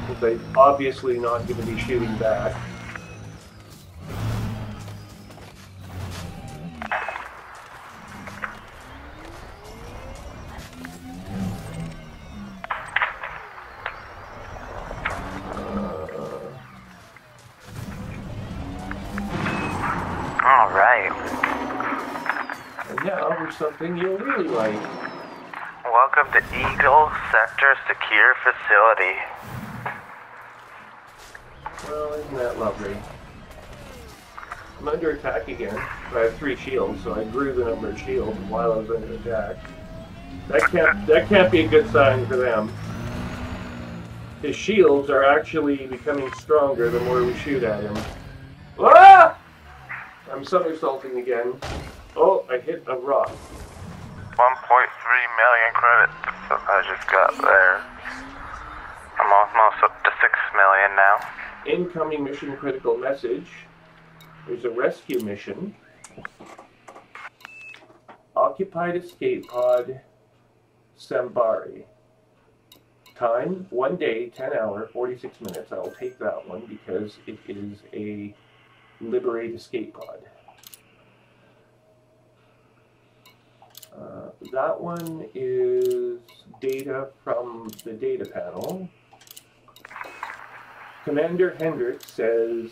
Because I'm obviously not going to be shooting back. Alright. And now for something you'll really like. Welcome to Eagle Sector Secure Facility. Well, isn't that lovely? I'm under attack again. I have 3 shields, so I grew the number of shields while I was under attack. That can't be a good sign for them. His shields are actually becoming stronger the more we shoot at him. Ah! I'm somersaulting again. Oh, I hit a rock. 1.3 million credits I just got there. I'm almost up to 6 million now. Incoming mission critical message. There's a rescue mission. Occupied escape pod Sambari. Time, 1 day, 10 hour, 46 minutes. I'll take that one because it is a Liberate escape pod. That one is data from the data panel. Commander Hendricks says,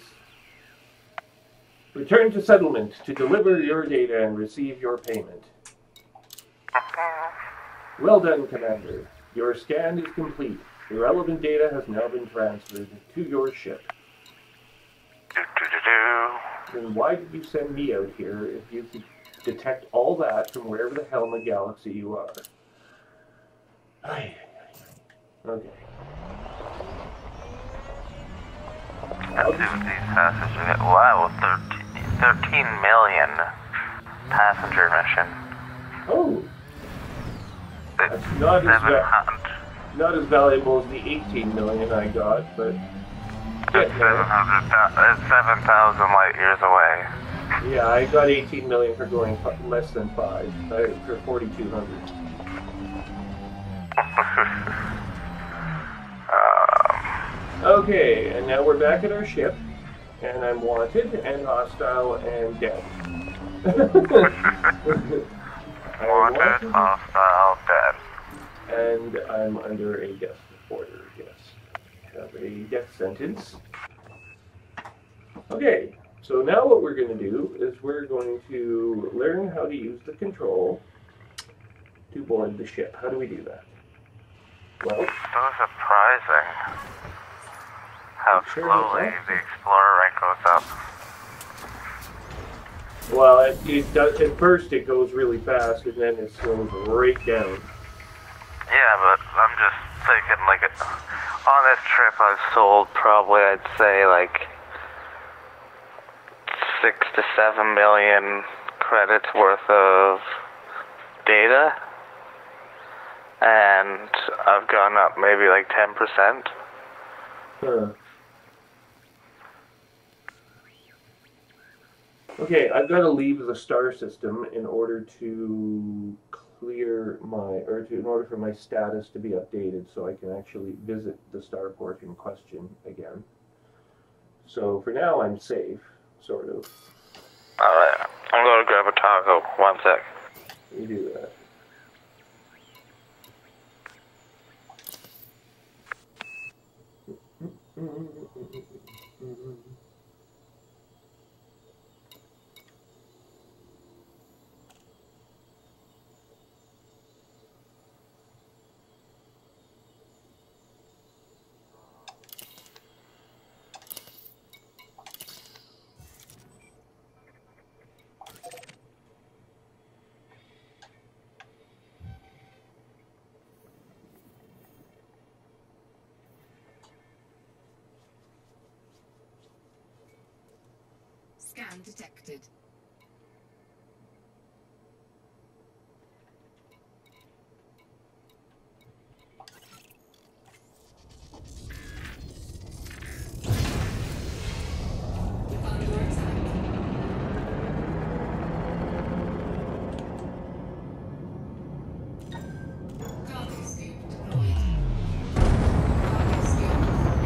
return to settlement to deliver your data and receive your payment. Well done, Commander. Your scan is complete. The relevant data has now been transferred to your ship. Then why did you send me out here if you could detect all that from wherever the hell in the galaxy you are? Okay. Activities passenger. Wow, 13 million passenger mission. Oh. That's not as valuable as the 18 million I got, but it's 7,000 light years away. Yeah, I got 18 million for going less than 5, for 4,200. Okay, and now we're back at our ship, and I'm wanted, and hostile, and dead. Wanted, hostile, dead. And I'm under a death order, yes. Have a death sentence. Okay, so now what we're going to do is we're going to learn how to use the control to board the ship. How do we do that? Well, so surprising how slowly the Explorer rank goes up. Well, it does. At first, it goes really fast, and then it slows right down. Yeah, but I'm just thinking, like, on this trip, I've sold probably, I'd say, like 6 to 7 million credits worth of data, and I've gone up maybe like 10%. Huh. Okay, I've got to leave the star system in order to clear in order for my status to be updated so I can actually visit the starport in question again. So for now I'm safe, sort of. Alright, I'm going to grab a taco. 1 sec. You do that. Scan detected. Under attack. Cargo scoop deployed. Cargo scoop detected.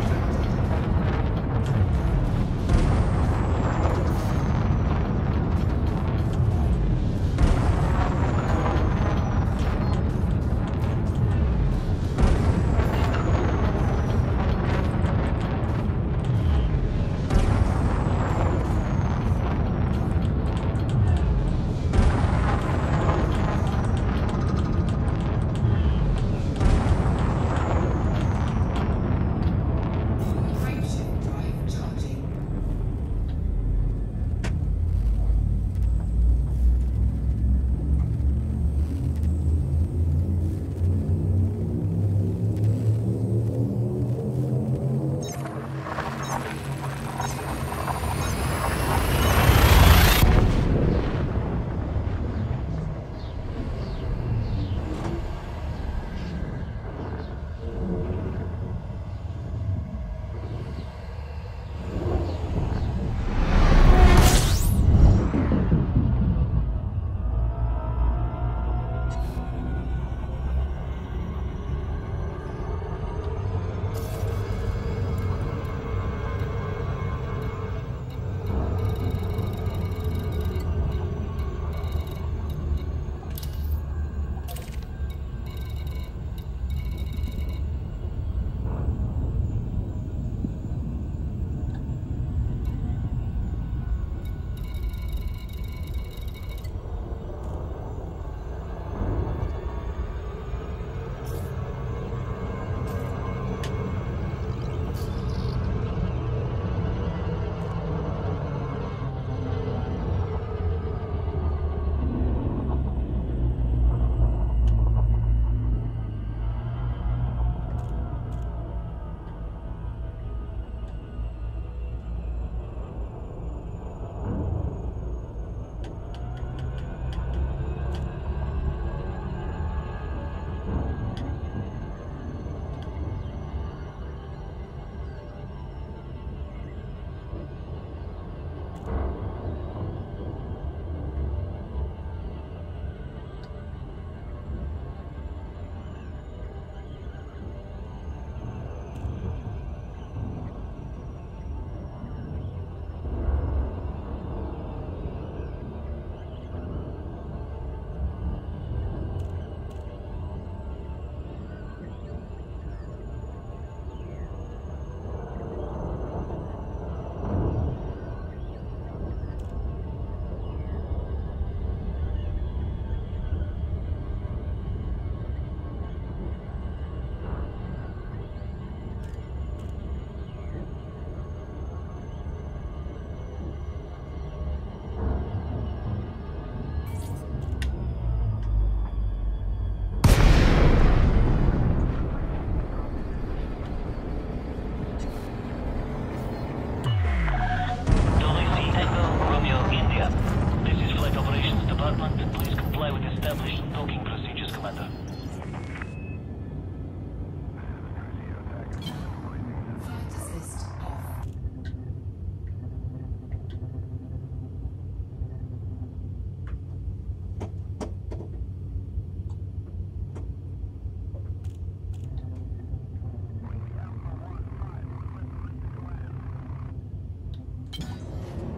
Department, please comply with established docking procedures, Commander. Flight assist off.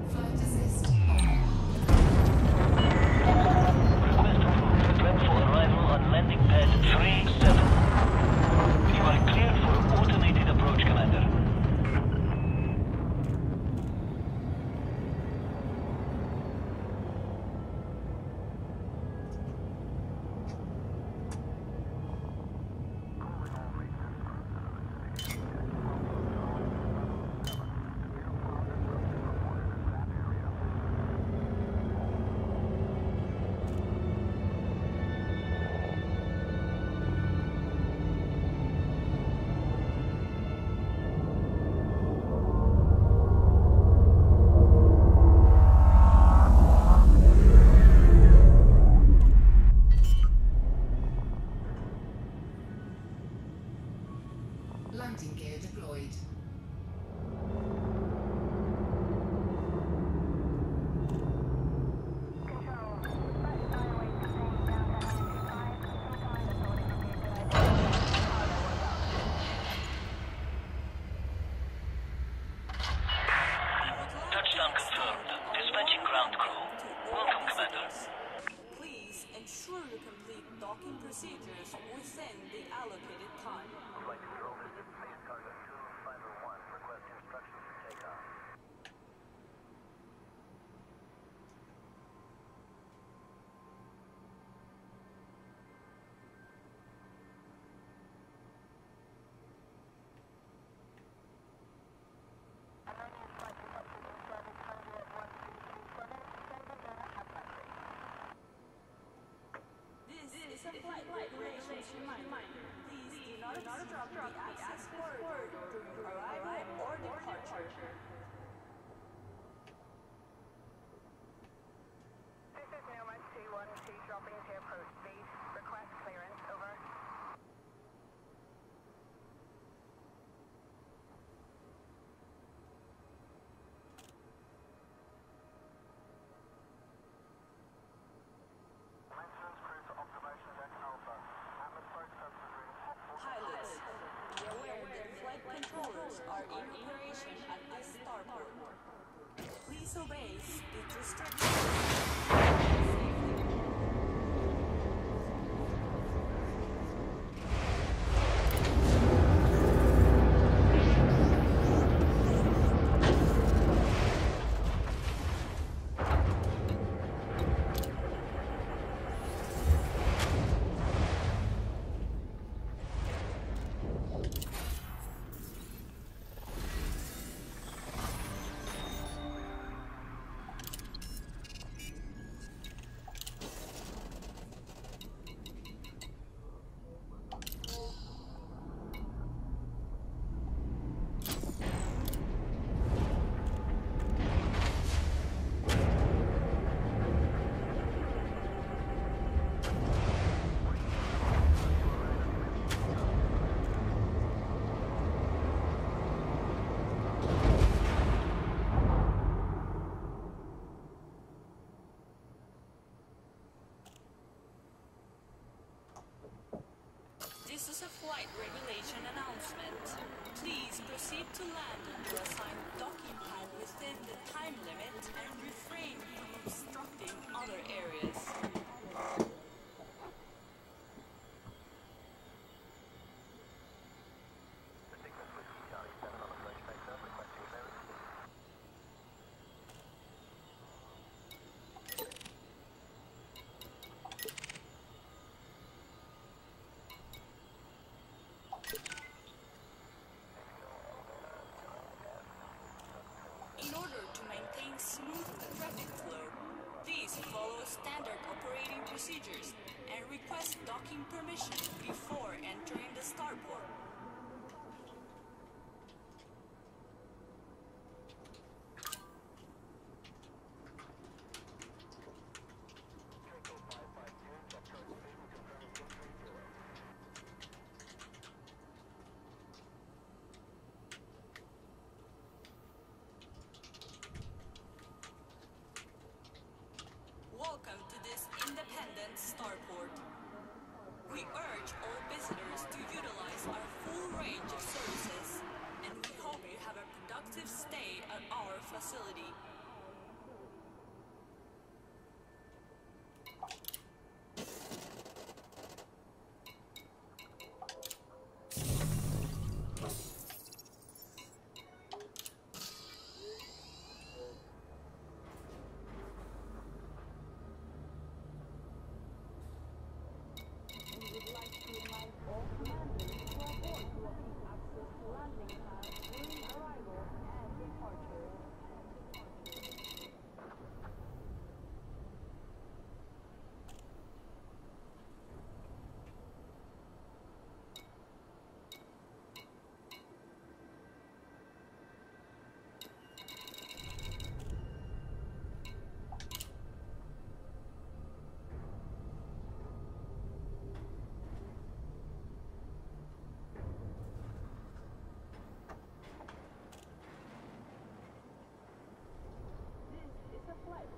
Flight assist on. Request approved. Prep for arrival on landing pad 37. You are clear for automated approach, Commander. Landing gear deployed. Touchdown confirmed. Dispatching ground crew. Welcome, Commander. Please ensure you complete docking procedures within the allocated time. This is a flight regulations reminder. Please do not obstruct the access corridor during arrival or departure. This is Nomad 212 dropping to approach base. Request clearance, over. Pilots, be aware that flight controllers are in operation at this starport. Please obey speed restrictions. This is a flight regulation announcement. Please proceed to land on your assigned docking pad within the time limit and refrain from obstructing other areas. In order to maintain smooth traffic flow, please follow standard operating procedures and request docking permission before entering the starport. at our facility.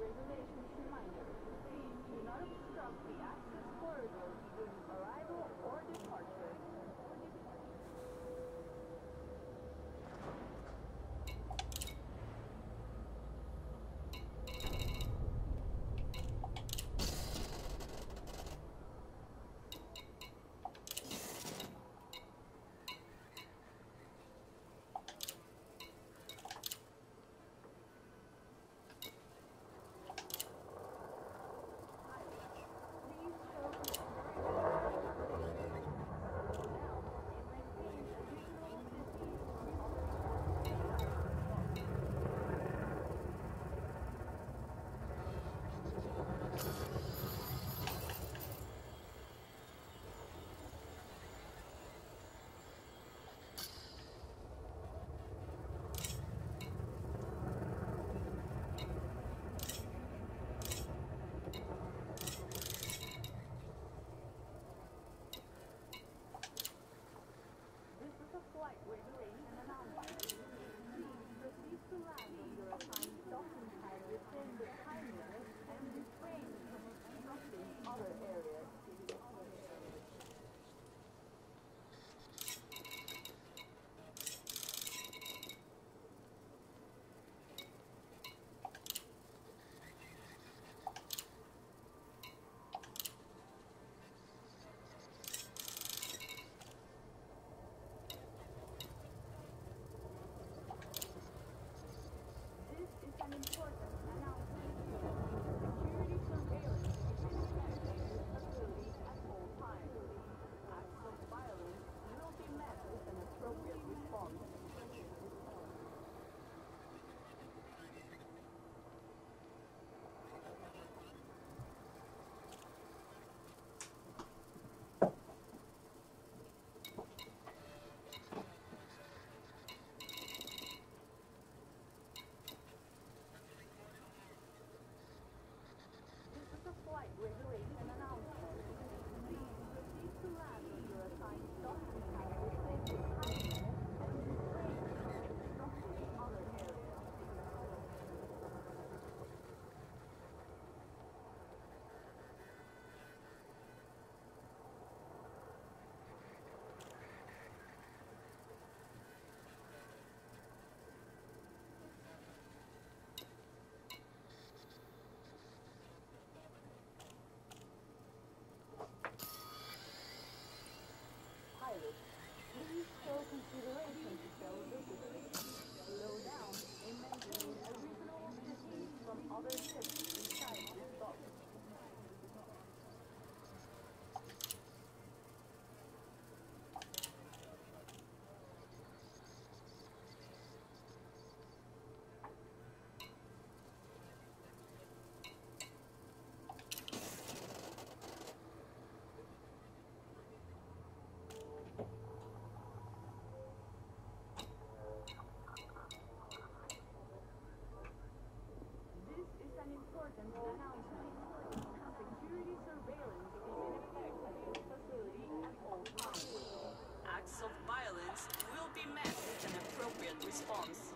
Regulations reminder. Please do not obstruct the access corridor during arrival or departure. Please show consideration to fellow visitors. Slow down and maintain a reasonable distance from other ships inside this dock. Acts of violence will be met with an appropriate response.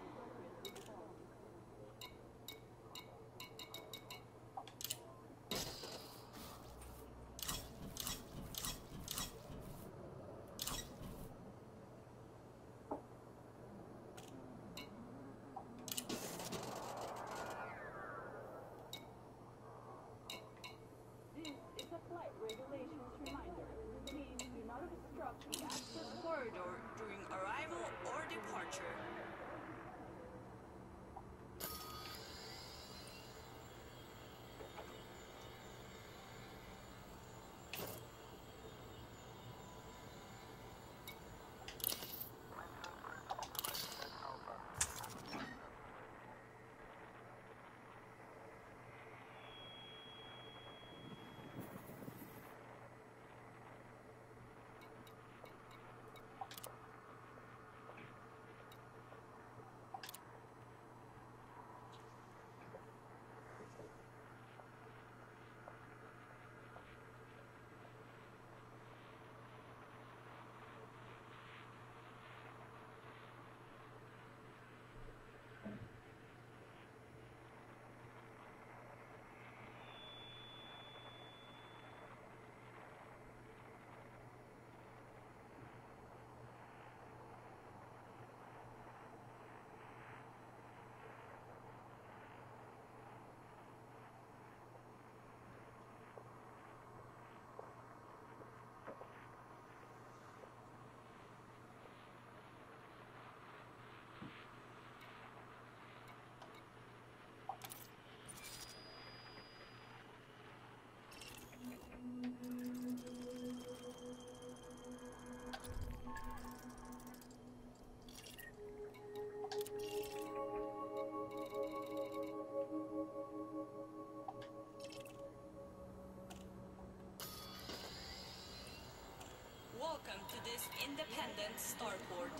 this independent starport.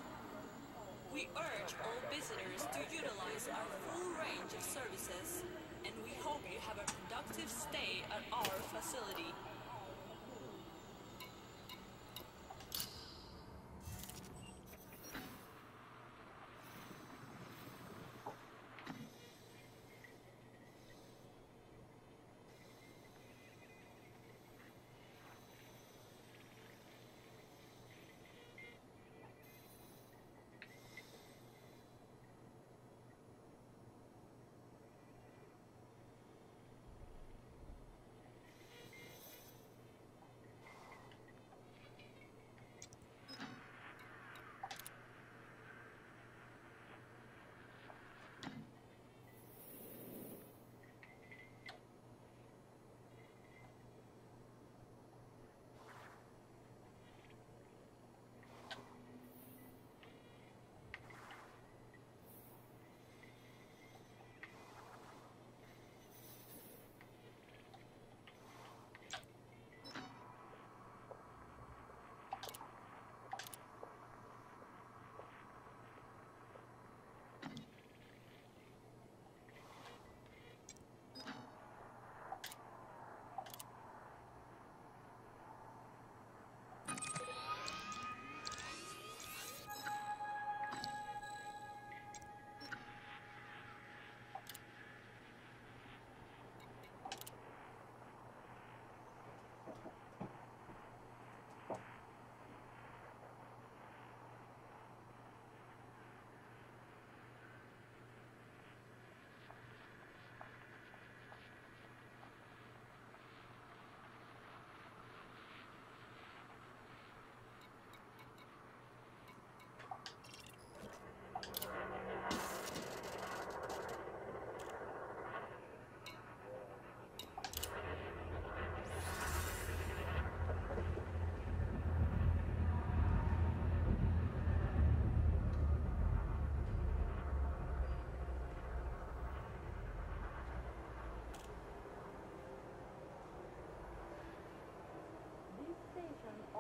We urge all visitors to utilize our full range of services, and we hope you have a productive stay at our facility.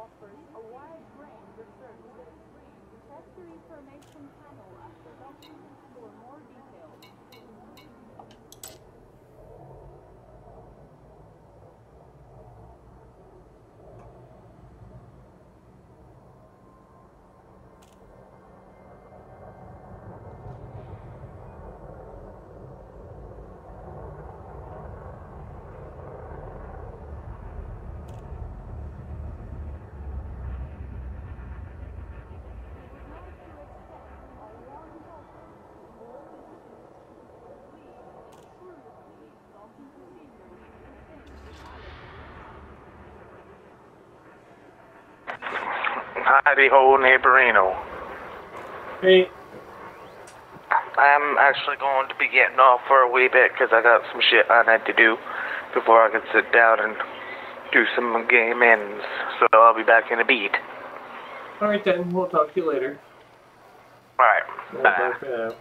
offers a wide range of services. Check the information panel after documents for more details. Howdy ho, neighborino. Hey. I'm actually going to be getting off for a wee bit because I got some shit I need to do before I can sit down and do some game ends. So I'll be back in a beat. Alright then, we'll talk to you later. Alright, bye. Bye for now.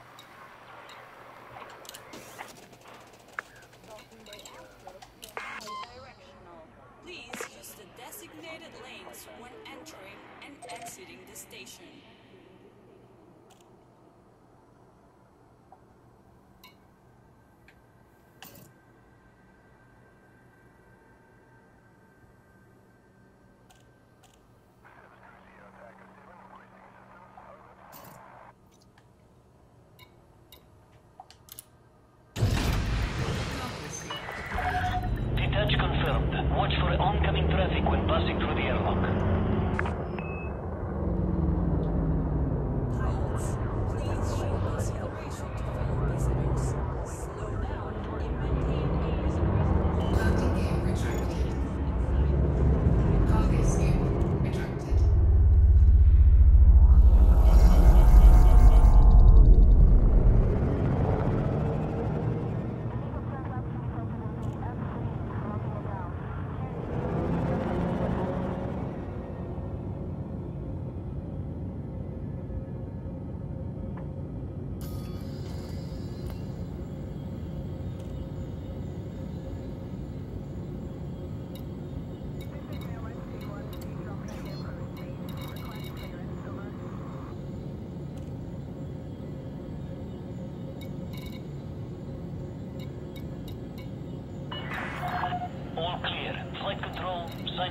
Please use the designated lanes when entering and exiting the station. Detach confirmed. Watch for oncoming traffic when passing through the airlock. Pilots, please show consideration to fellow visitors. Slow down and maintain a reasonable Landing gear retracted. Cargo scoop retracted.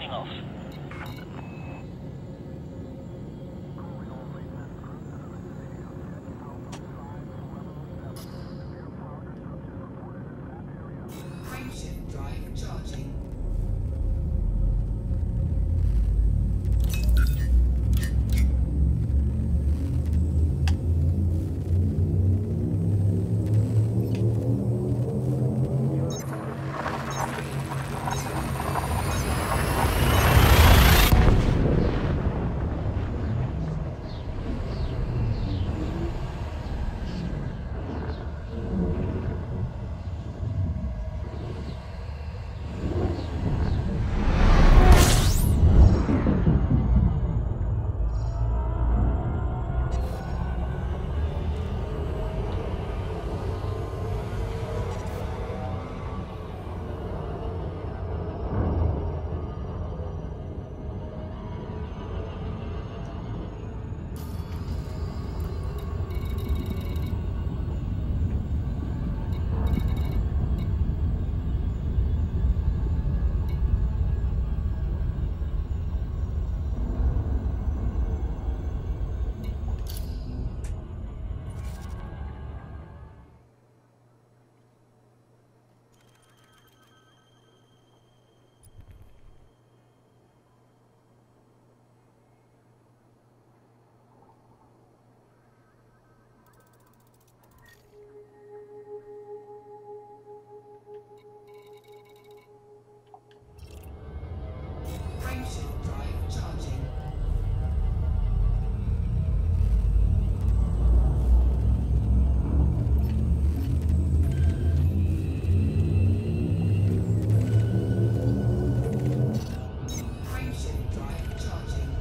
signing off. Frameshift drive charging. Frameshift drive charging. Frameshift drive charging.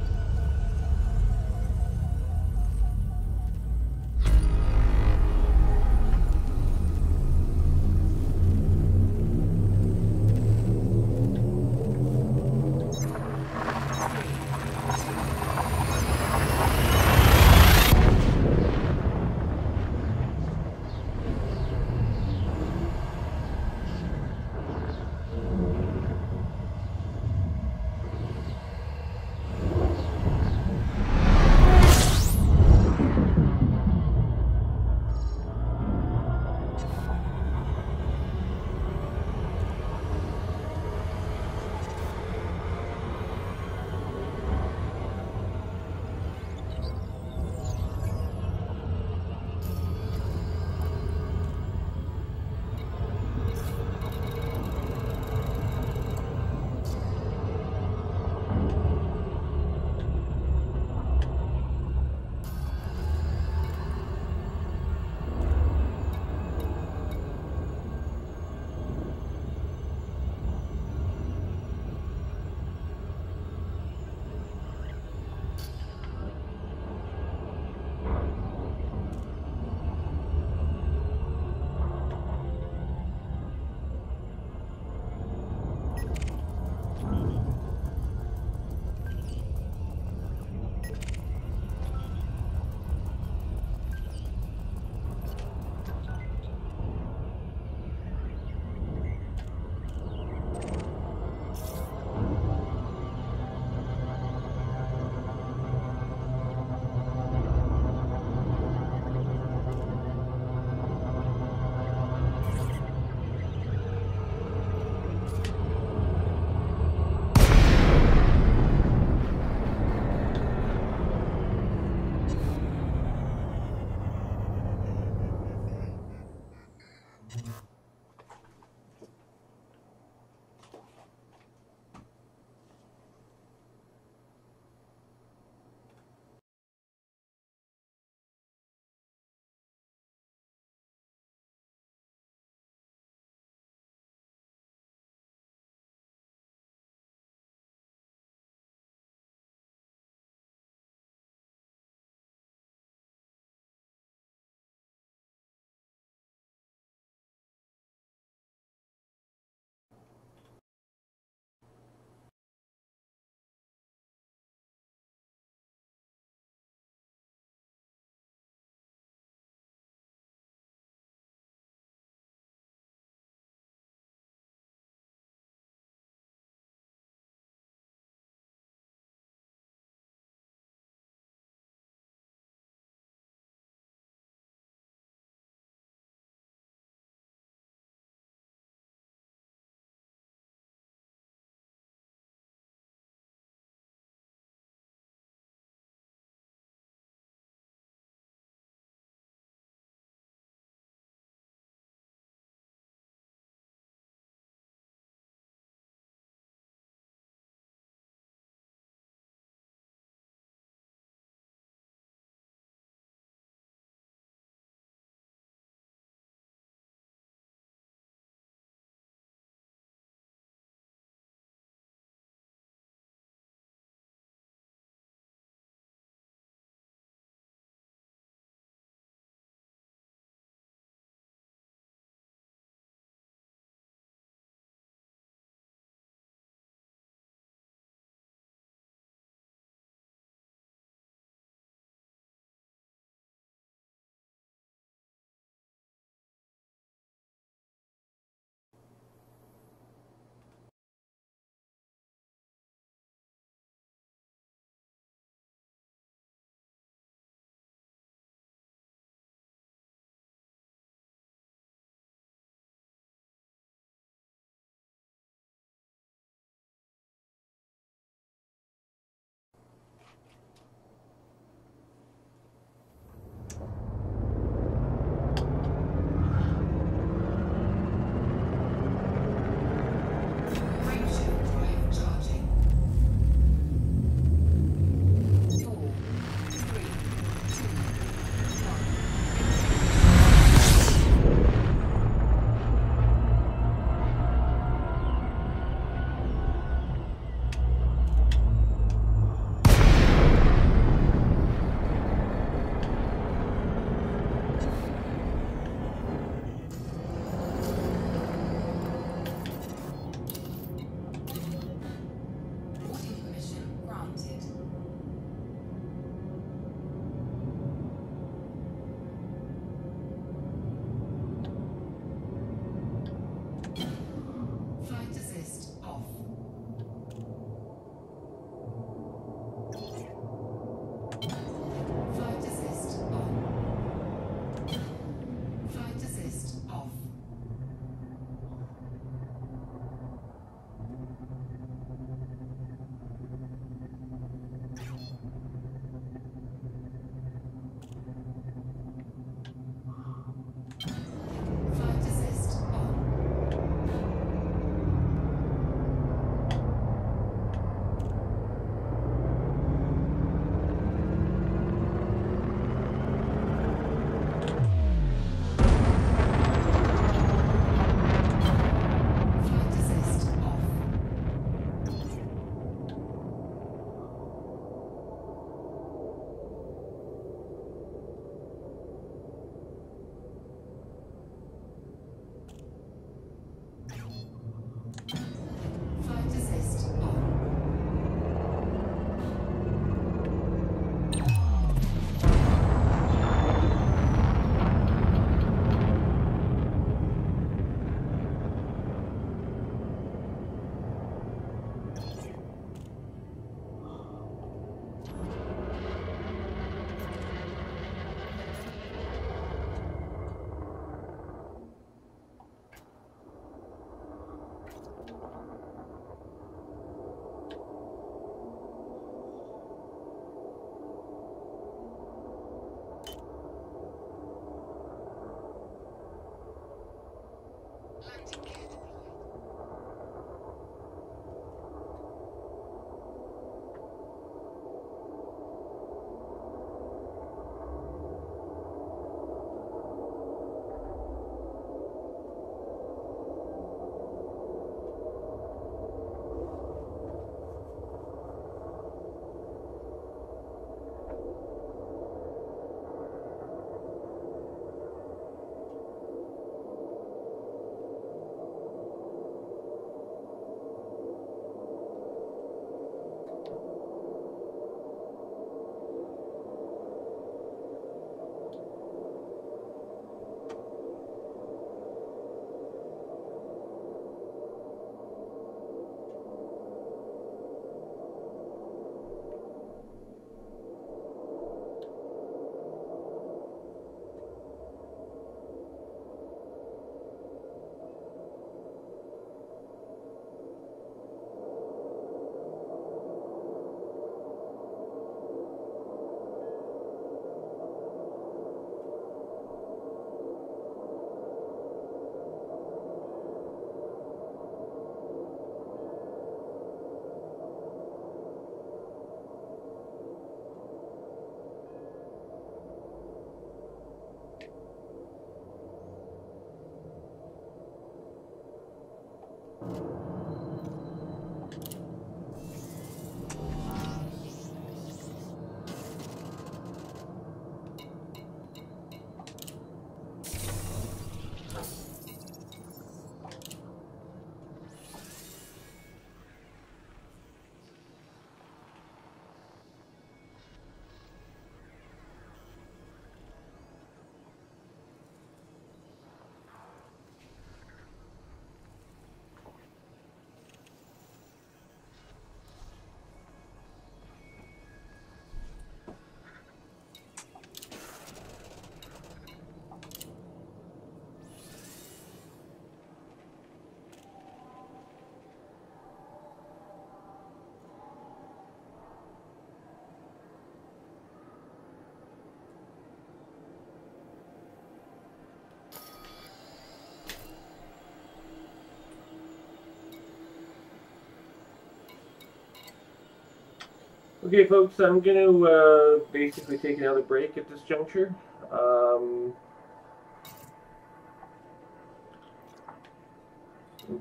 Okay, folks, I'm going to basically take another break at this juncture. I'm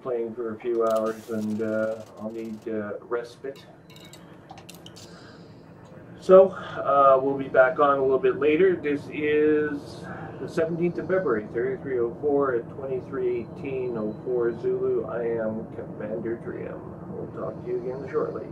playing for a few hours and I'll need respite. So, we'll be back on a little bit later. This is the 17th of February, 3304 at 2318:04 Zulu. I am Commander Trium. We'll talk to you again shortly.